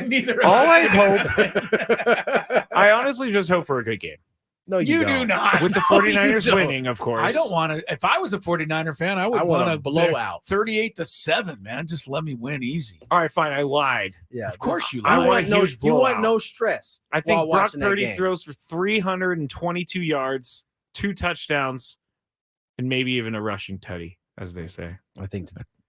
Neither. All I hope, I honestly just hope for a good game. No, You don't. do not. With the No, you 49ers don't. winning, of course. I don't want to. If I was a 49er fan, I would want want a to blowout. 38-7, man. Just let me win easy. All right, fine. I lied. Yeah, Of course you I lied. want a huge you want blowout. no stress. I think while Brock watching that Purdy game. throws for 322 yards, 2 touchdowns, and maybe even a rushing tutty, as they say. I think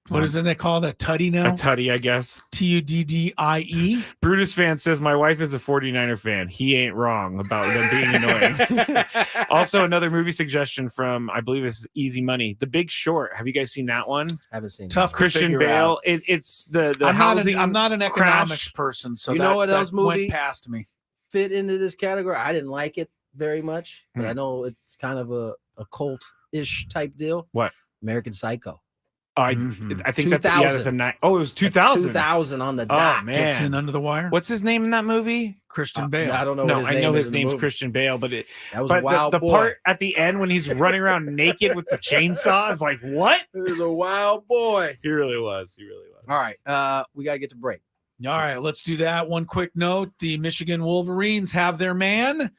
What isn't they called? A tutty now? A tutty, I guess. Tuddie. Brutus fan says, my wife is a 49er fan. He ain't wrong about them being annoying. Also, another movie suggestion from, I believe this is Easy Money, The Big Short. Have you guys seen that one? haven't seen Tough. it. Christian figure Bale. out. It's the I'm housing. not an economics crash. person, so You know that, what that else went movie? past me. Fit into this category. I didn't like it very much, but I know it's kind of a cult-ish type deal. What? American Psycho. I Mhm. think that's 2000. a Oh, it was 2000. 2000 on the Oh, dot. Gets in man. under the wire. What's his name in that movie? Christian Bale. I don't know. No, what his I name know is his in the name's movie. Christian Bale, but That was but a wild the boy. part at the end when he's running around naked with the chainsaw is like, what? It was a wild boy. He really was. He really was. All right, we gotta get to break. All right, let's do that. One quick note: the Michigan Wolverines have their man.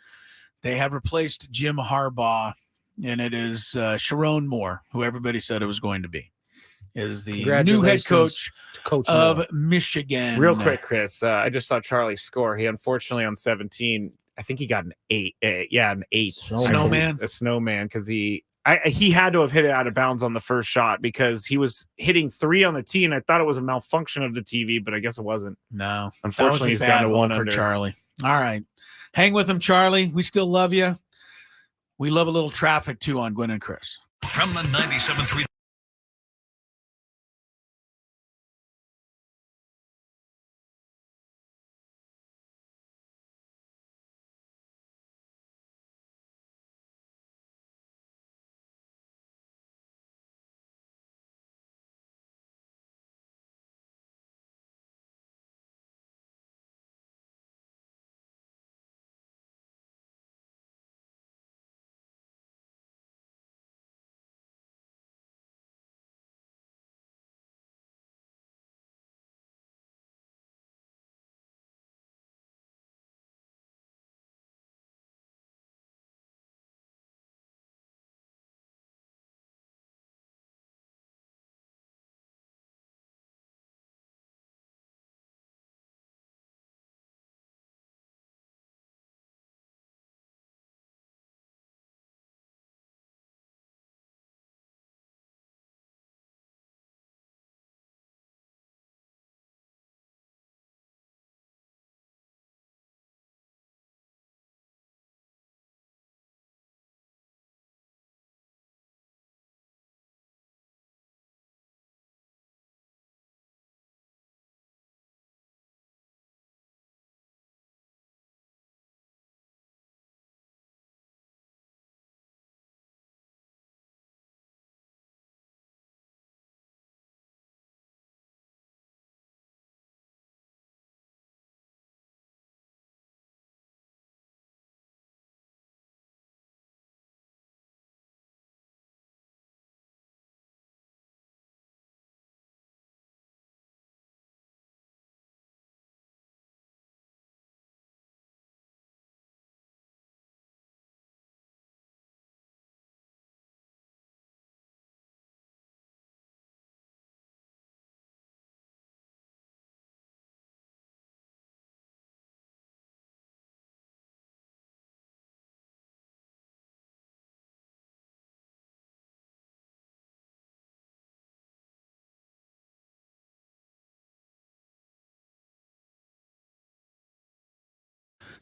They have replaced Jim Harbaugh, and it is Sharon Moore, who everybody said it was going to be, is the new head Congratulations coach to Coach of Moore. Michigan. Real quick, Chris. I just saw Charlie score. He unfortunately on 17. I think he got an 8. An 8. Snowman. A snowman because he had to have hit it out of bounds on the first shot because he was hitting 3 on the tee, and I thought it was a malfunction of the TV, but I guess it wasn't. No, Unfortunately, he's that was a down bad to one 1 for under. Charlie. All right, hang with him, Charlie. We still love you. We love a little traffic too on Gwynn and Chris. From the 97.3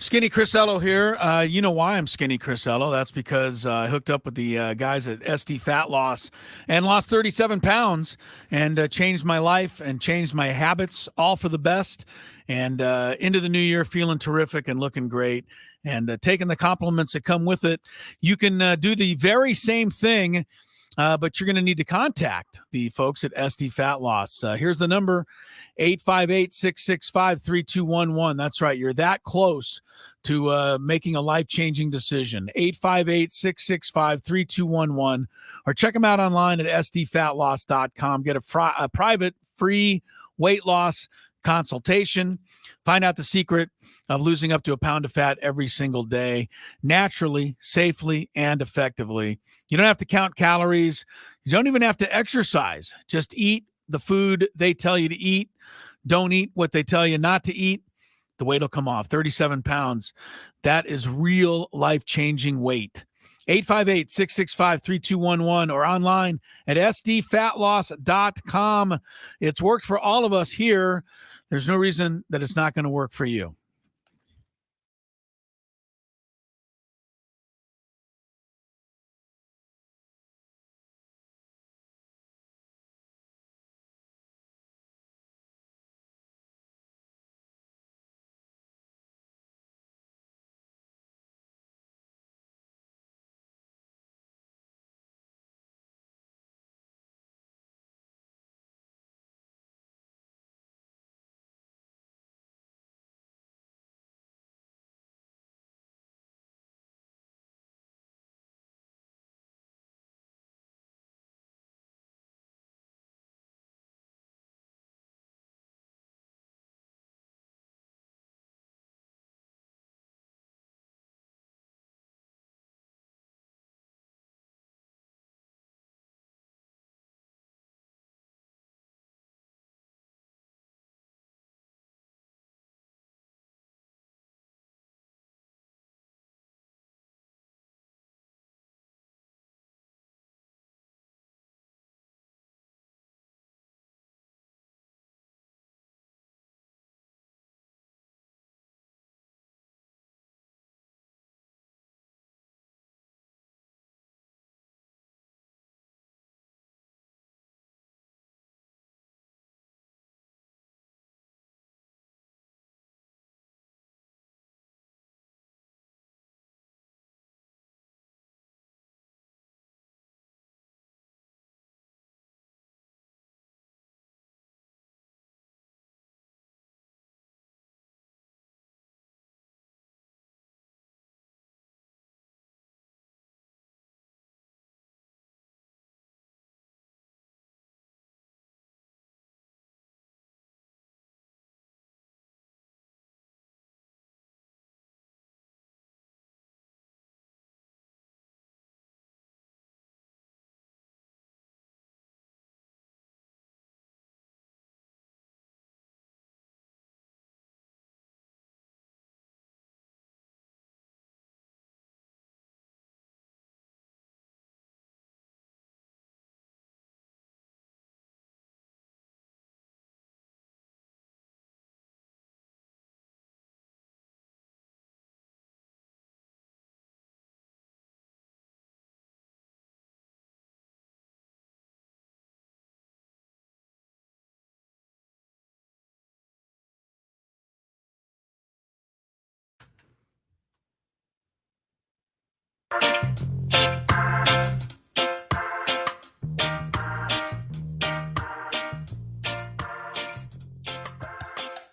Skinny Crisello here. You know why I'm Skinny Crisello. That's because I hooked up with the guys at SD Fat Loss and lost 37 pounds and changed my life and changed my habits, all for the best. And into the new year feeling terrific and looking great and taking the compliments that come with it. You can do the very same thing, but you're going to need to contact the folks at SD Fat Loss. Here's the number, 858-665-3211. That's right. You're that close to making a life-changing decision. 858-665-3211. Or check them out online at sdfatloss.com. Get a private free weight loss consultation. Find out the secret of losing up to a pound of fat every single day, naturally, safely, and effectively. You don't have to count calories. You don't even have to exercise. Just eat the food they tell you to eat. Don't eat what they tell you not to eat. The weight will come off. 37 pounds. That is real life-changing weight. 858-665-3211 or online at sdfatloss.com. It's worked for all of us here. There's no reason that it's not going to work for you.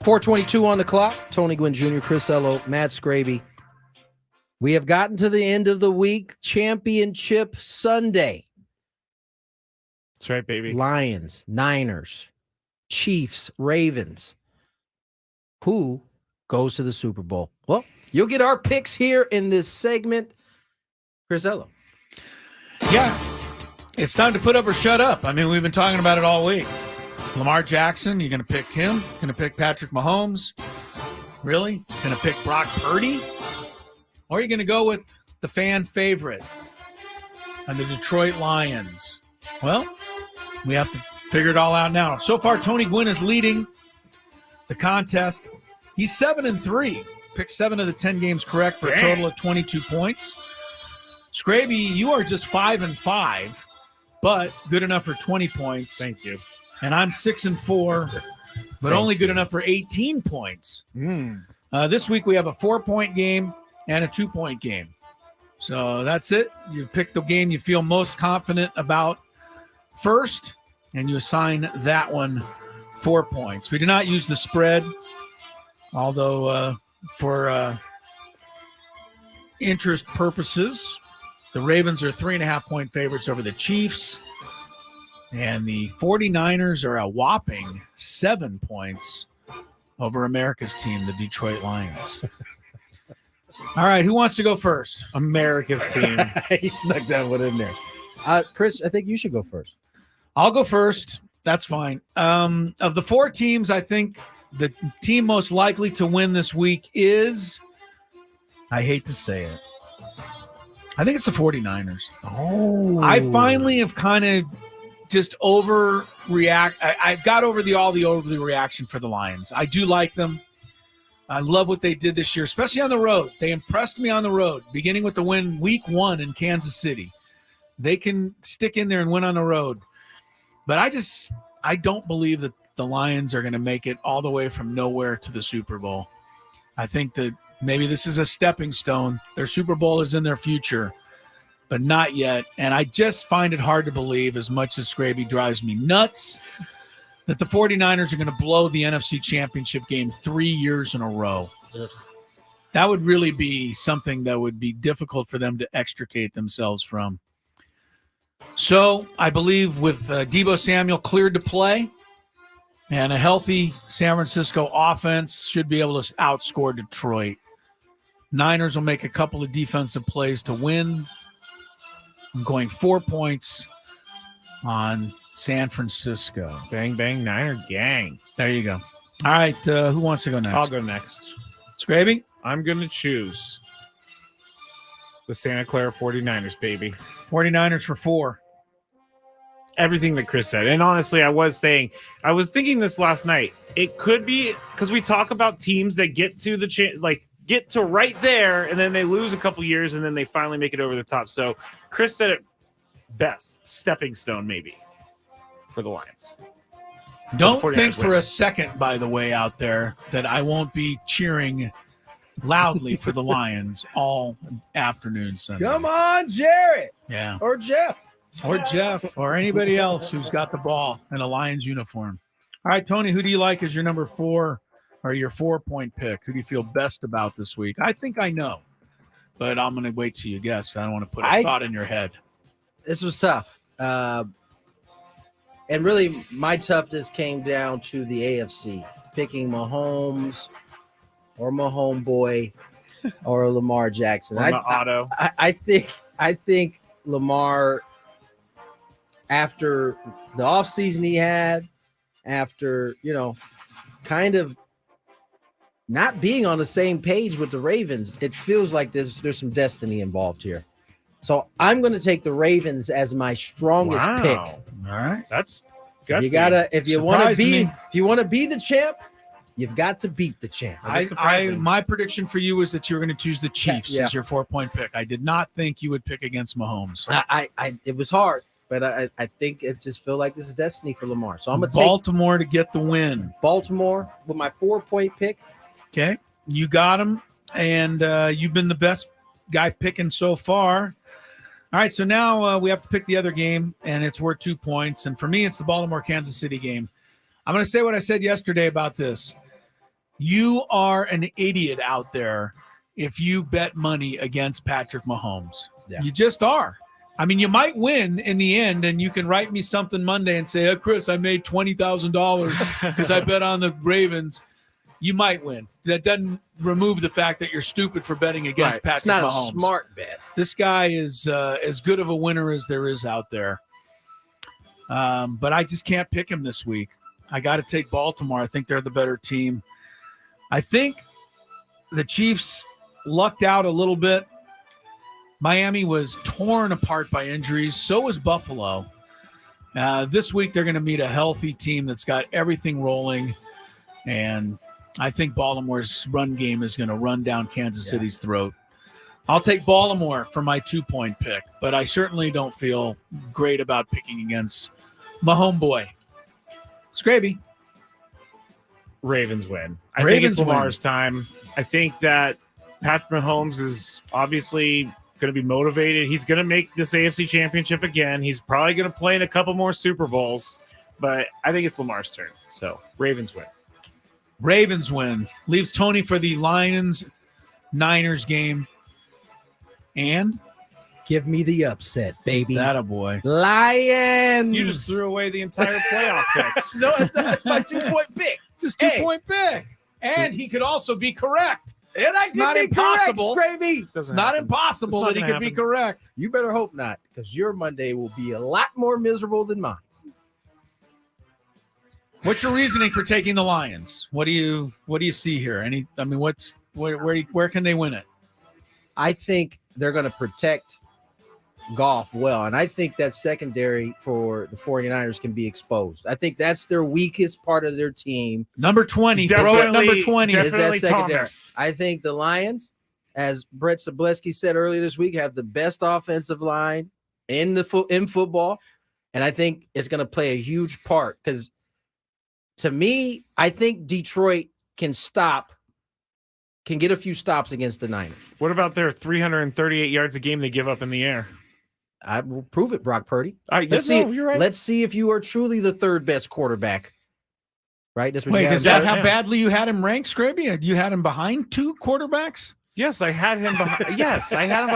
.422 on the clock. Tony Gwynn Jr., Chris Ello, Matt Skraby. We have gotten to the end of the week. Championship Sunday. That's right, baby. Lions, Niners, Chiefs, Ravens. Who goes to the Super Bowl? Well, you'll get our picks here in this segment. Chris Ello. Yeah, it's time to put up or shut up. I mean, we've been talking about it all week. Lamar Jackson, you're going to pick him? Going to pick Patrick Mahomes? Really? Going to pick Brock Purdy? Or are you going to go with the fan favorite and the Detroit Lions? Well, we have to figure it all out now. So far, Tony Gwynn is leading the contest. He's 7-3. picked 7 of the 10 games correct for a total of 22 points. Skraby, you are just 5-5, but good enough for 20 points. Thank you. And I'm 6-4, but only good enough for 18 points. This week we have a 4-point game and a 2-point game. So that's it. You pick the game you feel most confident about first, and you assign that one 4 points. We do not use the spread, although for interest purposes, the Ravens are 3.5-point favorites over the Chiefs, and the 49ers are a whopping 7 points over America's team, the Detroit Lions. All right, who wants to go first? America's team. He snuck that one in there. Chris, I think you should go first. I'll go first. That's fine. Of the 4 teams, I think the team most likely to win this week is, I hate to say it, I think it's the 49ers. Oh. I finally have kind of just overreact. I've got over the overreaction for the Lions. I do like them. I love what they did this year, especially on the road. They impressed me on the road, beginning with the win week 1 in Kansas City. They can stick in there and win on the road. But I don't believe that the Lions are going to make it all the way from nowhere to the Super Bowl. I think that maybe this is a stepping stone. Their Super Bowl is in their future, but not yet. And I just find it hard to believe, as much as Skraby drives me nuts, that the 49ers are going to blow the NFC Championship game 3 years in a row. That would really be something that would be difficult for them to extricate themselves from. So I believe with Deebo Samuel cleared to play and a healthy San Francisco offense should be able to outscore Detroit. Niners will make a couple of defensive plays to win. I'm going 4 points on San Francisco. Bang, bang, Niner gang. There you go. All right, who wants to go next? I'll go next. Skraby? I'm going to choose the Santa Clara 49ers, baby. 49ers for 4. Everything that Chris said. And honestly, I was thinking this last night. It could be because we talk about teams that get to get to right there, and then they lose a couple years, and then they finally make it over the top. So Chris said it best. Stepping stone, maybe, for the Lions. Don't think for a second, by the way, out there, that I won't be cheering loudly for the Lions all afternoon Sunday. Come on, Jarrett. Yeah. Or Jeff. Or Jeff, or anybody else who's got the ball in a Lions uniform. All right, Tony, who do you like as your number 4 or your 4-point pick? Who do you feel best about this week? I think I know, but I'm going to wait till you guess. I don't want to put a thought in your head. This was tough. And really, my toughness came down to the AFC, picking Mahomes or Mahomes boy or Lamar Jackson. I think Lamar, after the offseason he had, after, kind of not being on the same page with the Ravens, it feels like there's some destiny involved here. So I'm going to take the Ravens as my strongest pick. All right. That's gutsy. You gotta, if you want to be the champ, you've got to beat the champ. My prediction for you was that you were going to choose the Chiefs as your 4-point pick. I did not think you would pick against Mahomes. It was hard, but I think it just feel like this is destiny for Lamar. So I'm going to take Baltimore to get the win. Baltimore with my 4-point pick. Okay, you got him, and you've been the best guy picking so far. All right, so now we have to pick the other game, and it's worth 2 points. And for me, it's the Baltimore-Kansas City game. I'm going to say what I said yesterday about this. You are an idiot out there if you bet money against Patrick Mahomes. Yeah. You just are. I mean, you might win in the end, and you can write me something Monday and say, hey, Chris, I made $20,000 because I bet on the Ravens. You might win. That doesn't remove the fact that you're stupid for betting against Patrick Mahomes. It's not a smart bet. This guy is as good of a winner as there is out there. But I just can't pick him this week. I got to take Baltimore. I think they're the better team. I think the Chiefs lucked out a little bit. Miami was torn apart by injuries. So was Buffalo. This week they're going to meet a healthy team that's got everything rolling. And I think Baltimore's run game is going to run down Kansas City's throat. I'll take Baltimore for my 2-point pick, but I certainly don't feel great about picking against my homeboy. Skraby. Ravens win. I think it's Lamar's time. I think that Patrick Mahomes is obviously going to be motivated. He's going to make this AFC Championship again. He's probably going to play in a couple more Super Bowls, but I think it's Lamar's turn. So Ravens win. Ravens win. Leaves Tony for the Lions-Niners game. And give me the upset, baby. That a boy. Lions. You just threw away the entire playoff picks. No, that's my 2-point pick. It's his 2-point pick. And he could also be correct. And it's not impossible. Correct, Skraby. It's not impossible that he could be correct. You better hope not, because your Monday will be a lot more miserable than mine. What's your reasoning for taking the Lions? What do you see here? Where can they win it? I think they're going to protect Goff well, and I think that secondary for the 49ers can be exposed. I think that's their weakest part of their team. Number 20, throw it number 20 is that secondary. Thomas. I think the Lions, as Brett Sableski said earlier this week, have the best offensive line in football, and I think it's going to play a huge part because, to me, I think Detroit can get a few stops against the Niners. What about their 338 yards a game they give up in the air? I will prove it, Brock Purdy. You're right. Let's see if you are truly the third best quarterback. Right? That's what Wait, is that how badly you had him ranked, Skraby? You had him behind 2 quarterbacks? Yes, I had him behind. Yes, I had him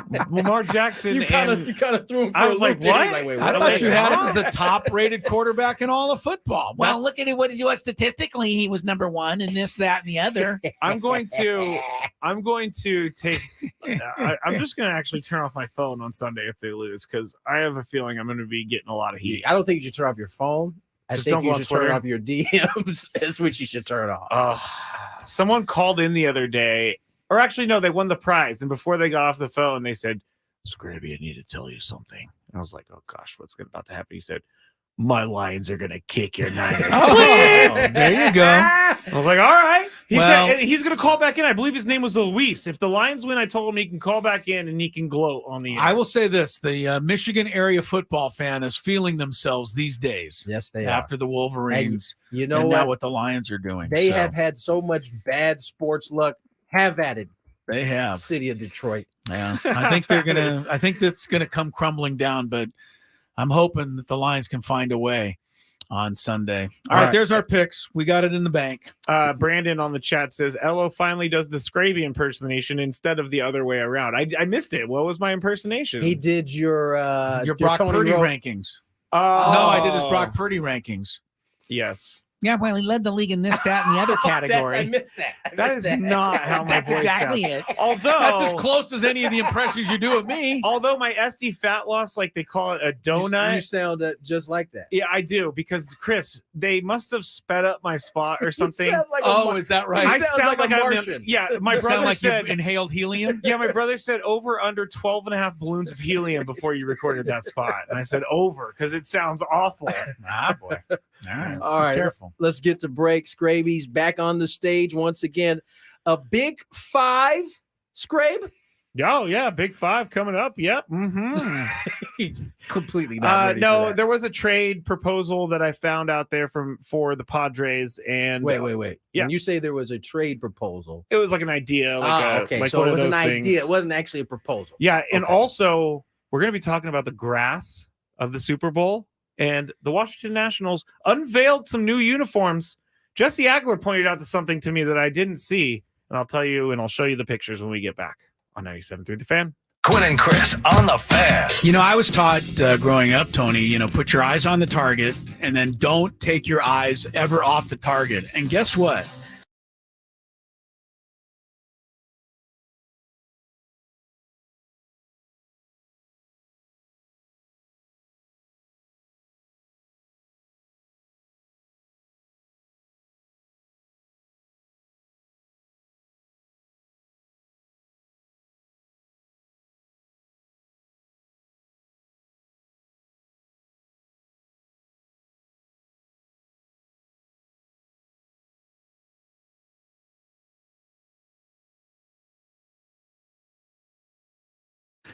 behind Lamar Jackson. You kind of threw him for I was like, what? I thought you had him as the top-rated quarterback in all of football. Well, look at it. What statistically he was number 1 and this, that, and the other. I'm going to take. I'm just going to actually turn off my phone on Sunday if they lose because I have a feeling I'm going to be getting a lot of heat. I don't think you should turn off your phone. I think you should turn off your DMs. That's what you should turn off. Someone called in the other day, or actually, no, they won the prize. And before they got off the phone, they said, Skraby, I need to tell you something. And I was like, oh, gosh, what's about to happen? He said, my Lions are going to kick your Niners. There you go. I was like, all right. He said he's going to call back in. I believe his name was Luis. If the Lions win, I told him he can call back in and he can gloat on the air. I will say this. The Michigan area football fan is feeling themselves these days. Yes, they are. After the Wolverines. And you know and what? now what the Lions are doing. They have had so much bad sports luck. Have at it. They have. City of Detroit. Yeah. I think I think that's going to come crumbling down, but I'm hoping that the Lions can find a way on Sunday. All right, there's our picks. We got it in the bank. Brandon on the chat says, Elo finally does the Skraby impersonation instead of the other way around. I missed it. What was my impersonation? He did your Brock Tony Purdy Romo rankings. No, I did his Brock Purdy rankings. Yes. Yeah, well, he led the league in this, that, and the other category. I missed that. That is not how my That's voice exactly sounds. it. Although that's as close as any of the impressions you do of me. Although my SD fat loss, like they call it a donut. You sound just like that. Yeah, I do, because Chris, they must have sped up my spot or something. Like is that right? I sound like a I'm Martian. Yeah, my brother sound like said you inhaled helium. Yeah, my brother said over under 12 and a half balloons of helium before you recorded that spot. And I said over because it sounds awful. Ah, boy. All right. Careful. Let's get to break. Skraby's back on the stage once again. A big 5, Skrabe? Oh, yeah. Big 5 coming up. Yep. Completely not ready for that. There was a trade proposal that I found out there for the Padres. And wait. Yeah. When you say there was a trade proposal, it was like an idea. Okay. Like so it was an things. idea. It wasn't actually a proposal. Yeah. And also, we're going to be talking about the grass of the Super Bowl. And the Washington Nationals unveiled some new uniforms. Jesse Agler pointed out to something to me that I didn't see. And I'll tell you, and I'll show you the pictures when we get back on 97.3 The Fan. Gwynn and Chris on The Fan. You know, I was taught growing up, Tony, put your eyes on the target and then don't take your eyes ever off the target. And guess what?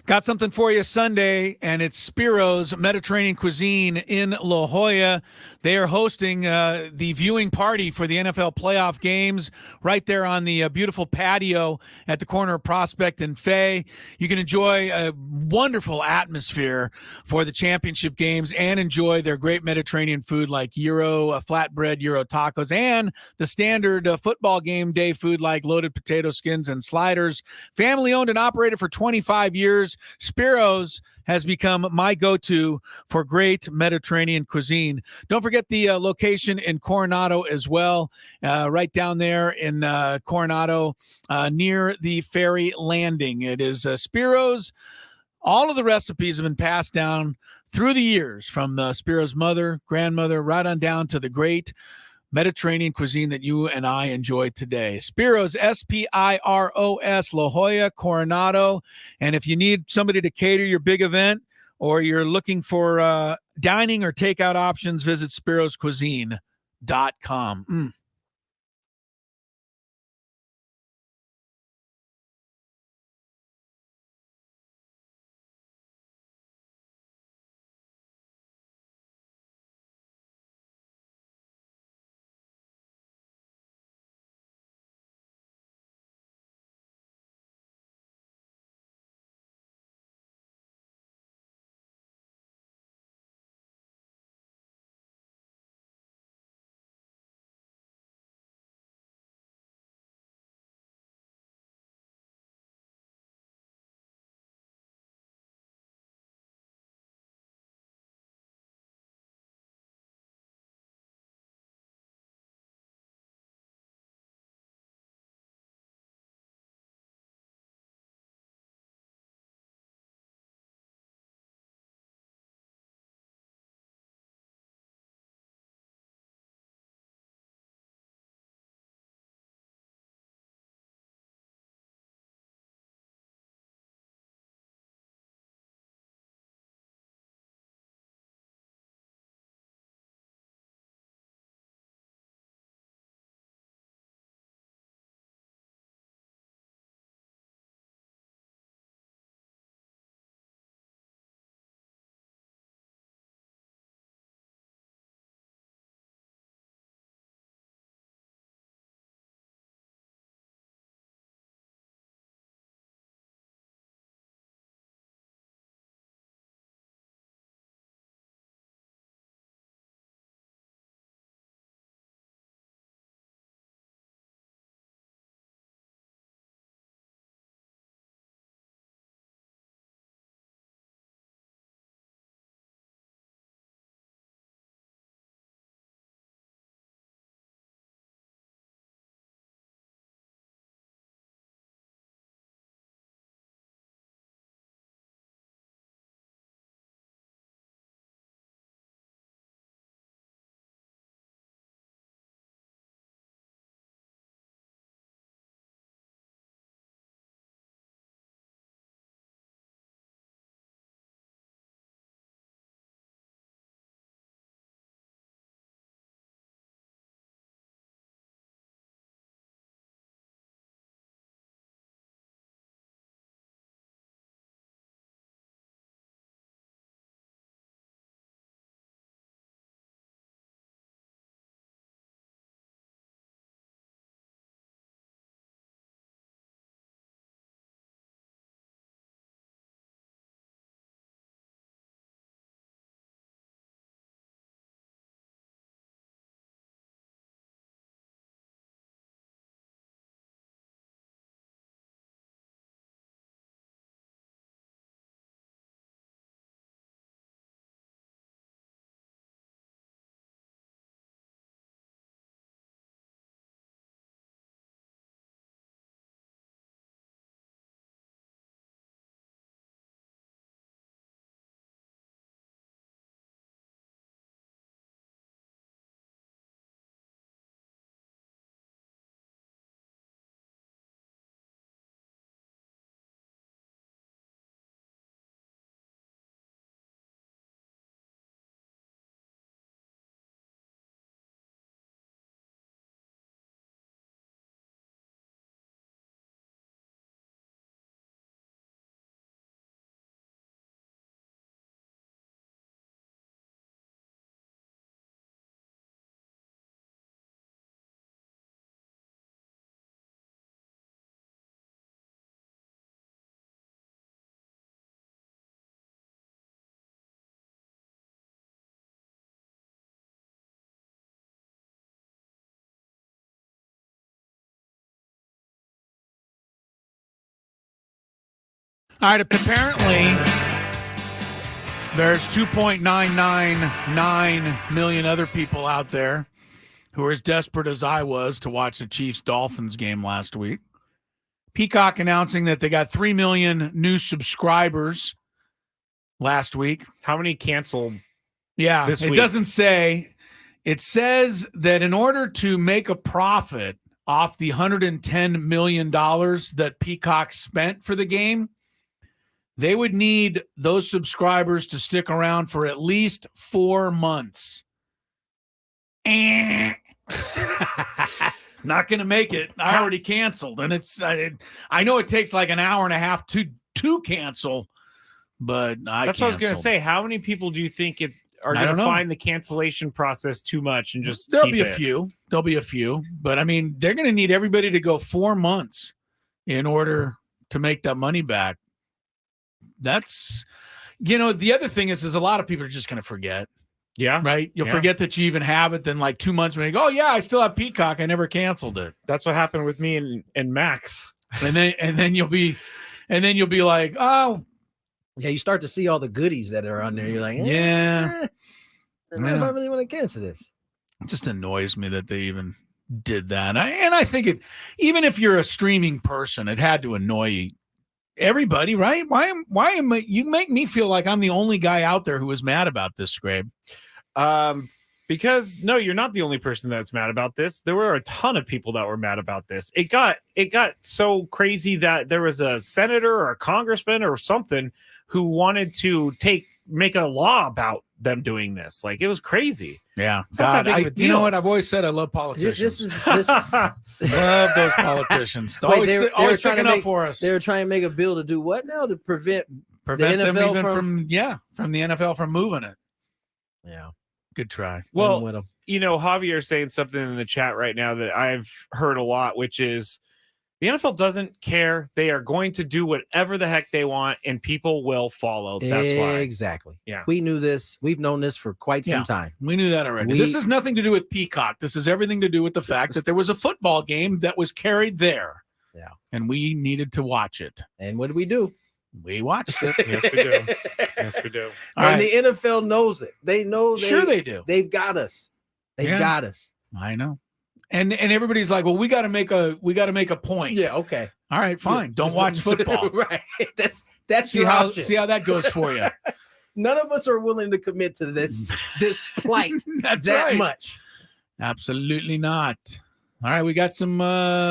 Got something for you Sunday, and it's Spiro's Mediterranean Cuisine in La Jolla. They are hosting the viewing party for the NFL playoff games right there on the beautiful patio at the corner of Prospect and Fay. You can enjoy a wonderful atmosphere for the championship games and enjoy their great Mediterranean food like Euro flatbread, Euro tacos, and the standard football game day food like loaded potato skins and sliders. Family owned and operated for 25 years. Spiro's has become my go-to for great Mediterranean cuisine. Don't forget the location in Coronado as well, right down there in Coronado near the ferry landing. It is Spiro's. All of the recipes have been passed down through the years from Spiro's mother, grandmother, right on down to the great Mediterranean cuisine that you and I enjoy today. Spiro's, S-P-I-R-O-S, La Jolla, Coronado. And if you need somebody to cater your big event or you're looking for dining or takeout options, visit spiroscuisine.com. All right, apparently there's 2.999 million other people out there who are as desperate as I was to watch the Chiefs-Dolphins game last week. Peacock announcing that they got 3 million new subscribers last week. How many canceled? Yeah, this it week? Doesn't say. It says that in order to make a profit off the $110 million that Peacock spent for the game, they would need those subscribers to stick around for at least 4 months. Not going to make it. I already canceled. And I know it takes like an hour and a half to cancel, but That's what I was going to say. How many people do you think are going to find the cancellation process too much and just There'll be a few. There'll be a few. But, I mean, they're going to need everybody to go 4 months in order to make that money back. That's, the other thing is a lot of people are just going to forget. Yeah. Right? You'll forget that you even have it. Then like 2 months when you go, oh, yeah, I still have Peacock. I never canceled it. That's what happened with me and Max. And then you'll be like, oh. Yeah, you start to see all the goodies that are on there. You're like, yeah. I don't know if I really want to cancel this. It just annoys me that they even did that. And I think even if you're a streaming person, it had to annoy everybody, right? Why am I, you make me feel like I'm the only guy out there who was mad about this, Skrabe. Because no, you're not the only person that's mad about this. There were a ton of people that were mad about this. It got so crazy that there was a senator or a congressman or something who wanted to make a law about them doing this. Like, it was crazy. Yeah. It's not that big of a deal. You know what? I've always said I love politicians. This love those politicians. They're always sticking up for us. They were trying to make a bill to do what now? To prevent the them NFL even from the NFL from moving it. Yeah. Good try. Well, Javier's saying something in the chat right now that I've heard a lot, which is the NFL doesn't care. They are going to do whatever the heck they want, and people will follow. That's why. Exactly. Yeah. We knew this. We've known this for quite some time. We knew that already. This has nothing to do with Peacock. This has everything to do with the fact that there was a football game that was carried there. Yeah. And we needed to watch it. And what did we do? We watched it. Yes, we do. Yes, we do. And the NFL knows it. They know. They do. They've got us. They've got us. I know. And everybody's like, well, we got to make a point. Yeah. Okay. All right. Fine. Don't watch football. Right. That's see your how option. See how that goes for you. None of us are willing to commit to this plight That's that right. much. Absolutely not. All right. We got some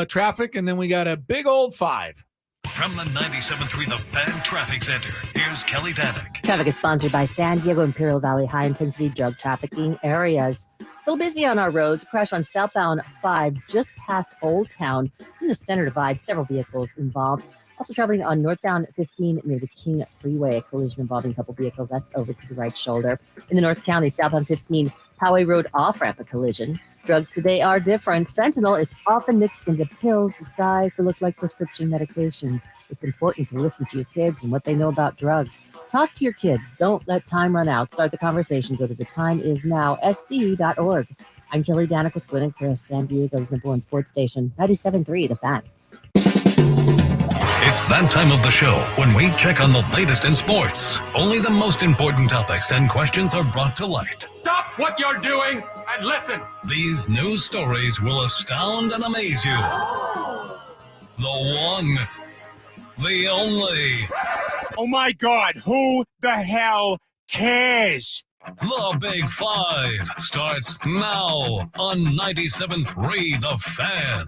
traffic, and then we got a big old 5. From the 97.3 The Fan Traffic Center, here's Kelly Danek. Traffic is sponsored by San Diego Imperial Valley high-intensity drug trafficking areas. A little busy on our roads. Crash on southbound 5 just past Old Town. It's in the center divide. Several vehicles involved. Also traveling on northbound 15 near the King Freeway. A collision involving a couple vehicles. That's over to the right shoulder. In the North County, southbound 15 Poway Road off-ramp, a collision. Drugs today are different. Fentanyl is often mixed into pills disguised to look like prescription medications. It's important to listen to your kids and what they know about drugs. Talk to your kids. Don't let time run out. Start the conversation. Go to thetimeisnowsd.org. I'm Kelly Danek with Gwynn Chris, San Diego's #1 sports station, 97.3 The Fan. It's that time of the show when we check on the latest in sports. Only the most important topics and questions are brought to light. Stop what you're doing and listen. These news stories will astound and amaze you. The one, the only. Oh my God, who the hell cares? The Big Five starts now on 97.3 The Fan.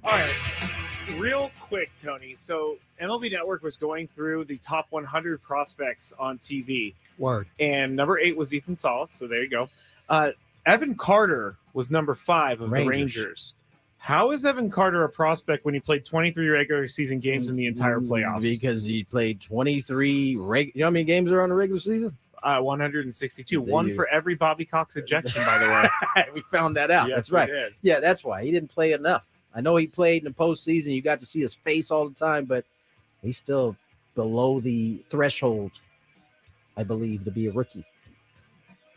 All right. Real quick, Tony. So MLB Network was going through the top 100 prospects on TV. Word. And number 8 was Ethan Salas. So there you go. Evan Carter was number 5 of the Rangers. How is Evan Carter a prospect when he played 23 regular season games in the entire playoffs? Because he played 23 you know how many games are on the regular season? 162. One for every Bobby Cox ejection, by the way. We found that out. Yes, that's right. we did. Yeah, that's why. He didn't play enough. I know he played in the postseason. You got to see his face all the time, but he's still below the threshold, I believe, to be a rookie.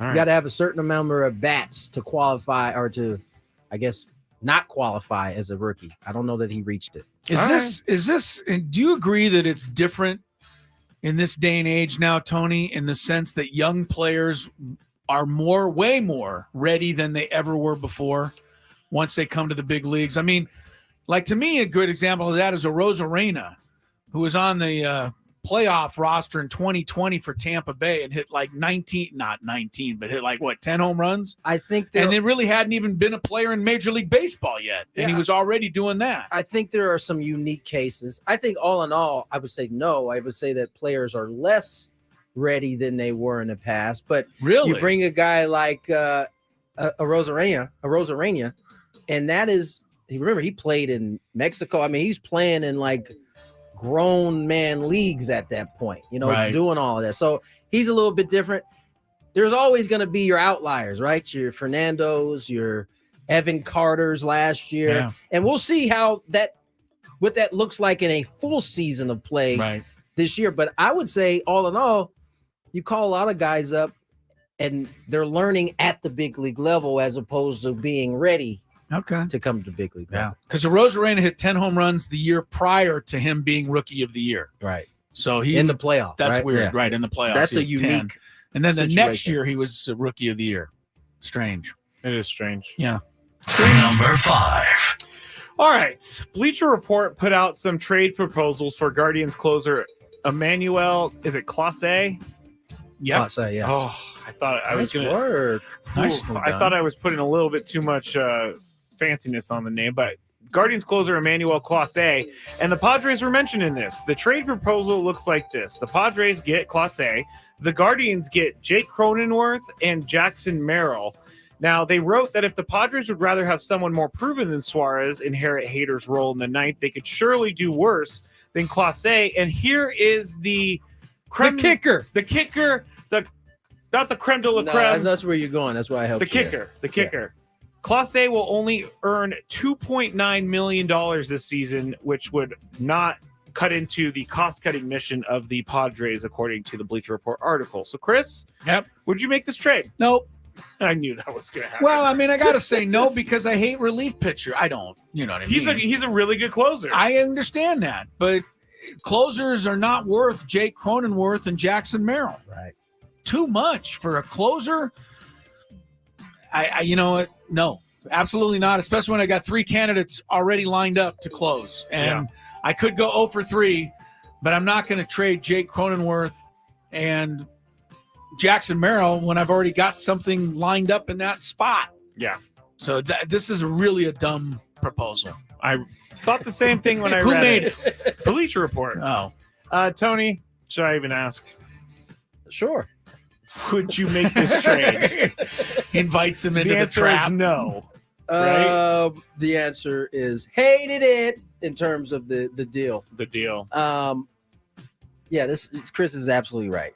All right. You got to have a certain number of bats to qualify or to, I guess, not qualify as a rookie. I don't know that he reached it. Is this? And do you agree that it's different in this day and age now, Tony, in the sense that young players are way more ready than they ever were before once they come to the big leagues? I mean, like, to me, a good example of that is Arozarena, who was on the playoff roster in 2020 for Tampa Bay and hit like 10 home runs? I think and they really hadn't even been a player in Major League Baseball yet, and he was already doing that. I think there are some unique cases. I think all in all, I would say no. I would say that players are less ready than they were in the past. But really, you bring a guy like Arozarena, and that is, remember, he played in Mexico. I mean, he's playing in like grown man leagues at that point, doing all of that. So he's a little bit different. There's always going to be your outliers, right? Your Fernandos, your Evan Carters last year. Yeah. And we'll see what that looks like in a full season of play this year. But I would say, all in all, you call a lot of guys up and they're learning at the big league level as opposed to being ready to come to big league. Yeah, because Arozarena hit 10 home runs the year prior to him being Rookie of the Year. Right. So he in the playoff. That's right? weird. Yeah. Right, in the playoffs. That's a unique 10. And then the situation. next year he was a Rookie of the Year. Strange. It is strange. Yeah. Number 5. All right. Bleacher Report put out some trade proposals for Guardians closer Emmanuel. Is it Clase? Yeah. Clase, yes. Oh, I thought I was going to work. I thought I was putting a little bit too much fanciness on the name, but Guardians closer Emmanuel Clase, and the Padres were mentioned in this. The trade proposal looks like this. The Padres get Clase. The Guardians get Jake Cronenworth and Jackson Merrill. Now, they wrote that if the Padres would rather have someone more proven than Suarez inherit Hader's role in the ninth, they could surely do worse than Clase. And here is the kicker. Not the creme de la creme. That's where you're going. That's why I helped The kicker. Yeah. Clase will only earn $2.9 million this season, which would not cut into the cost-cutting mission of the Padres, according to the Bleacher Report article. So, Chris, would you make this trade? Nope. I knew that was going to happen. Well, I mean, I got to say no because I hate relief pitcher. I don't. You know what I mean? He's a really good closer. I understand that, but closers are not worth Jake Cronenworth and Jackson Merrill. Right. Too much for a closer. I you know what? No, absolutely not. Especially when I got 3 candidates already lined up to close, and I could go 0 for 3, but I'm not going to trade Jake Cronenworth and Jackson Merrill when I've already got something lined up in that spot. Yeah. So this is really a dumb proposal. I thought the same thing when I Who read made it. Bleacher Report. Oh. Tony, should I even ask? Sure. Would you make this trade? Invites him into the answer trap. is no. Right? The answer is hated it in terms of the deal. The deal. Chris is absolutely right.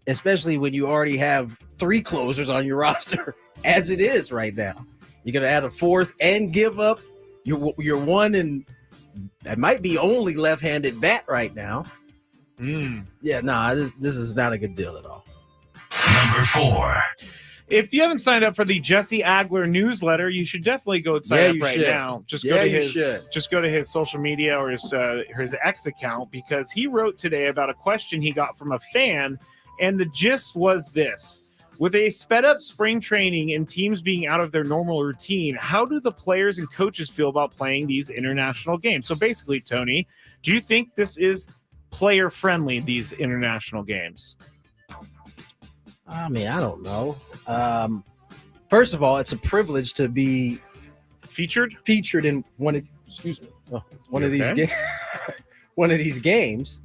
Especially when you already have 3 closers on your roster, as it is right now. You're going to add a 4th and give up your one and that might be only left-handed bat right now. Yeah, this is not a good deal at all. Number 4. If you haven't signed up for the Jesse Agler newsletter, you should definitely go and sign up right now. Just go to his social media or his X account, because he wrote today about a question he got from a fan, and the gist was this: with a sped up spring training and teams being out of their normal routine, how do the players and coaches feel about playing these international games? So basically, Tony, do you think this is player friendly, these international games? I mean, I don't know. First of all, it's a privilege to be featured in one of these games.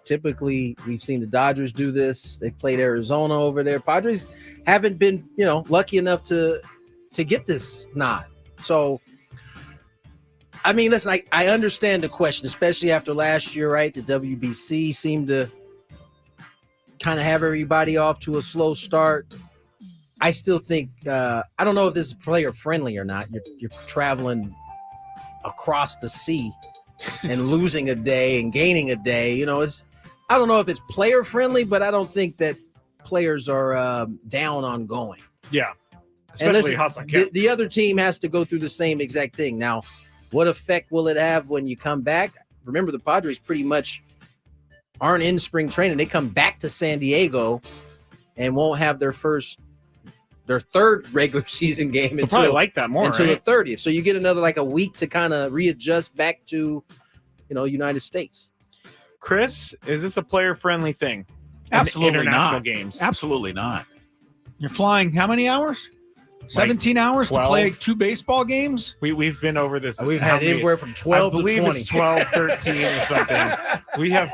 Typically we've seen the Dodgers do this. They played Arizona over there. Padres haven't been, lucky enough to get this nod. So, I mean, listen, I understand the question, especially after last year, right? The WBC seemed to kind of have everybody off to a slow start. I still think I don't know if this is player friendly or not. You're traveling across the sea and losing a day and gaining a day. I don't know if it's player friendly, but I don't think that players are down on going. Yeah. Especially Hassan Kemp. The other team has to go through the same exact thing. Now, what effect will it have when you come back? Remember, the Padres pretty much aren't in spring training. They come back to San Diego and won't have their third regular season game until probably like that more until the 30th. So you get another like a week to kind of readjust back to, United States. Chris, is this a player-friendly thing? Absolutely International not. games. Absolutely not. You're flying how many hours? 17 hours 12. to play 2 baseball games? We've been over this. We've had anywhere from 12 to 20. I believe it's 12, 13 or something. We have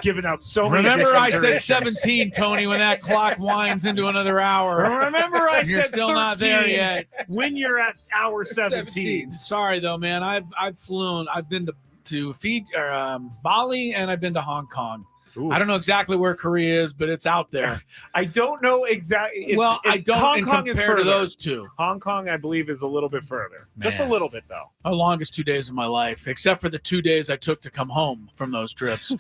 given out so many. Remember I additional said durations. 17, Tony, when that clock winds into another hour. Remember I You're said still 13 not there yet. when you're at hour 17. Sorry, though, man. I've flown. I've been to Fiji, or Bali, and I've been to Hong Kong. Ooh. I don't know exactly where Korea is, but it's out there. I don't know exactly. I don't Hong Kong is compare to further. those two. Hong Kong, I believe, is a little bit further. Just a Man. little bit, though. The longest 2 days of my life, except for the 2 days I took to come home from those trips.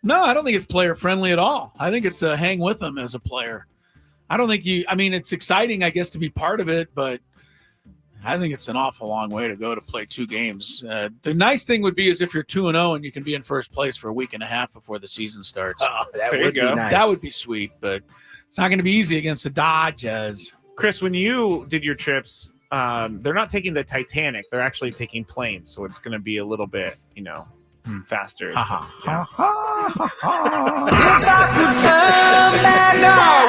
No, I don't think it's player friendly at all. I think it's a hang with them as a player. I don't think it's exciting, I guess, to be part of it, but I think it's an awful long way to go to play 2 games. The nice thing would be is if you're 2-0 and you can be in first place for a week and a half before the season starts. That There you would be go. nice. That would be sweet, but it's not going to be easy against the Dodgers. Chris, when you did your trips, they're not taking the Titanic. They're actually taking planes. So it's going to be a little bit, faster. Oh,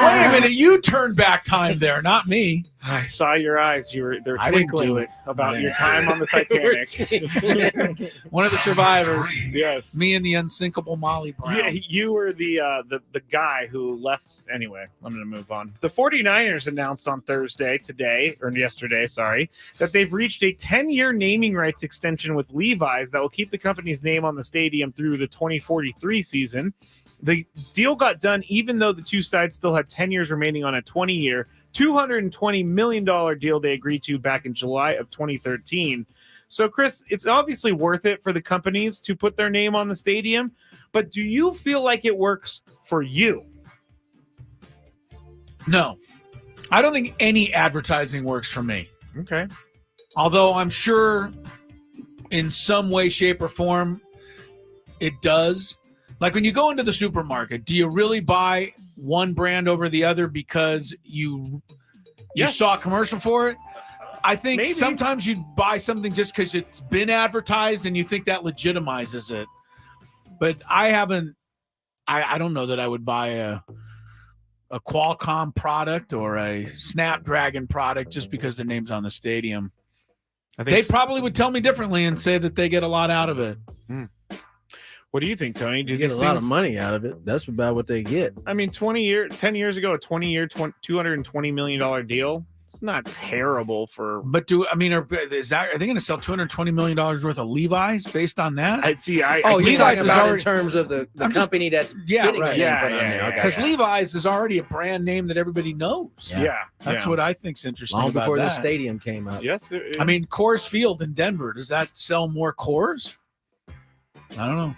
wait a minute. You turned back time there, not me. I saw your eyes. They're I didn't twinkling do it. about your time on the Titanic. One of the survivors. Yes. Me and the unsinkable Molly Brown. Yeah, you were the guy who left. Anyway, I'm going to move on. The 49ers announced on yesterday, that they've reached a 10-year naming rights extension with Levi's that will keep the company's name on the stadium through the 2043 season. The deal got done even though the two sides still had 10 years remaining on a 20-year, $220 million deal they agreed to back in July of 2013. So, Chris, it's obviously worth it for the companies to put their name on the stadium, but do you feel like it works for you? No. I don't think any advertising works for me. Okay. Although I'm sure in some way, shape, or form it does. Like when you go into the supermarket, do you really buy one brand over the other because you saw a commercial for it? I think Maybe. sometimes you buy something just because it's been advertised and you think that legitimizes it. But I don't know that I would buy a Qualcomm product or a Snapdragon product just because the name's on the stadium. They probably would tell me differently and say that they get a lot out of it. What do you think, Tony? You get a lot of money out of it. That's about what they get. I mean, 10 years ago, a 20-year, $220 million deal. It's not terrible for. But are they going to sell $220 million worth of Levi's based on that? You're Levi's talking is about already in terms of the company that's getting the name put on there. Because Levi's is already a brand name that everybody knows. That's what I think's interesting. Long about before that. the stadium came out. Yes. I mean, Coors Field in Denver, does that sell more Coors? I don't know.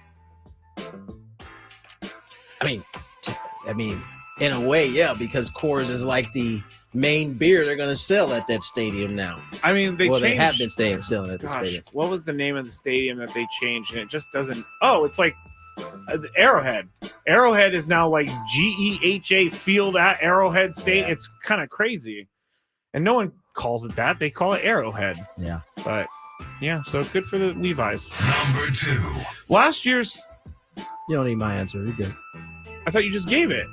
I mean, in a way, yeah, because Coors is like the main beer they're going to sell at that stadium now. I mean, they have been selling at the stadium. What was the name of the stadium that they changed? And it just doesn't. Oh, it's like Arrowhead. Arrowhead is now like GEHA Field at Arrowhead State. Yeah. It's kind of crazy, and no one calls it that. They call it Arrowhead. Yeah, but yeah, so good for the Levi's. Number 2. Last year's. You don't need my answer. You're good. I thought you just gave it.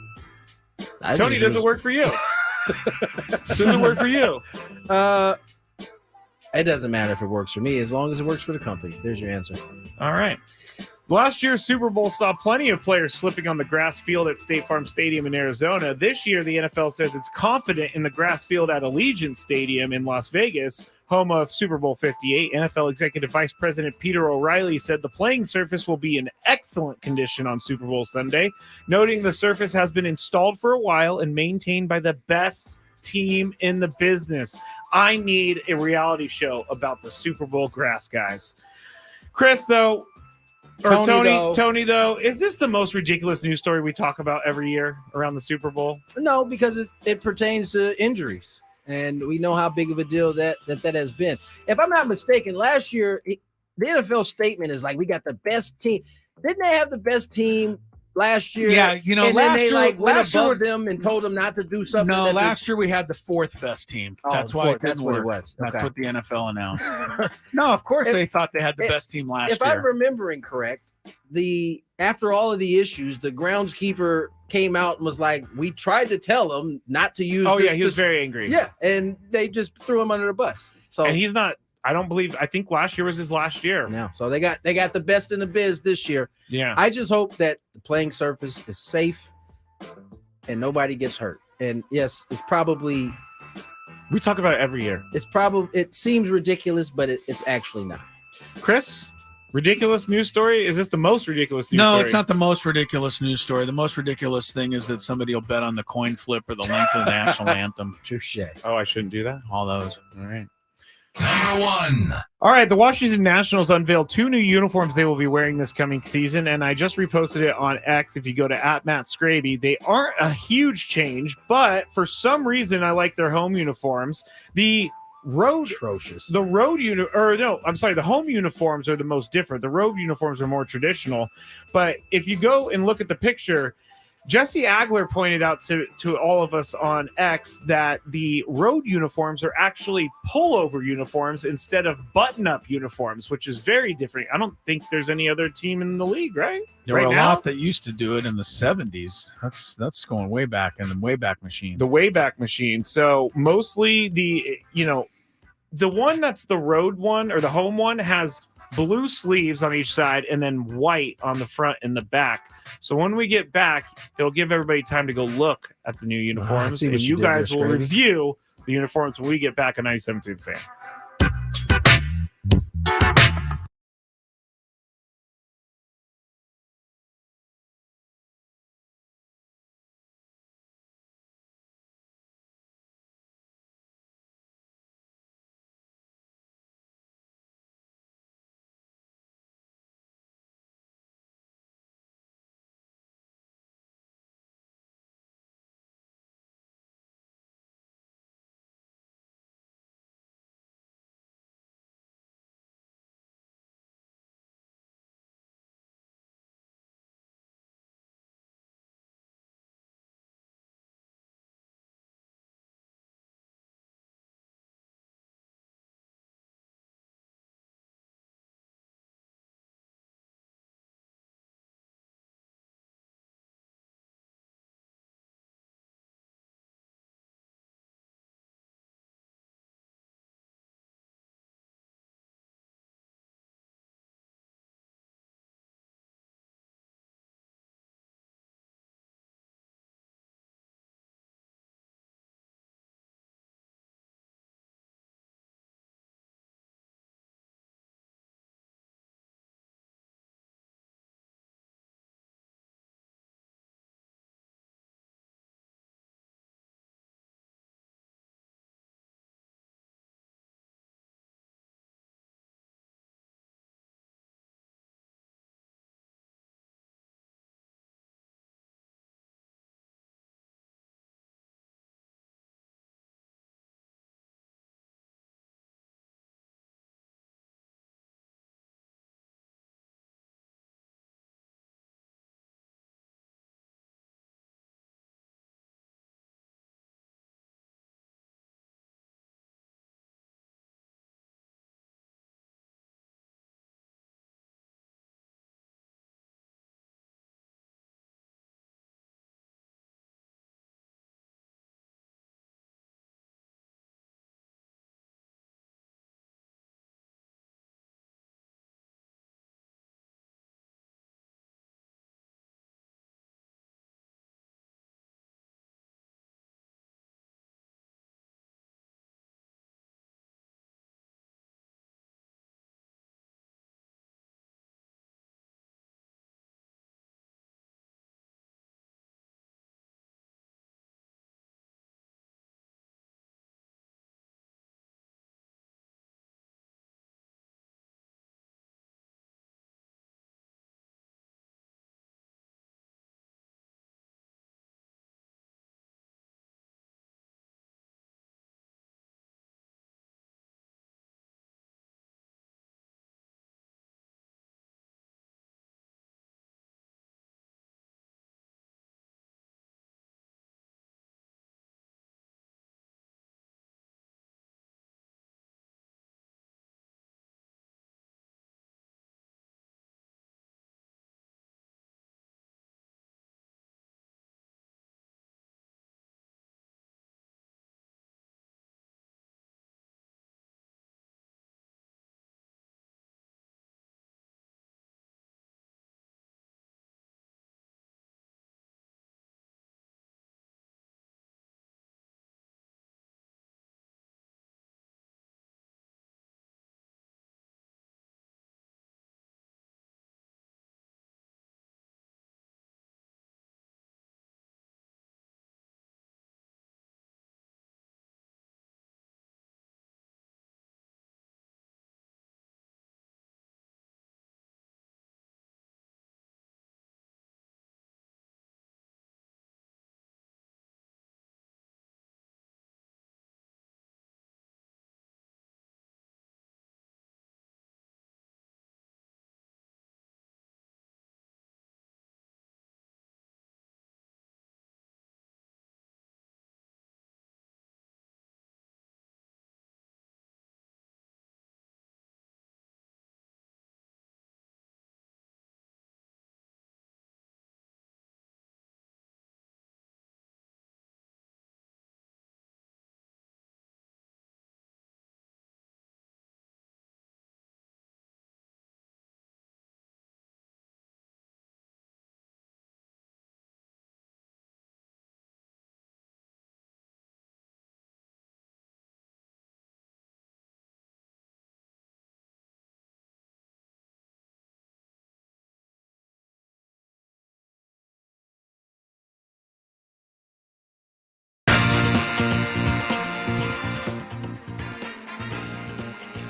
Tony, does it work for you? Does it work for you? It doesn't matter if it works for me as long as it works for the company. There's your answer. All right. Last year's Super Bowl saw plenty of players slipping on the grass field at State Farm Stadium in Arizona. This year, the NFL says it's confident in the grass field at Allegiant Stadium in Las Vegas, home of Super Bowl 58. NFL Executive Vice President Peter O'Reilly said the playing surface will be in excellent condition on Super Bowl Sunday, noting the surface has been installed for a while and maintained by the best team in the business. I need a reality show about the Super Bowl grass, guys. Chris, though, Tony, though, is this the most ridiculous news story we talk about every year around the Super Bowl? No, because it pertains to injuries. and we know how big of a deal that has been. If I'm not mistaken, last year the NFL statement is like we got the best team. Didn't they have the best team last year? Yeah, and last then they year, went above them and told them not to do something. No, last year we had the 4th best team. That's why it didn't what work. it was. Okay. That's what the NFL announced. No, of course they thought they had the best team last year. If I'm remembering correct, after all of the issues, the groundskeeper came out and was like, "We tried to tell them not to use." Oh yeah, he was very angry. Yeah, and they just threw him under the bus. So and he's not. I think last year was his last year. Yeah, so they got the best in the biz this year. Yeah. I just hope that the playing surface is safe and nobody gets hurt. And yes, it's probably we talk about it every year. It seems ridiculous, but it's actually not. Chris, ridiculous news story? Is this the most ridiculous news story? No, it's not the most ridiculous news story. The most ridiculous thing is that somebody will bet on the coin flip or the length of the national anthem. Touche. Oh, I shouldn't do that? All those. All right. Number 1. All right, the Washington Nationals unveiled 2 new uniforms they will be wearing this coming season, and I just reposted it on X. If you go to @MattSkraby, they aren't a huge change, but for some reason I like their home uniforms. The home uniforms are the most different. The road uniforms are more traditional, but if you go and look at the picture, Jesse Agler pointed out to all of us on X that the road uniforms are actually pullover uniforms instead of button-up uniforms, which is very different. I don't think there's any other team in the league, right? There were a lot that used to do it in the 70s. That's going way back in the Wayback Machine. The Wayback Machine. So mostly the one that's the road one or the home one has blue sleeves on each side and then white on the front and the back. So when we get back, it'll give everybody time to go look at the new uniforms, and you guys will review the uniforms when we get back on 97.2 Fan.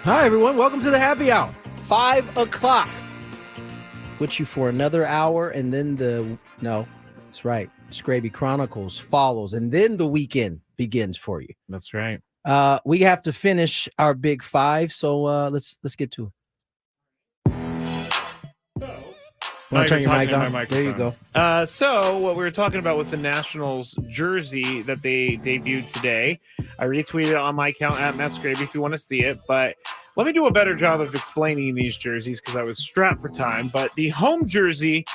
Hi, everyone. Welcome to the happy hour. 5 o'clock. With you for another hour, and then that's right. Skraby Chronicles follows, and then the weekend begins for you. That's right. We have to finish our big five, so let's get to it. Want to turn your mic on? There you go. So what we were talking about was the Nationals jersey that they debuted today. I retweeted it on my account at Matt Skraby if you want to see it. But let me do a better job of explaining these jerseys because I was strapped for time. But the home jersey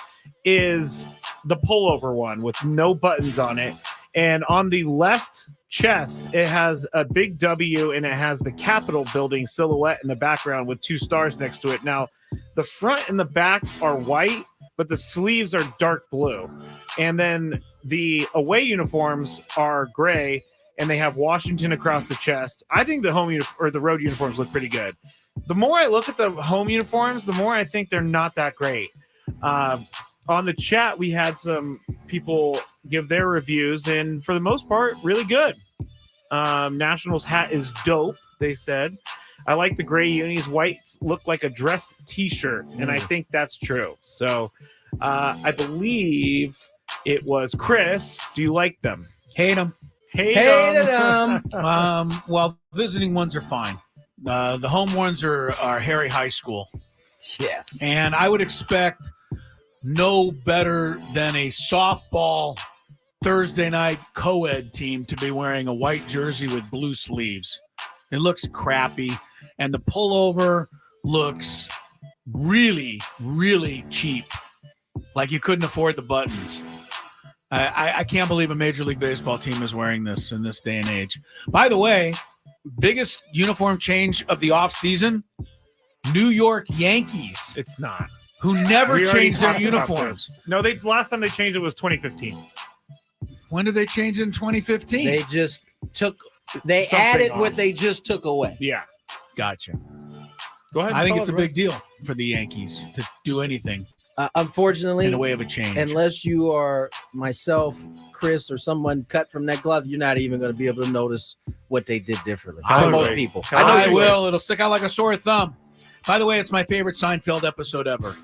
is the pullover one with no buttons on it. And on the left chest, it has a big W and it has the Capitol building silhouette in the background with 2 stars next to it. Now, the front and the back are white, but the sleeves are dark blue. And then the away uniforms are gray, and they have Washington across the chest. I think the the road uniforms look pretty good. The more I look at the home uniforms, the more I think they're not that great. On the chat, we had some people give their reviews, and for the most part, really good. Nationals hat is dope, they said. I like the gray unis. Whites look like a dressed T-shirt, and I think that's true. So I believe it was Chris. Do you like them? Hate them. Hated them. Well, visiting ones are fine. The home ones are Harry High School. Yes. And I would expect no better than a softball Thursday night co-ed team to be wearing a white jersey with blue sleeves. It looks crappy, and the pullover looks really, really cheap. Like you couldn't afford the buttons. I can't believe a Major League Baseball team is wearing this in this day and age. By the way, biggest uniform change of the offseason, New York Yankees. It's not. Who never changed their uniforms. No, last time they changed it was 2015. When did they change it in 2015? They just added what they just took away. Yeah. Gotcha. Go ahead. I think it's a big deal for the Yankees to do anything. Unfortunately, in the way of a change. Unless you are myself, Chris, or someone cut from that glove, you're not even going to be able to notice what they did differently. For most people. I will. It'll stick out like a sore thumb. By the way, it's my favorite Seinfeld episode ever.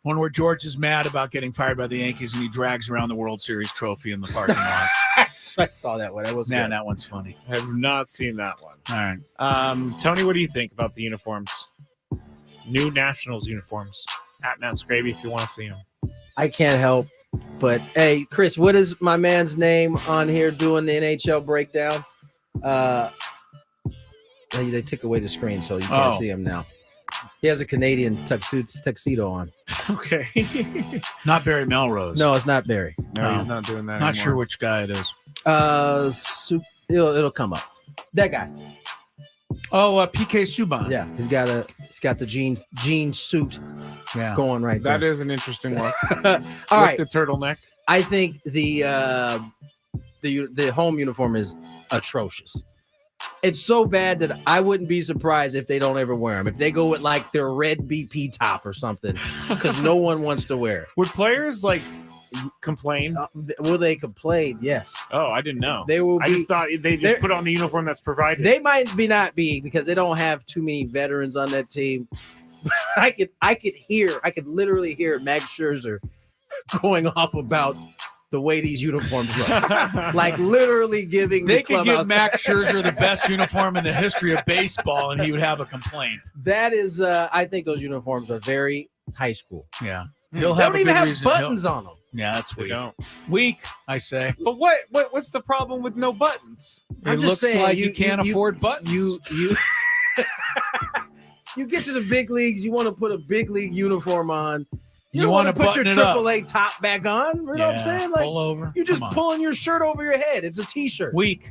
One where George is mad about getting fired by the Yankees and he drags around the World Series trophy in the parking lot. I saw that one. That one's funny. I have not seen that one. All right. Tony, what do you think about the uniforms? New Nationals uniforms. At Matt Skraby if you want to see them. I can't help but, hey, Chris, what is my man's name on here doing the NHL breakdown? They took away the screen, so you can't see him now. He has a Canadian tuxedo on. Okay. Not Barry Melrose. No, it's not Barry. No, he's not doing that Not anymore. sure which guy it is. It'll come up. That guy. Oh, PK Subban. Yeah, he's got the jean suit going right there. That is an interesting one. All right. The turtleneck. I think the home uniform is atrocious. It's so bad that I wouldn't be surprised if they don't ever wear them. If they go with like their red BP top or something, because no one wants to wear it. Would players complain? Will they complain? Yes. Oh, I didn't know. They will. I just thought they just put on the uniform that's provided. They might not be because they don't have too many veterans on that team. I could literally hear Max Scherzer going off about the way these uniforms look. Like literally giving they the could clubhouse. give Max Scherzer the best uniform in the history of baseball, and he would have a complaint. That is, I think those uniforms are very high school. Yeah. They don't even have buttons on them. Yeah, that's weak. Don't. Weak, I say. But what's the problem with no buttons? It looks like you can't afford buttons. You get to the big leagues, you want to put a big league uniform on. You don't want to put your AAA top back on. You know what I'm saying? Like, pull over. You're just pulling your shirt over your head. It's a T-shirt. Weak,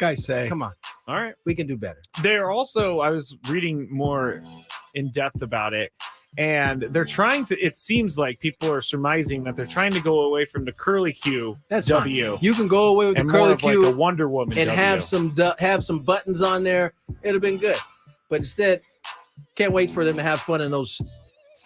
I say. Come on. All right. We can do better. They're also, I was reading more in depth about it, and they're trying to, it seems like people are surmising that they're trying to go away from the curly Q. That's W. Fine. You can go away with the curly Q like a Wonder Woman and W. have some buttons on there. It'd have been good. But instead, can't wait for them to have fun in those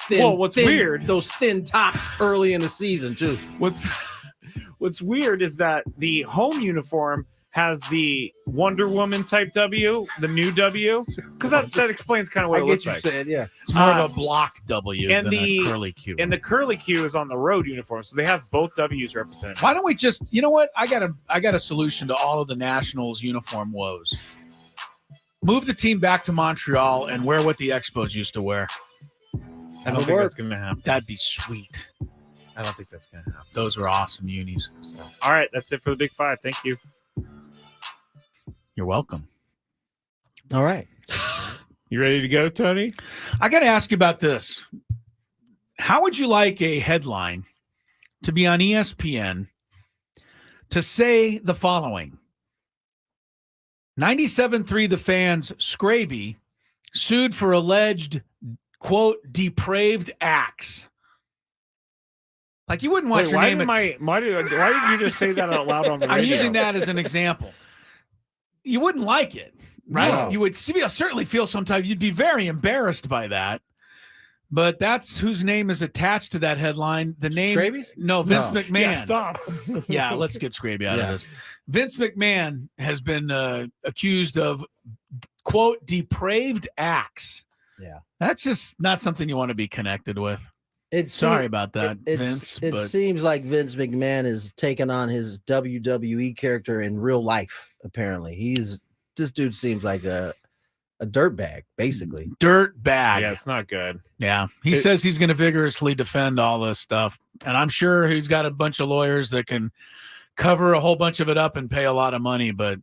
weird, those thin tops early in the season too. What's weird is that the home uniform has the Wonder Woman type W, the new W, because that explains kind of what I it get looks you like. said, yeah. It's more of a block W and than the a curly Q. And the curly Q is on the road uniform, so they have both W's represented. Why don't we just, you know what? I got a solution to all of the Nationals uniform woes. Move the team back to Montreal and wear what the Expos used to wear. I don't think that's going to happen. That'd be sweet. I don't think that's going to happen. Those were awesome unis. So, all right, that's it for the Big Five. Thank you. You're welcome. All right. You ready to go, Tony? I got to ask you about this. How would you like a headline to be on ESPN to say the following? 97.3 The Fans, Skraby, sued for alleged, quote, depraved acts. Like, you wouldn't want your name. Why did you just say that out loud on the radio? I'm using that as an example. You wouldn't like it, right? No. You would certainly feel sometimes you'd be very embarrassed by that. But that's whose name is attached to that headline. The name, Skraby's? No, Vince McMahon. Yeah, stop. Yeah, let's get Skraby out of this. Vince McMahon has been accused of, quote, depraved acts. Yeah, that's just not something you want to be connected with. Sorry about that, Vince. It seems like Vince McMahon is taking on his WWE character in real life. Apparently, this dude seems like a dirtbag, basically. Dirt bag. Yeah, it's not good. Yeah, he says he's going to vigorously defend all this stuff, and I'm sure he's got a bunch of lawyers that can cover a whole bunch of it up and pay a lot of money. But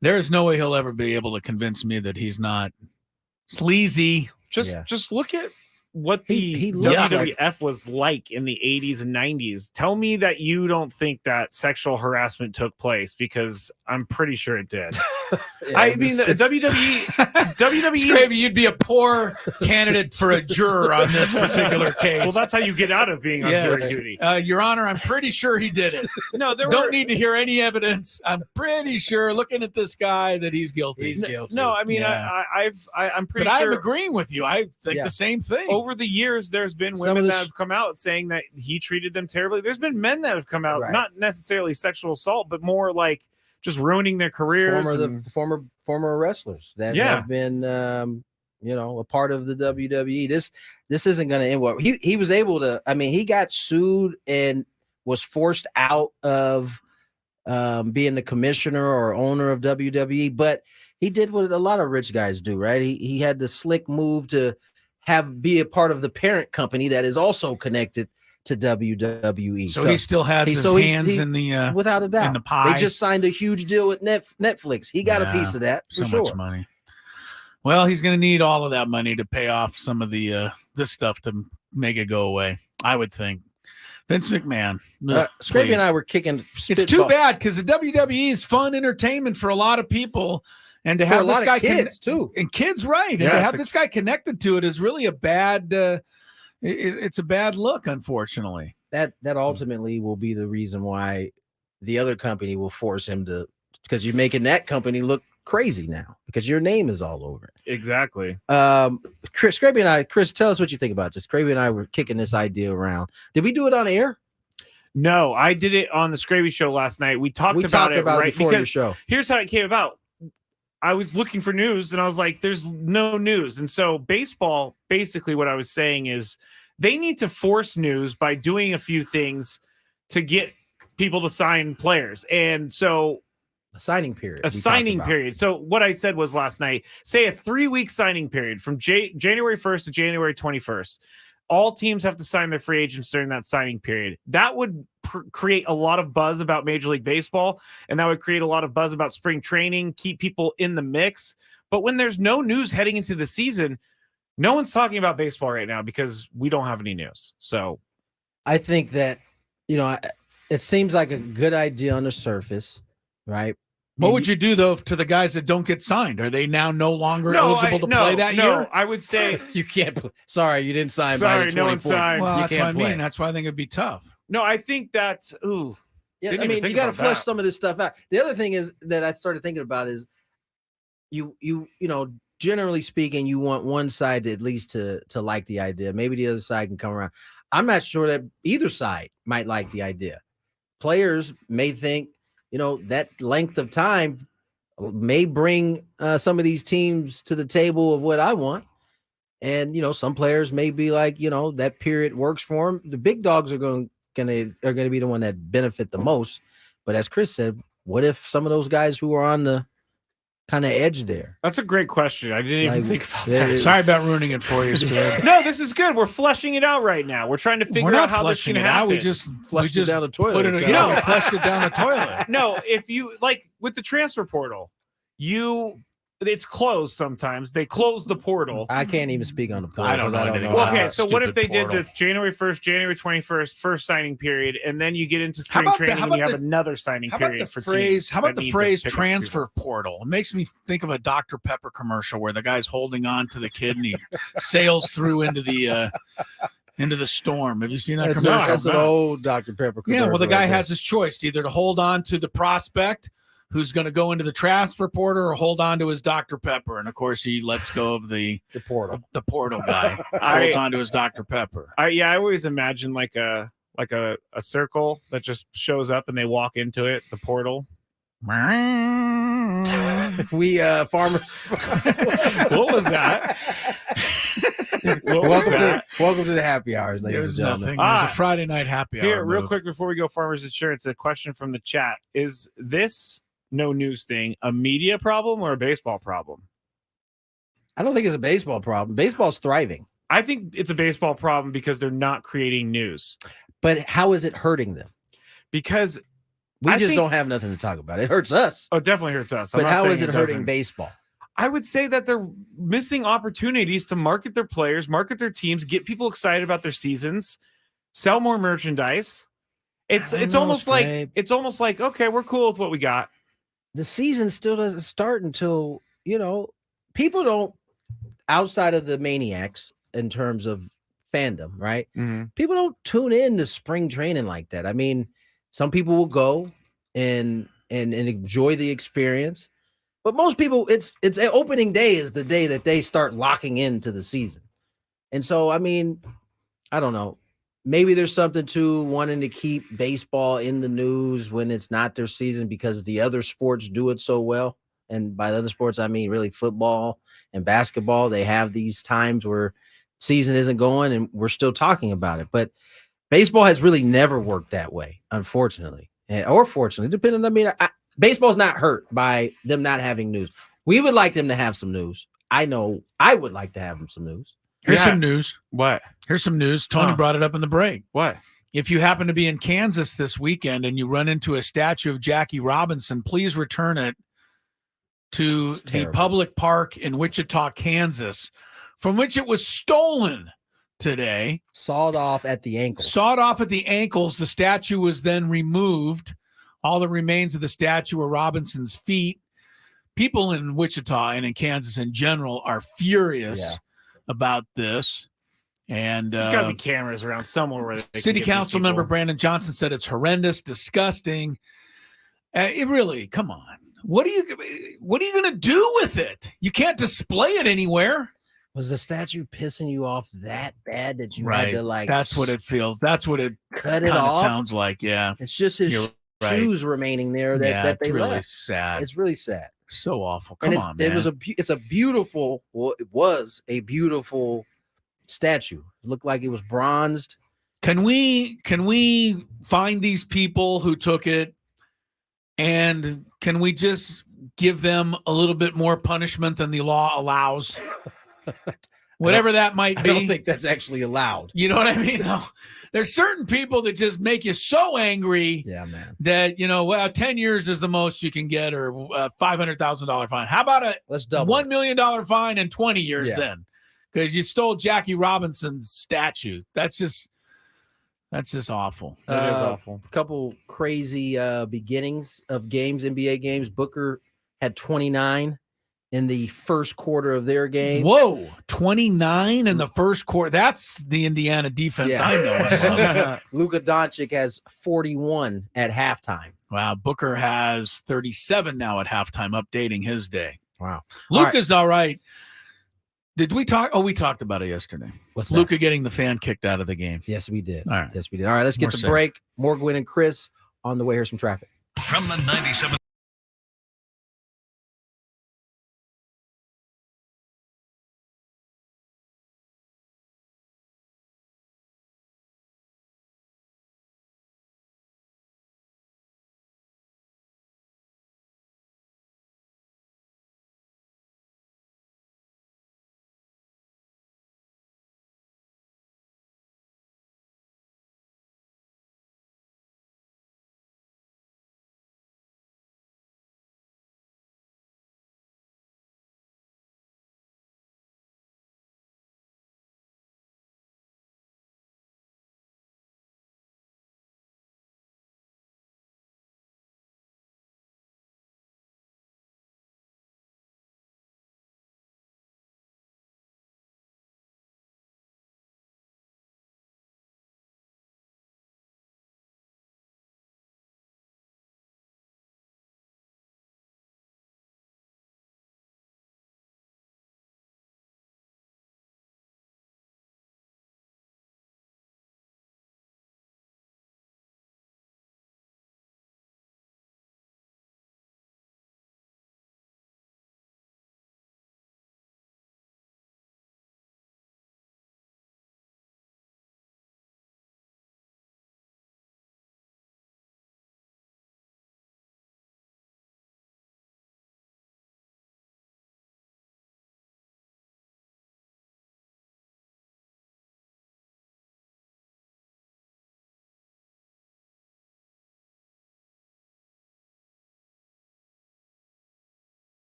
there's no way he'll ever be able to convince me that he's not sleazy. Just look at what the he looks WWF was like in the 80s and 90s. Tell me that you don't think that sexual harassment took place, because I'm pretty sure it did. I mean, the WWE, Skraby, you'd be a poor candidate for a juror on this particular case. Well, that's how you get out of being on jury duty. Your Honor, I'm pretty sure he did it. No, don't need to hear any evidence. I'm pretty sure, looking at this guy, that he's guilty. He's guilty. No, I mean, I'm pretty but sure. I'm agreeing with you. I think the same thing. Over the years, there's been women that have come out saying that he treated them terribly. There's been men that have come out, not necessarily sexual assault, but more like just ruining their careers. Former wrestlers that have been, a part of the WWE. This isn't going to end well. He was able to. I mean, he got sued and was forced out of being the commissioner or owner of WWE. But he did what a lot of rich guys do, right? He had the slick move to be a part of the parent company that is also connected to WWE. So he still has his hands in the without a doubt in the pie. They just signed a huge deal with Netflix. He got a piece of that for so much money. Well, he's going to need all of that money to pay off some of the this stuff to make it go away, I would think. Vince McMahon. Skraby and I were kicking. It's too bad, because the WWE is fun entertainment for a lot of people. And to have this guy kids too, and kids, right? And to have this guy connected to it is really a bad. It's a bad look, unfortunately. That ultimately will be the reason why the other company will force him to, because you're making that company look crazy now because your name is all over it. Exactly. Skraby and I, Chris, tell us what you think about this. Skraby and I were kicking this idea around. Did we do it on air? No, I did it on the Skraby show last night. We talked about it right before your show. Here's how it came about. I was looking for news and I was like, there's no news. And so baseball, basically what I was saying is they need to force news by doing a few things to get people to sign players. And so a signing period. So what I said was last night, say a 3-week signing period from January 1st to January 21st. All teams have to sign their free agents during that signing period. That would create a lot of buzz about Major League Baseball, and that would create a lot of buzz about spring training, keep people in the mix. But when there's no news heading into the season, no one's talking about baseball right now because we don't have any news. So I think that, it seems like a good idea on the surface, right? What would you do, though, to the guys that don't get signed? Are they now no longer eligible to play that year? No, I would say you can't play. Sorry, you didn't sign by the 24th. No one signed. Well, that's what I mean. That's why I think it'd be tough. No, I think that's Yeah, I mean, you got to flesh some of this stuff out. The other thing is that I started thinking about is you generally speaking, you want one side to at least to like the idea. Maybe the other side can come around. I'm not sure that either side might like the idea. Players may think that length of time may bring some of these teams to the table of what I want. And, some players may be like, that period works for them. The big dogs are going to be the one that benefit the most. But as Chris said, what if some of those guys who are on the kind of edge there? That's a great question. I didn't even think about that. Sorry about ruining it for you, Skraby. No, this is good. We're fleshing it out right now. We're trying to figure out how this can happen. We just flushed it down the toilet. We flushed it down the toilet. No, if you with the transfer portal, it's closed sometimes. They close the portal. I can't even speak on the portal. I don't know anything Well, about okay, so what if they portal. did the January 1st, January 21st, first signing period, and then you get into spring training and you have another signing period for teams? How about the phrase transfer portal? It makes me think of a Dr. Pepper commercial where the guy's holding on to the kid and he sails through into the storm. Have you seen that commercial? That's an old Dr. Pepper commercial. Yeah, well, the guy has his choice to either to hold on to the prospect who's going to go into the transfer portal or hold on to his Dr. Pepper. And, of course, he lets go of the portal guy. Holds on to his Dr. Pepper. I always imagine like a circle that just shows up and they walk into it, the portal. We farmer. What was that? Welcome to the happy hours, ladies and gentlemen. It was a Friday night happy hour. Here, real quick before we go, Farmers Insurance, a question from the chat. Is this no news thing a media problem or a baseball problem? I don't think it's a baseball problem. Baseball's thriving. I think it's a baseball problem because they're not creating news. But how is it hurting them? Because we just don't have nothing to talk about. It hurts us. Oh, it definitely hurts us. But how is it hurting baseball? I would say that they're missing opportunities to market their players, market their teams, get people excited about their seasons, sell more merchandise. It's almost like okay, we're cool with what we got. The season still doesn't start until, people don't, outside of the maniacs in terms of fandom, right? Mm-hmm. People don't tune in to spring training like that. I mean, some people will go and enjoy the experience, but most people, it's opening day is the day that they start locking into the season. And so, I mean, I don't know. Maybe there's something to wanting to keep baseball in the news when it's not their season because the other sports do it so well. And by the other sports, I mean really football and basketball. They have these times where season isn't going and we're still talking about it. But baseball has really never worked that way, unfortunately. Or fortunately, depending. I mean, baseball's not hurt by them not having news. We would like them to have some news. I know I would like to have them some news. Here's some news. What? Here's some news. Tony brought it up in the break. What? If you happen to be in Kansas this weekend and you run into a statue of Jackie Robinson, please return it to the public park in Wichita, Kansas, from which it was stolen today. Sawed off at the ankles. Sawed off at the ankles. The statue was then removed. All the remains of the statue were Robinson's feet. People in Wichita and in Kansas in general are furious about this. And there's got to be cameras around somewhere where they City Council member Brandon Johnson said it's horrendous, disgusting. It really, come on. What are you going to do with it? You can't display it anywhere. Was the statue pissing you off that bad that you had to That's what it feels. That's what it cut it off. Sounds like. Yeah. It's just his shoes remaining there that they really left. Sad. It's really sad. So awful. Come on, man. It was it was a beautiful statue. It looked like it was bronzed. Can we find these people who took it, and can we just give them a little bit more punishment than the law allows? Whatever that might be. I don't think that's actually allowed. You know what I mean? No. There's certain people that just make you so angry that, 10 years is the most you can get, or a $500,000 fine. How about let's double $1 million fine and 20 years then? Because you stole Jackie Robinson's statue. That's just awful. That is awful. A couple crazy beginnings of games, NBA games. Booker had 29 in the first quarter of their game. Whoa, 29 in the first quarter. That's the Indiana defense I know and love. Luka Doncic has 41 at halftime. Wow, Booker has 37 now at halftime, updating his day. Wow. Luka's all right. Did we talk? Oh, we talked about it yesterday. What's Luka getting the fan kicked out of the game? Yes, we did. All right. Yes, we did. All right, let's get to break. More Gwynn and Chris on the way. Here's some traffic. From the 97.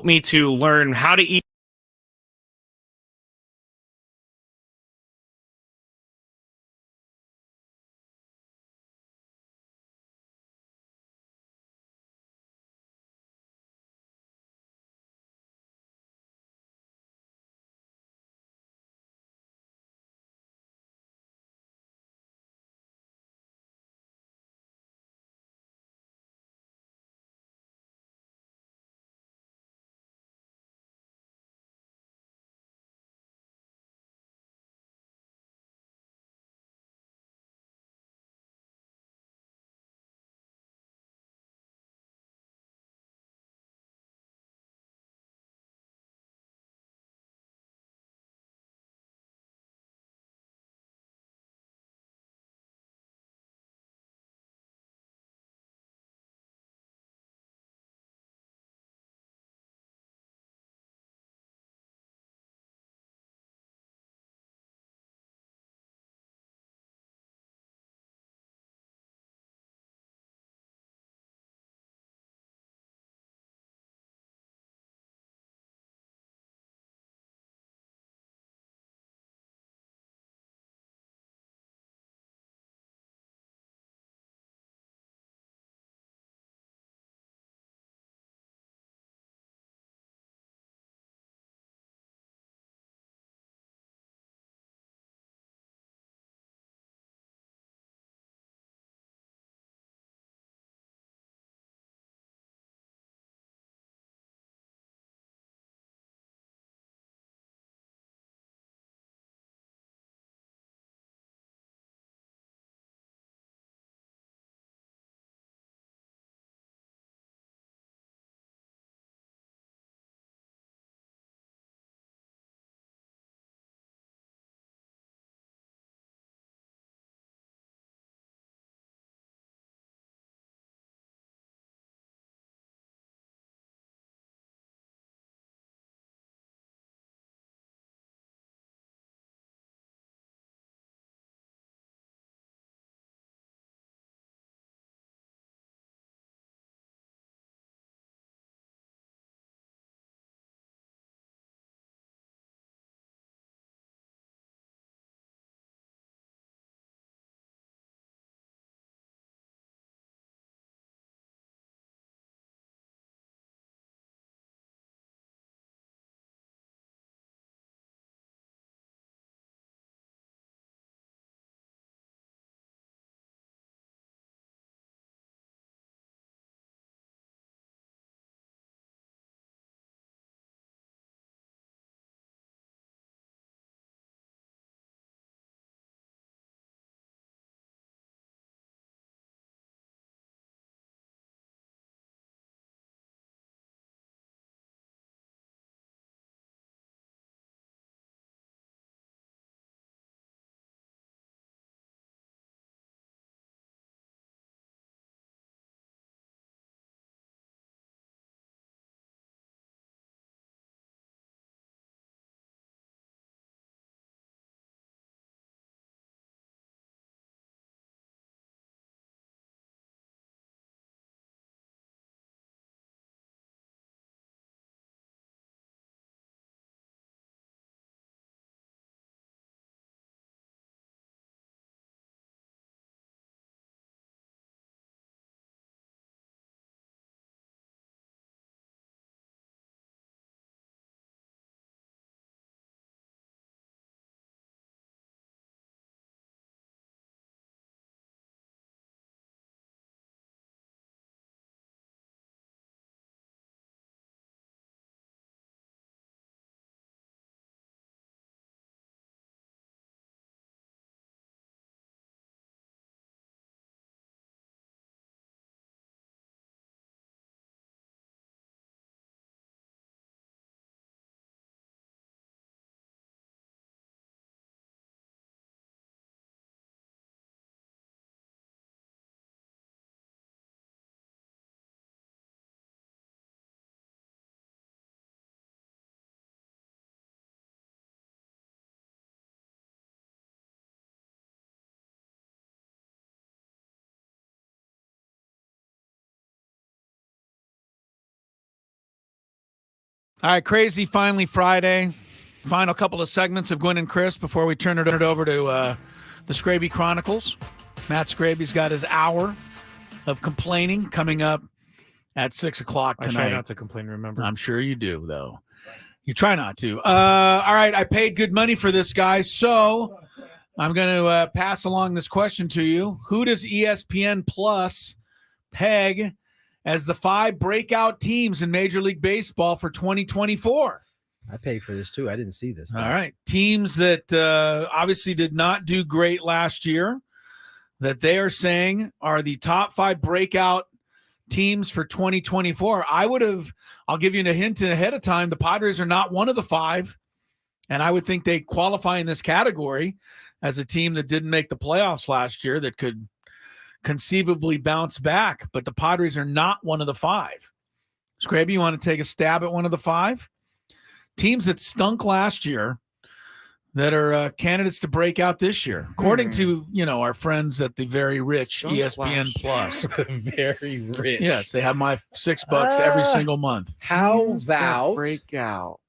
Me to learn how to eat All right, crazy. Finally, Friday. Final couple of segments of Gwynn and Chris before we turn it over to the Skraby Chronicles. Matt Skraby's got his hour of complaining coming up at 6 o'clock tonight. I try not to complain, remember. I'm sure you do, though. You try not to. All right, I paid good money for this, guys, so I'm going to pass along this question to you. Who does ESPN Plus peg as the 5 breakout teams in Major League Baseball for 2024? I paid for this, too. I didn't see this. All right. Teams that obviously did not do great last year, that they are saying are the top 5 breakout teams for 2024. I'll give you a hint ahead of time. The Padres are not one of the 5, and I would think they qualify in this category as a team that didn't make the playoffs last year that could conceivably bounce back, but the Padres are not one of the 5. Skraby, you want to take a stab at one of the 5? Teams that stunk last year that are candidates to break out this year, according to, our friends at the very rich ESPN Plus. Very rich. Yes, they have my $6 every single month. How about breakout?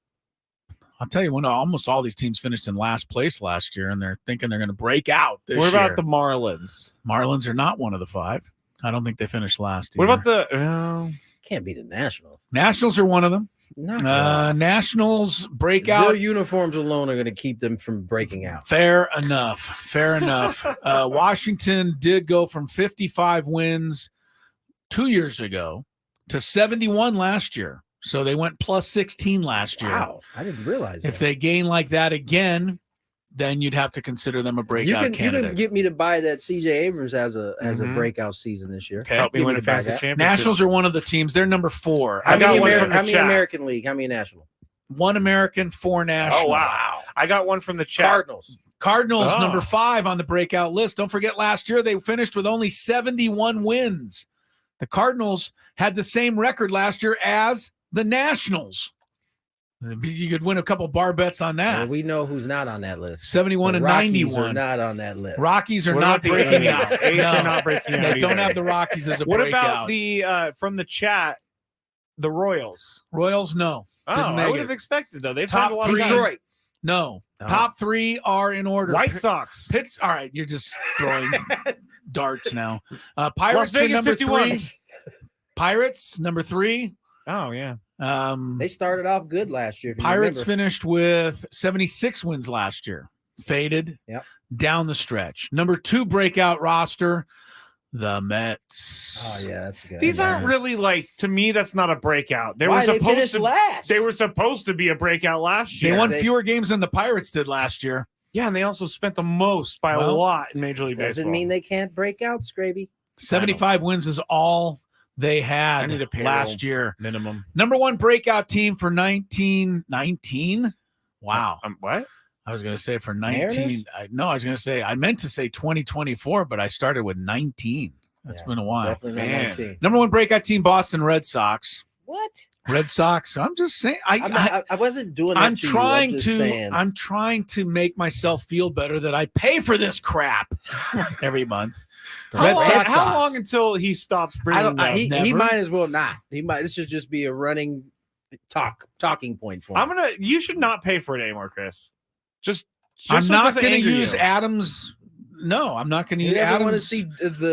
I'll tell you, when almost all these teams finished in last place last year, and they're thinking they're going to break out this year. What about the Marlins? Marlins are not one of the 5. I don't think they finished last year. What about the can't be the Nationals? Nationals are one of them. Nationals breakout. Their uniforms alone are going to keep them from breaking out. Fair enough. Washington did go from 55 wins 2 years ago to 71 last year. So they went plus 16 last year. Wow, I didn't realize that. If they gain like that again, then you'd have to consider them a breakout candidate. You can get me to buy that CJ Abrams as a breakout season this year. Okay. Help me win a fantasy championship. Nationals are one of the teams. They're number 4. How many American League? How many National? 1 American, 4 National. Oh, wow. I got one from the chat. Cardinals. Number 5 on the breakout list. Don't forget last year they finished with only 71 wins. The Cardinals had the same record last year as the Nationals. You could win a couple bar bets on that. Well, we know who's not on that list. 71 and Rockies 91 are not on that list. Rockies are not breaking out. Are not breaking out. They don't have the Rockies as a breakout. What about the from the chat, the Royals? Royals, no. I would have expected though. They've top had a lot 3. of Detroit. No. Top 3 are in order. White Sox. All right, you're just throwing darts now. Pirates Las Vegas are number 51. 3. Pirates number 3. Oh yeah. They started off good last year. Pirates finished with 76 wins last year. Faded down the stretch. Number 2 breakout roster, the Mets. Oh yeah, that's good. These aren't really to me. That's not a breakout. They Why? were supposed to last. They were supposed to be a breakout last year. They won fewer games than the Pirates did last year. Yeah, and they also spent the most by a lot in Major League Baseball. Doesn't mean they can't break out, Skraby. 75 wins is all they had last year. Minimum. Number 1 breakout team for 1919. Wow. What? I was going to say for 19. I meant to say 2024, but I started with 19. That's been a while. Definitely not 19. Number 1 breakout team, Boston Red Sox. What? Red Sox. I'm just saying. I wasn't doing that. I'm trying to make myself feel better that I pay for this crap every month. How long until he stops bringing he might as well not. This should just be a running talking point for him. You should not pay for it anymore, Chris. I'm not going to use Adams. No, I'm not going to use Adams. I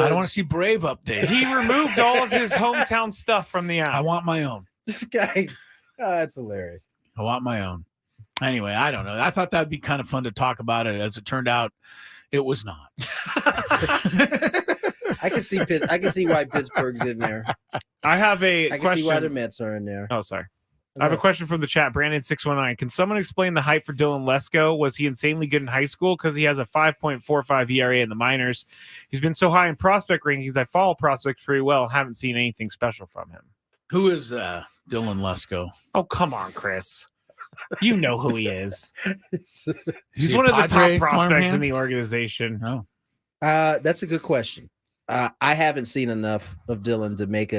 don't want to see Brave updates. He removed all of his hometown stuff from the app. I want my own. This guy, that's hilarious. I want my own. Anyway, I don't know. I thought that'd be kind of fun to talk about it. As it turned out, it was not. I can see why Pittsburgh's in there. I have a question. I question. can see why the Mets are in there. Oh, sorry. I have a question from the chat. Brandon619. Can someone explain the hype for Dylan Lesko? Was he insanely good in high school? Because he has a 5.45 ERA in the minors. He's been so high in prospect rankings. I follow prospects pretty well. Haven't seen anything special from him. Who is Dylan Lesko? Oh, come on, Chris. You know who he is. He's he one of the top prospects farmhand in the organization. Oh, that's a good question. I haven't seen enough of Dylan to make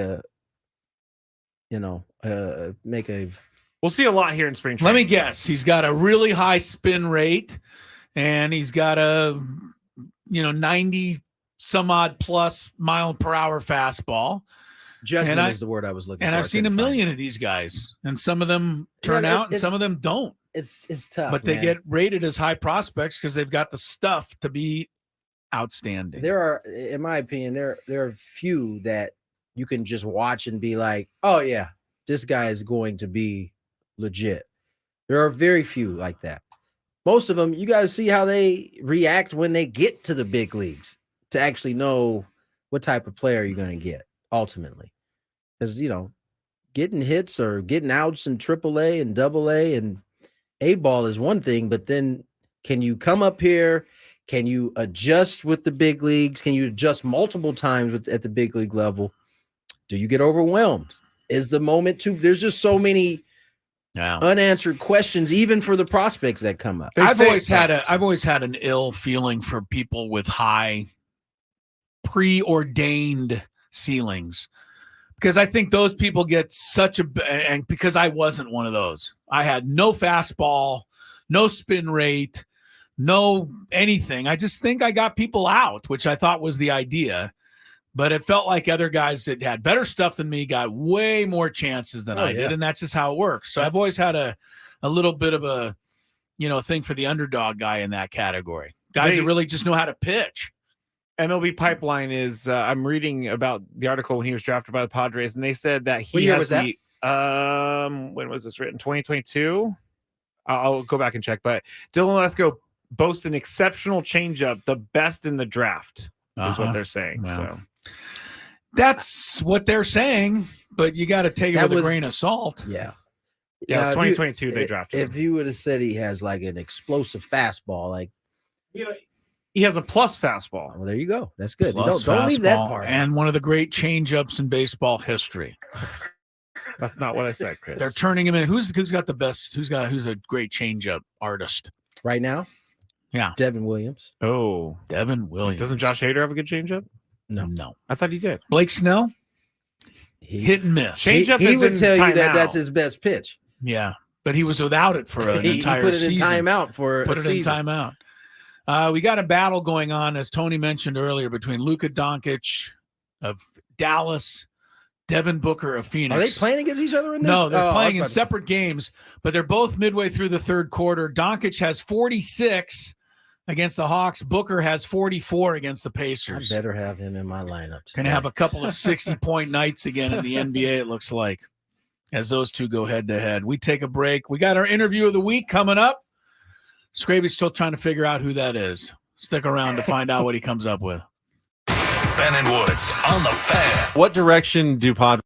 We'll see a lot here in spring training. Let me guess. He's got a really high spin rate, and he's got a 90 some odd plus mile per hour fastball, Judgment is the word I was looking for. And I've seen a million of these guys, and some of them turn out and some of them don't. It's tough. But they get rated as high prospects because they've got the stuff to be outstanding. There are, in my opinion, there are few that you can just watch and be like, oh yeah, this guy is going to be legit. There are very few like that. Most of them, you got to see how they react when they get to the big leagues to actually know what type of player you're going to get ultimately. Because, getting hits or getting outs in AAA and AA and A-ball is one thing, but then can you come up here? Can you adjust with the big leagues? Can you adjust multiple times at the big league level? Do you get overwhelmed? Is the moment too? There's just so many unanswered questions, even for the prospects that come up. I've always had an ill feeling for people with high preordained ceilings, because I think those people get and because I wasn't one of those. I had no fastball, no spin rate, no anything. I just think I got people out, which I thought was the idea. But it felt like other guys that had better stuff than me got way more chances than I did, and that's just how it works. So I've always had a little bit of a thing for the underdog guy in that category. Guys that really just know how to pitch. MLB Pipeline is I'm reading about the article when he was drafted by the Padres, and they said that he has the when was this written? 2022. I'll go back and check, but Dylan Lesko boasts an exceptional changeup, the best in the draft, is what they're saying. Wow. So that's what they're saying, but you got to take it with a grain of salt. Yeah. Yeah, it was 2022 they drafted him. If you would have said he has like an explosive fastball, like he has a plus fastball. Well, there you go. That's good. Plus Don't leave that fastball, part. and one of the great changeups in baseball history. That's not what I said, Chris. They're turning him in. Who's got the best? Who's a great changeup artist right now? Yeah, Devin Williams. Oh, Devin Williams. Doesn't Josh Hader have a good changeup? No. I thought he did. Blake Snell, hit and miss. Changeup he would tell you that that's his best pitch. Yeah, but he was without it for an entire season. He put it in timeout for Put a it season. in timeout. We got a battle going on, as Tony mentioned earlier, between Luka Doncic of Dallas, Devin Booker of Phoenix. Are they playing against each other in this? No, they're playing in separate games, but they're both midway through the third quarter. Doncic has 46 against the Hawks. Booker has 44 against the Pacers. I better have him in my lineup. Going to have a couple of 60-point nights again in the NBA, it looks like, as those two go head-to-head. We take a break. We got our interview of the week coming up. Skraby's still trying to figure out who that is. Stick around to find out what he comes up with. Ben and Woods on the Fan. What direction do Padres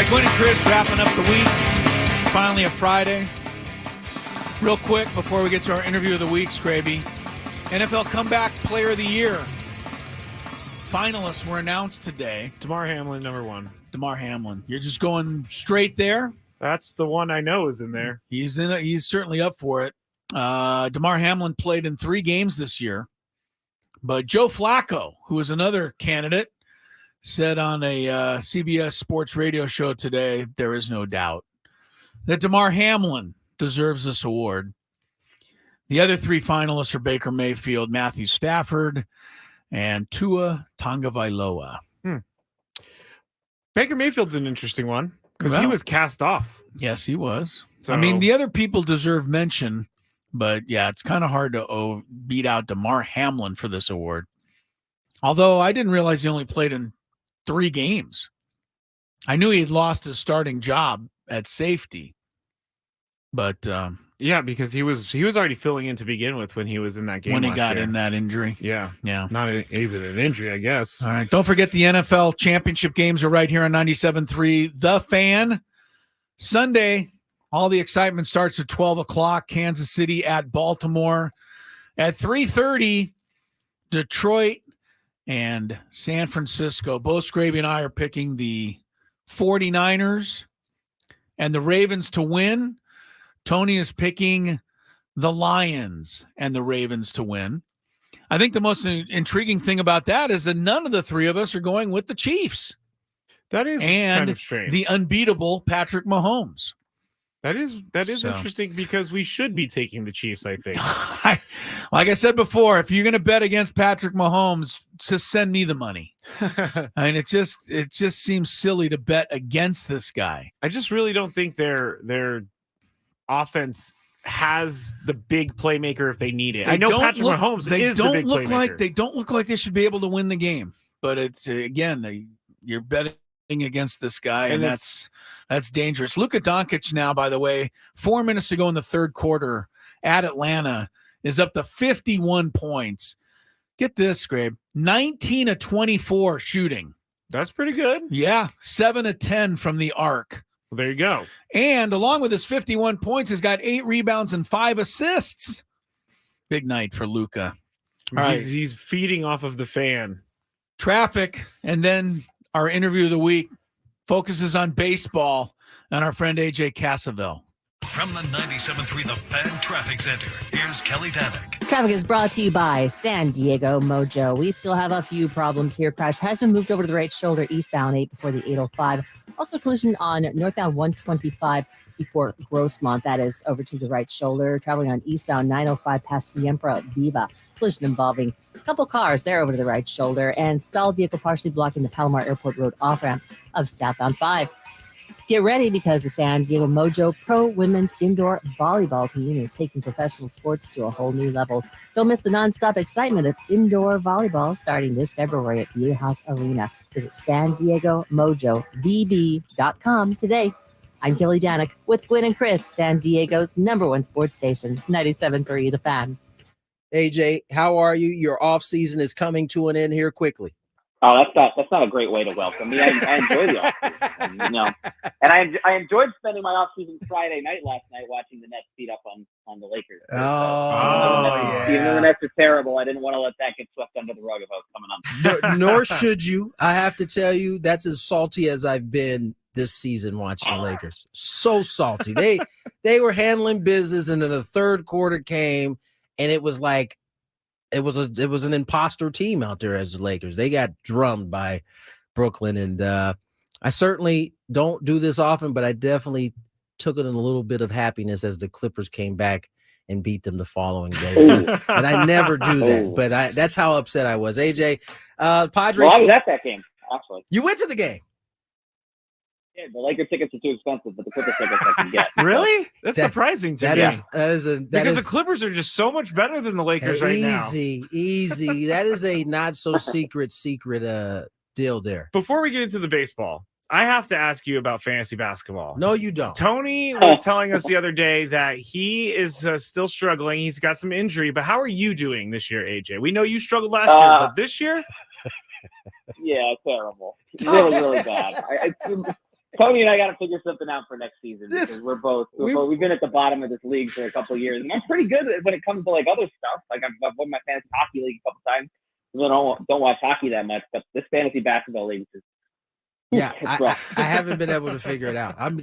right, Gwynn and Chris wrapping up the week. Finally a Friday. Real quick before we get to our interview of the week, Skraby. NFL Comeback Player of the Year. Finalists were announced today. Damar Hamlin, number 1. Damar Hamlin. You're just going straight there? That's the one I know is in there. He's in it. He's certainly up for it. Damar Hamlin played in 3 games this year. But Joe Flacco, who is another candidate, said on a CBS Sports radio show today, there is no doubt that Damar Hamlin deserves this award. The other 3 finalists are Baker Mayfield, Matthew Stafford, and Tua Tagovailoa. Baker Mayfield's an interesting one because he was cast off. Yes, he was. So, I mean, the other people deserve mention, but yeah, it's kind of hard to beat out Damar Hamlin for this award. Although I didn't realize he only played in 3 games. I knew he had lost his starting job at safety, but yeah, because he was already filling in to begin with when he was in that game when he last got year. in that injury. Yeah, not even an injury, I guess. All right, don't forget the NFL championship games are right here on 97.3 The Fan. Sunday, all the excitement starts at 12 o'clock. Kansas City at Baltimore. At 3:30, Detroit and San Francisco. Both Skraby and I are picking the 49ers and the Ravens to win. Tony is picking the Lions and the Ravens to win. I think the most intriguing thing about that is that none of the 3 of us are going with the Chiefs. That is kind of strange. The unbeatable Patrick Mahomes. That is interesting because we should be taking the Chiefs, I think. Like I said before, if you're going to bet against Patrick Mahomes, just send me the money. I mean, it just seems silly to bet against this guy. I just really don't think their offense has the big playmaker if they need it. I know Patrick Mahomes is the big playmaker. They don't look like they should be able to win the game. But it's you're betting against this guy, and that's dangerous. Luka Doncic now, by the way, 4 minutes to go in the third quarter at Atlanta, is up to 51 points. Get this, Skrabe, 19 of 24 shooting. That's pretty good. Yeah, 7 of 10 from the arc. Well, there you go. And along with his 51 points, he's got 8 rebounds and 5 assists. Big night for Luka. All right. He's feeding off of the fan. Traffic, and then our interview of the week focuses on baseball and our friend AJ Cassavell. From the 97.3 The Fan Traffic Center, here's Kelly Tannick. Traffic is brought to you by San Diego Mojo. We still have a few problems here. Crash has been moved over to the right shoulder, eastbound 8 before the 805. Also collision on northbound 125 before Grossmont. That is over to the right shoulder. Traveling on eastbound 905 past Siempre Viva. Collision involving a couple cars there over to the right shoulder. And stalled vehicle partially blocking the Palomar Airport Road off-ramp of southbound 5. Get ready because the San Diego Mojo Pro Women's Indoor Volleyball team is taking professional sports to a whole new level. Don't miss the nonstop excitement of indoor volleyball starting this February at Viejas Arena. Visit SanDiegoMojoVB.com today. I'm Kelly Danik with Gwynn and Chris, San Diego's #1 sports station, 97.3 The Fan. AJ, how are you? Your off season is coming to an end here quickly. Oh, that's not a great way to welcome me. I enjoy the off-season, and I enjoyed spending my off-season Friday night last night watching the Nets beat up on the Lakers. Even though the Nets are terrible, I didn't want to let that get swept under the rug if I was coming on. Nor should you. I have to tell you, that's as salty as I've been this season watching the Lakers. So salty. They were handling business, and then the third quarter came, and it was like, it was an imposter team out there as the Lakers. They got drummed by Brooklyn, and I certainly don't do this often, but I definitely took it in a little bit of happiness as the Clippers came back and beat them the following day. And I never do that, but that's how upset I was. AJ, Padres. Well, I was at that game, actually. You went to the game. Yeah, the Laker tickets are too expensive, but the Clippers tickets I can get. Really? That's surprising to me. Because the Clippers are just so much better than the Lakers right now. Easy. That is a not so secret deal there. Before we get into the baseball, I have to ask you about fantasy basketball. No, you don't. Tony was telling us the other day that he is still struggling. He's got some injury, but how are you doing this year, AJ? We know you struggled last year, but this year? Yeah, terrible. Really, really bad. Tony and I got to figure something out for next season because we've been at the bottom of this league for a couple of years, and I'm pretty good when it comes to like other stuff. Like I've won my fantasy hockey league a couple times. I don't watch hockey that much, but this fantasy basketball league is. Yeah, I haven't been able to figure it out. I'm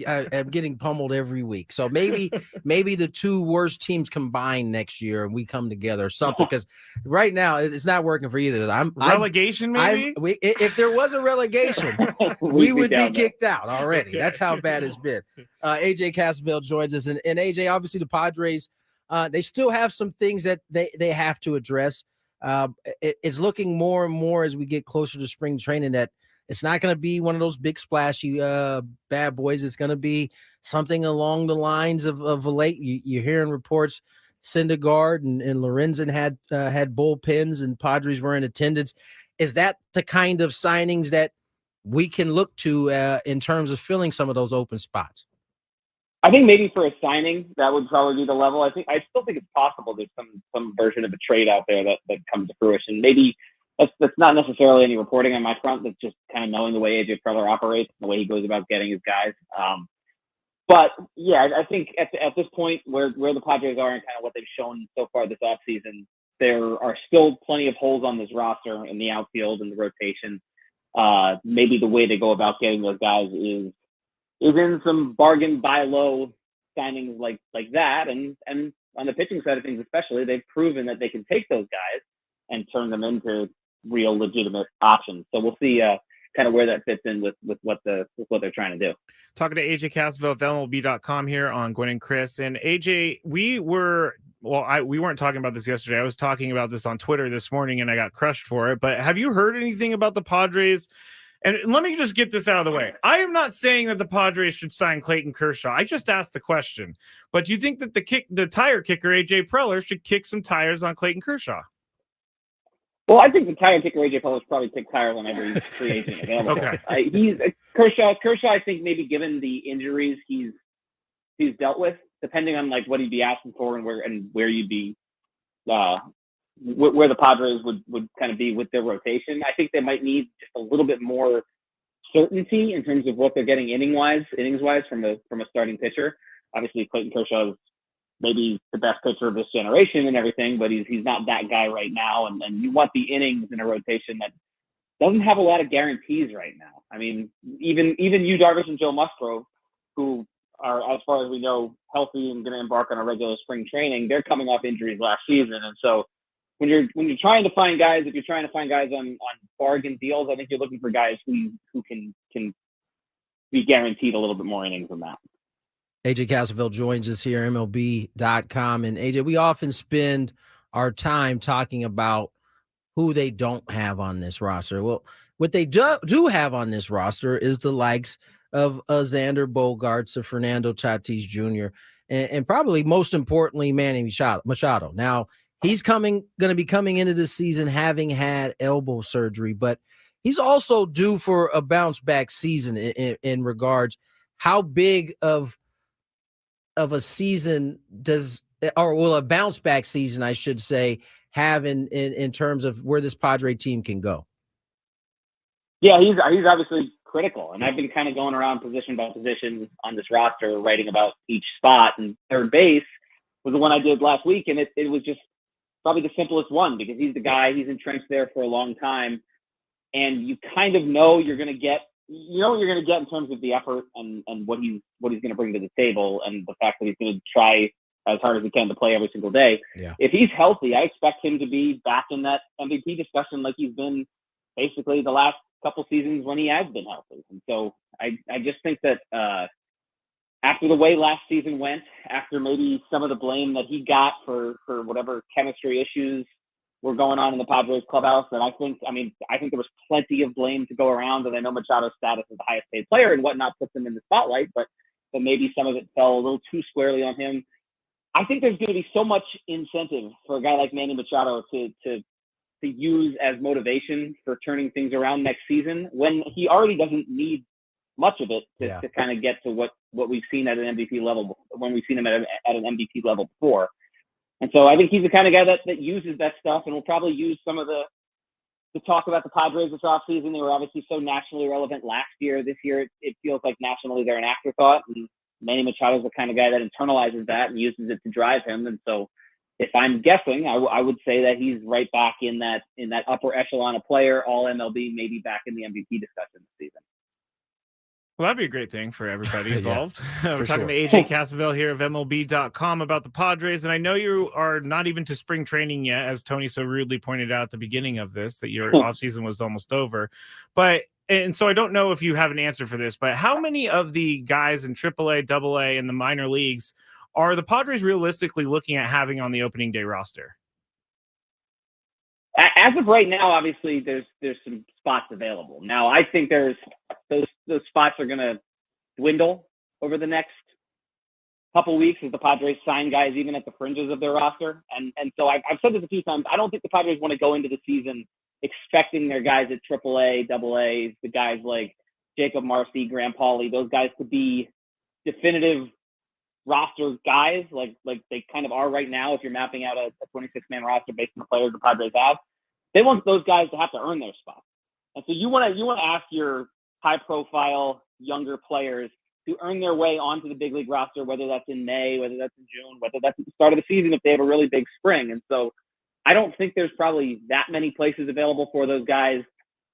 getting pummeled every week. So maybe the two worst teams combined next year and we come together or something. Because right now it's not working for either. Relegation, maybe. If there was a relegation, we would be kicked out already. Okay. That's how bad it's been. AJ Cassavell joins us, and AJ, obviously the Padres, they still have some things that they have to address. It's looking more and more as we get closer to spring training that. It's not going to be one of those big splashy bad boys. It's going to be something along the lines of late. You're hearing reports Syndergaard and Lorenzen had bullpens and Padres were in attendance. Is that the kind of signings that we can look to in terms of filling some of those open spots? I think maybe for a signing, that would probably be the level. I still think it's possible there's some version of a trade out there that comes to fruition. Maybe that's not necessarily any reporting on my front. That's just kind of knowing the way AJ Preller operates, the way he goes about getting his guys. But yeah, I think at this point where the Padres are and kind of what they've shown so far this offseason, there are still plenty of holes on this roster in the outfield and the rotation. Maybe the way they go about getting those guys is in some bargain buy low signings like that. And on the pitching side of things, especially, they've proven that they can take those guys and turn them into real legitimate options. So we'll see kind of where that fits in with what they're trying to do. Talking to AJ Cassavell of MLB.com here on Gwynn and Chris. And AJ, we weren't talking about this yesterday. I was talking about this on Twitter this morning and I got crushed for it. But have you heard anything about the Padres? And let me just get this out of the way. I am not saying that the Padres should sign Clayton Kershaw. I just asked the question. But do you think that the tire kicker, AJ Preller, should kick some tires on Clayton Kershaw? Well, I think the tire kicker AJ Preller probably kick tires on every free agent available. Okay. He's Kershaw. I think maybe given the injuries he's dealt with, depending on like what he'd be asking for and where you'd be, where the Padres would kind of be with their rotation. I think they might need just a little bit more certainty in terms of what they're getting innings wise from a starting pitcher. Obviously, Clayton Kershaw is maybe the best pitcher of this generation and everything, but he's not that guy right now. And you want the innings in a rotation that doesn't have a lot of guarantees right now. I mean, even Yu Darvish and Joe Musgrove, who are, as far as we know, healthy and going to embark on a regular spring training, they're coming off injuries last season. And so when you're trying to find guys, if you're trying to find guys on bargain deals, I think you're looking for guys who can be guaranteed a little bit more innings than that. AJ Cassavell joins us here, MLB.com. And AJ, we often spend our time talking about who they don't have on this roster. Well, what they do have on this roster is the likes of Xander Bogaerts, of Fernando Tatis Jr., and probably most importantly, Manny Machado. Now, he's going to be coming into this season having had elbow surgery, but he's also due for a bounce back season in regards how big of a season a bounce back season, I should say, have in terms of where this Padre team can go. Yeah, he's obviously critical, and I've been kind of going around position by position on this roster, writing about each spot. And third base was the one I did last week, and it was just probably the simplest one because he's the guy. He's entrenched there for a long time, and you kind of know you're going to get. You know what you're going to get in terms of the effort and what he's going to bring to the table, and the fact that he's going to try as hard as he can to play every single day. Yeah. If he's healthy, I expect him to be back in that MVP discussion like he's been basically the last couple seasons when he has been healthy. And so I just think that after the way last season went, after maybe some of the blame that he got for whatever chemistry issues were going on in the Padres clubhouse, and I think there was plenty of blame to go around, and I know Machado's status as the highest paid player and whatnot puts him in the spotlight, but maybe some of it fell a little too squarely on him. I think there's going to be so much incentive for a guy like Manny Machado to use as motivation for turning things around next season when he already doesn't need much of it to kind of get to what we've seen at an MVP level when we've seen him at an MVP level before. And so I think he's the kind of guy that uses that stuff and will probably use some of the to talk about the Padres this offseason. They were obviously so nationally relevant last year. This year, it feels like nationally they're an afterthought. And Manny Machado's the kind of guy that internalizes that and uses it to drive him. And so, if I'm guessing, I would say that he's right back in that upper echelon of player, all MLB, maybe back in the MVP discussion this season. Well, that'd be a great thing for everybody involved. We're talking sure. to AJ Cassavell here of MLB.com about the Padres. And I know you are not even to spring training yet, as Tony so rudely pointed out at the beginning of this, that your offseason was almost over. And so I don't know if you have an answer for this, but how many of the guys in AAA, AA, and the minor leagues are the Padres realistically looking at having on the opening day roster? As of right now, obviously there's some spots available. Now I think those spots are going to dwindle over the next couple weeks as the Padres sign guys even at the fringes of their roster. And so I've said this a few times. I don't think the Padres want to go into the season expecting their guys at AAA, AA, the guys like Jacob Marcy, Graham Pauley, those guys to be definitive roster guys like they kind of are right now. If you're mapping out a 26-man roster based on the players the Padres have, they want those guys to have to earn their spot. And so you want to ask your high-profile younger players to earn their way onto the big league roster, whether that's in May, whether that's in June, whether that's at the start of the season if they have a really big spring. And so I don't think there's probably that many places available for those guys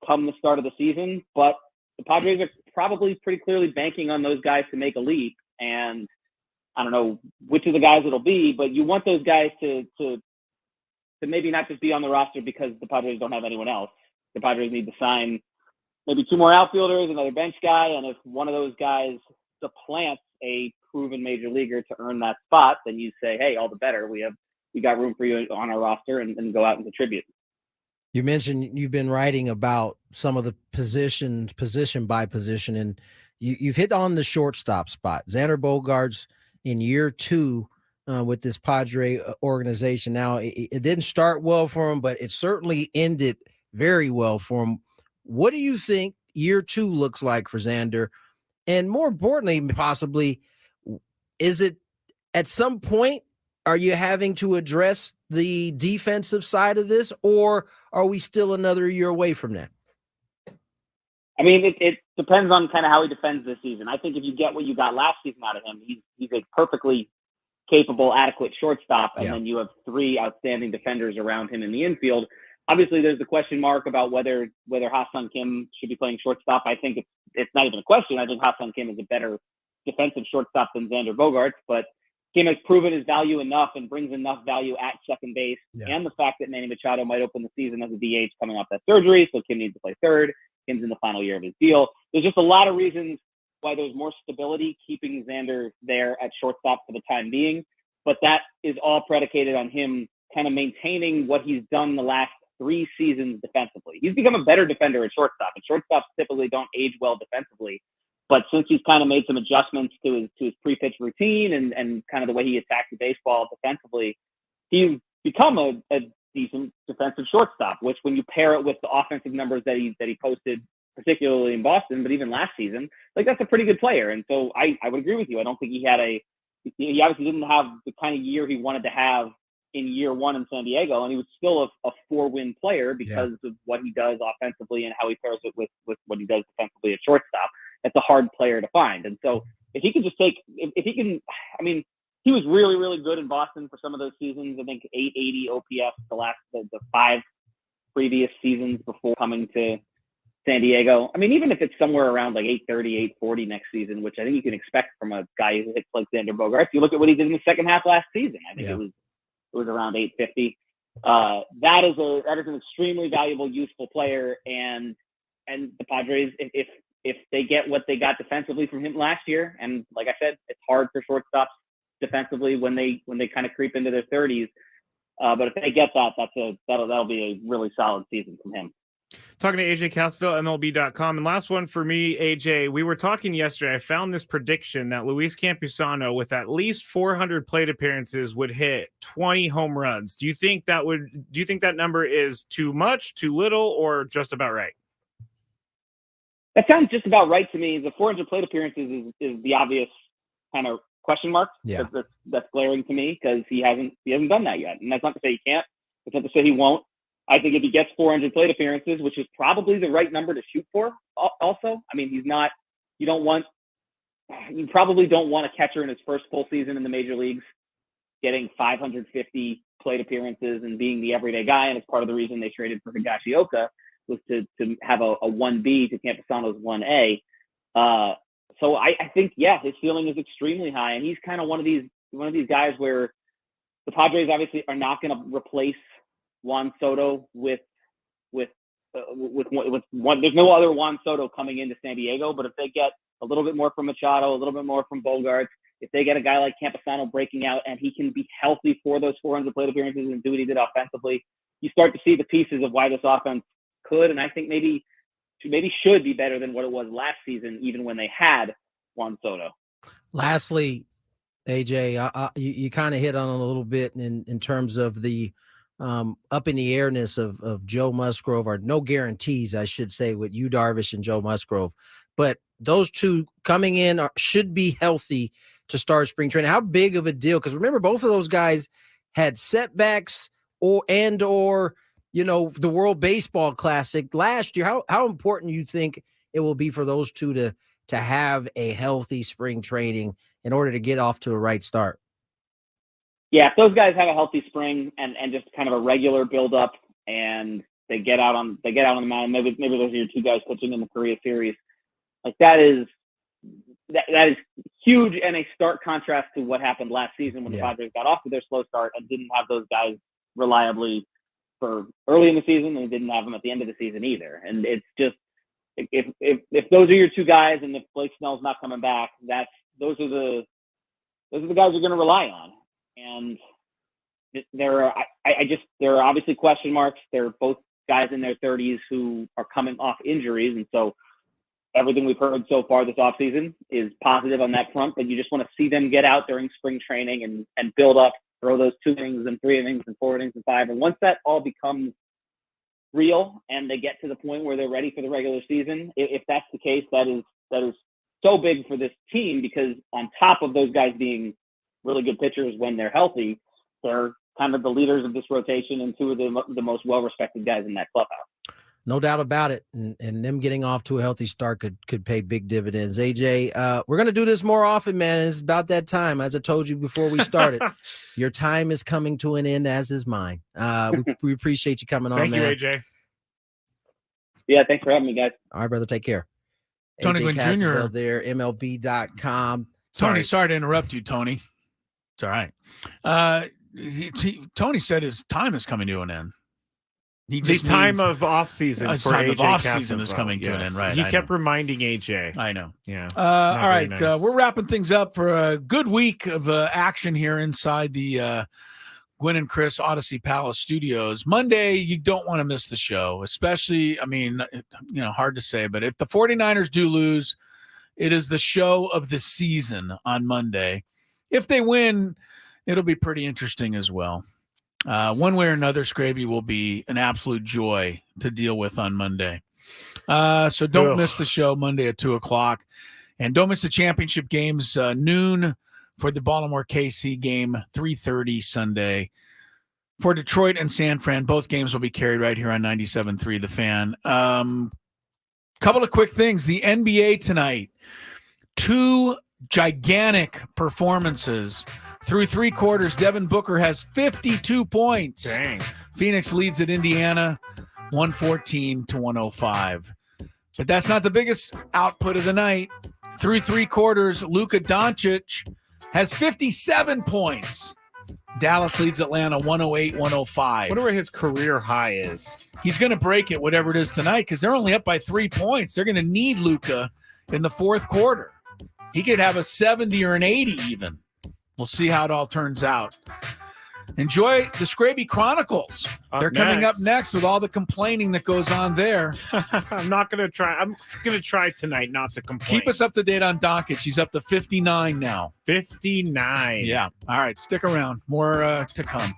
come the start of the season, but the Padres are probably pretty clearly banking on those guys to make a leap. And I don't know which of the guys it'll be, but you want those guys to maybe not just be on the roster because the Padres don't have anyone else. The Padres need to sign maybe 2 more outfielders, another bench guy, and if one of those guys supplants a proven major leaguer to earn that spot, then you say, hey, all the better. We got room for you on our roster and go out and contribute. You mentioned you've been writing about some of the position by position, and you've hit on the shortstop spot. Xander Bogaerts in year 2 with this Padre organization. Now, it didn't start well for him, but it certainly ended very well for him. What do you think year 2 looks like for Xander? And more importantly, possibly, is it at some point, are you having to address the defensive side of this, or are we still another year away from that? I mean, it depends on kind of how he defends this season. I think if you get what you got last season out of him, he's a perfectly capable, adequate shortstop, and then you have 3 outstanding defenders around him in the infield. Obviously, there's the question mark about whether Ha-Seong Kim should be playing shortstop. I think it's not even a question. I think Ha-Seong Kim is a better defensive shortstop than Xander Bogaerts, but Kim has proven his value enough and brings enough value at second base, and the fact that Manny Machado might open the season as a DH coming off that surgery, so Kim needs to play third. Kim's in the final year of his deal. There's just a lot of reasons why there's more stability keeping Xander there at shortstop for the time being, but that is all predicated on him kind of maintaining what he's done the last 3 seasons defensively. He's become a better defender at shortstop, and shortstops typically don't age well defensively. But since he's kind of made some adjustments to his pre-pitch routine and kind of the way he attacks the baseball defensively, he's become a decent defensive shortstop, which when you pair it with the offensive numbers that he posted, particularly in Boston, but even last season, like that's a pretty good player. And so I would agree with you. I don't think he obviously didn't have the kind of year he wanted to have in year 1 in San Diego, and he was still a 4-win player because of what he does offensively and how he pairs it with what he does defensively at shortstop. That's a hard player to find. And so if he can just he was really, really good in Boston for some of those seasons. I think 880 OPS the 5 previous seasons before coming to San Diego. I mean, even if it's somewhere around like 830, 840 next season, which I think you can expect from a guy who hits like Xander Bogaerts. You look at what he did in the second half last season. I think it was around 850. That is an extremely valuable, useful player. And the Padres, if they get what they got defensively from him last year, and like I said, it's hard for shortstops defensively when they kind of creep into their 30s. But if they get that'll be a really solid season from him. Talking to AJ Cassavell, MLB.com. And last one for me, AJ, we were talking yesterday. I found this prediction that Luis Campusano, with at least 400 plate appearances, would hit 20 home runs. Do you think that number is too much, too little, or just about right? That sounds just about right to me. The 400 plate appearances is the obvious kind of question mark. That's glaring to me because he hasn't done that yet. And that's not to say he can't. It's not to say he won't. I think if he gets 400 plate appearances, which is probably the right number to shoot for also. I mean, you probably don't want a catcher in his first full season in the major leagues getting 550 plate appearances and being the everyday guy. And it's part of the reason they traded for Higashioka was to have a 1B to Campusano's 1A. So I think, his ceiling is extremely high. And he's kind of one of these guys where the Padres obviously are not going to replace Juan Soto with one. There's no other Juan Soto coming into San Diego, but if they get a little bit more from Machado, a little bit more from Bogarts, if they get a guy like Campusano breaking out and he can be healthy for those 400 plate appearances and do what he did offensively, you start to see the pieces of why this offense could, and I think maybe should be better than what it was last season, even when they had Juan Soto. Lastly, AJ, you kind of hit on it a little bit in terms of the up in the airness of Joe Musgrove, or no guarantees, I should say, with Yu Darvish and Joe Musgrove. But those two coming in should be healthy to start spring training. How big of a deal? Because remember, both of those guys had setbacks or the World Baseball Classic last year. How important you think it will be for those two to have a healthy spring training in order to get off to a right start? Yeah, if those guys have a healthy spring and just kind of a regular build up, and they get out on the mound, maybe those are your two guys pitching in the Korea series. Like that is huge, and a stark contrast to what happened last season when the Padres got off to their slow start and didn't have those guys reliably for early in the season, and didn't have them at the end of the season either. And it's just, if those are your two guys, and if Blake Snell's not coming back, those are the guys you're going to rely on. And there are obviously question marks. They're both guys in their 30s who are coming off injuries, and so everything we've heard so far this offseason is positive on that front. But you just want to see them get out during spring training and build up, throw those 2 innings and 3 innings and 4 innings and 5. And once that all becomes real and they get to the point where they're ready for the regular season, if that's the case, that is so big for this team, because on top of those guys being really good pitchers when they're healthy, they're kind of the leaders of this rotation and two of the most well-respected guys in that clubhouse. No doubt about it. And them getting off to a healthy start could pay big dividends. AJ, we're going to do this more often, man. It's about that time. As I told you before we started, your time is coming to an end, as is mine. We appreciate you coming on, man. Thank you, AJ. Yeah, thanks for having me, guys. All right, brother. Take care. Tony AJ Gwynn Jr. Cassavell there, MLB.com. Tony, sorry to interrupt you, Tony. It's all right. Tony said his time is coming to an end. The time of off season for AJ Cassavell is coming to an end, right? He kept reminding AJ. I know. Yeah. All right. Nice. We're wrapping things up for a good week of action here inside the Gwynn and Chris Odyssey Palace Studios. Monday, you don't want to miss the show, especially, hard to say, but if the 49ers do lose, it is the show of the season on Monday. If they win, it'll be pretty interesting as well. One way or another, Skraby will be an absolute joy to deal with on Monday. So don't miss the show Monday at 2:00. And don't miss the championship games, noon for the Baltimore KC game, 3:30 Sunday. For Detroit and San Fran, both games will be carried right here on 97.3 The Fan. Couple of quick things. The NBA tonight, 2 gigantic performances. Through 3 quarters, Devin Booker has 52 points. Dang. Phoenix leads at Indiana 114-105. But that's not the biggest output of the night. Through 3 quarters, Luka Doncic has 57 points. Dallas leads Atlanta 108-105. I wonder what his career high is. He's going to break it, whatever it is tonight, because they're only up by 3 points. They're going to need Luka in the 4th quarter. He could have a 70 or an 80 even. We'll see how it all turns out. Enjoy the Skraby Chronicles. They're coming up next with all the complaining that goes on there. I'm not going to try. I'm going to try tonight not to complain. Keep us up to date on Doncic. He's up to 59 now. 59. Yeah. All right. Stick around. More to come.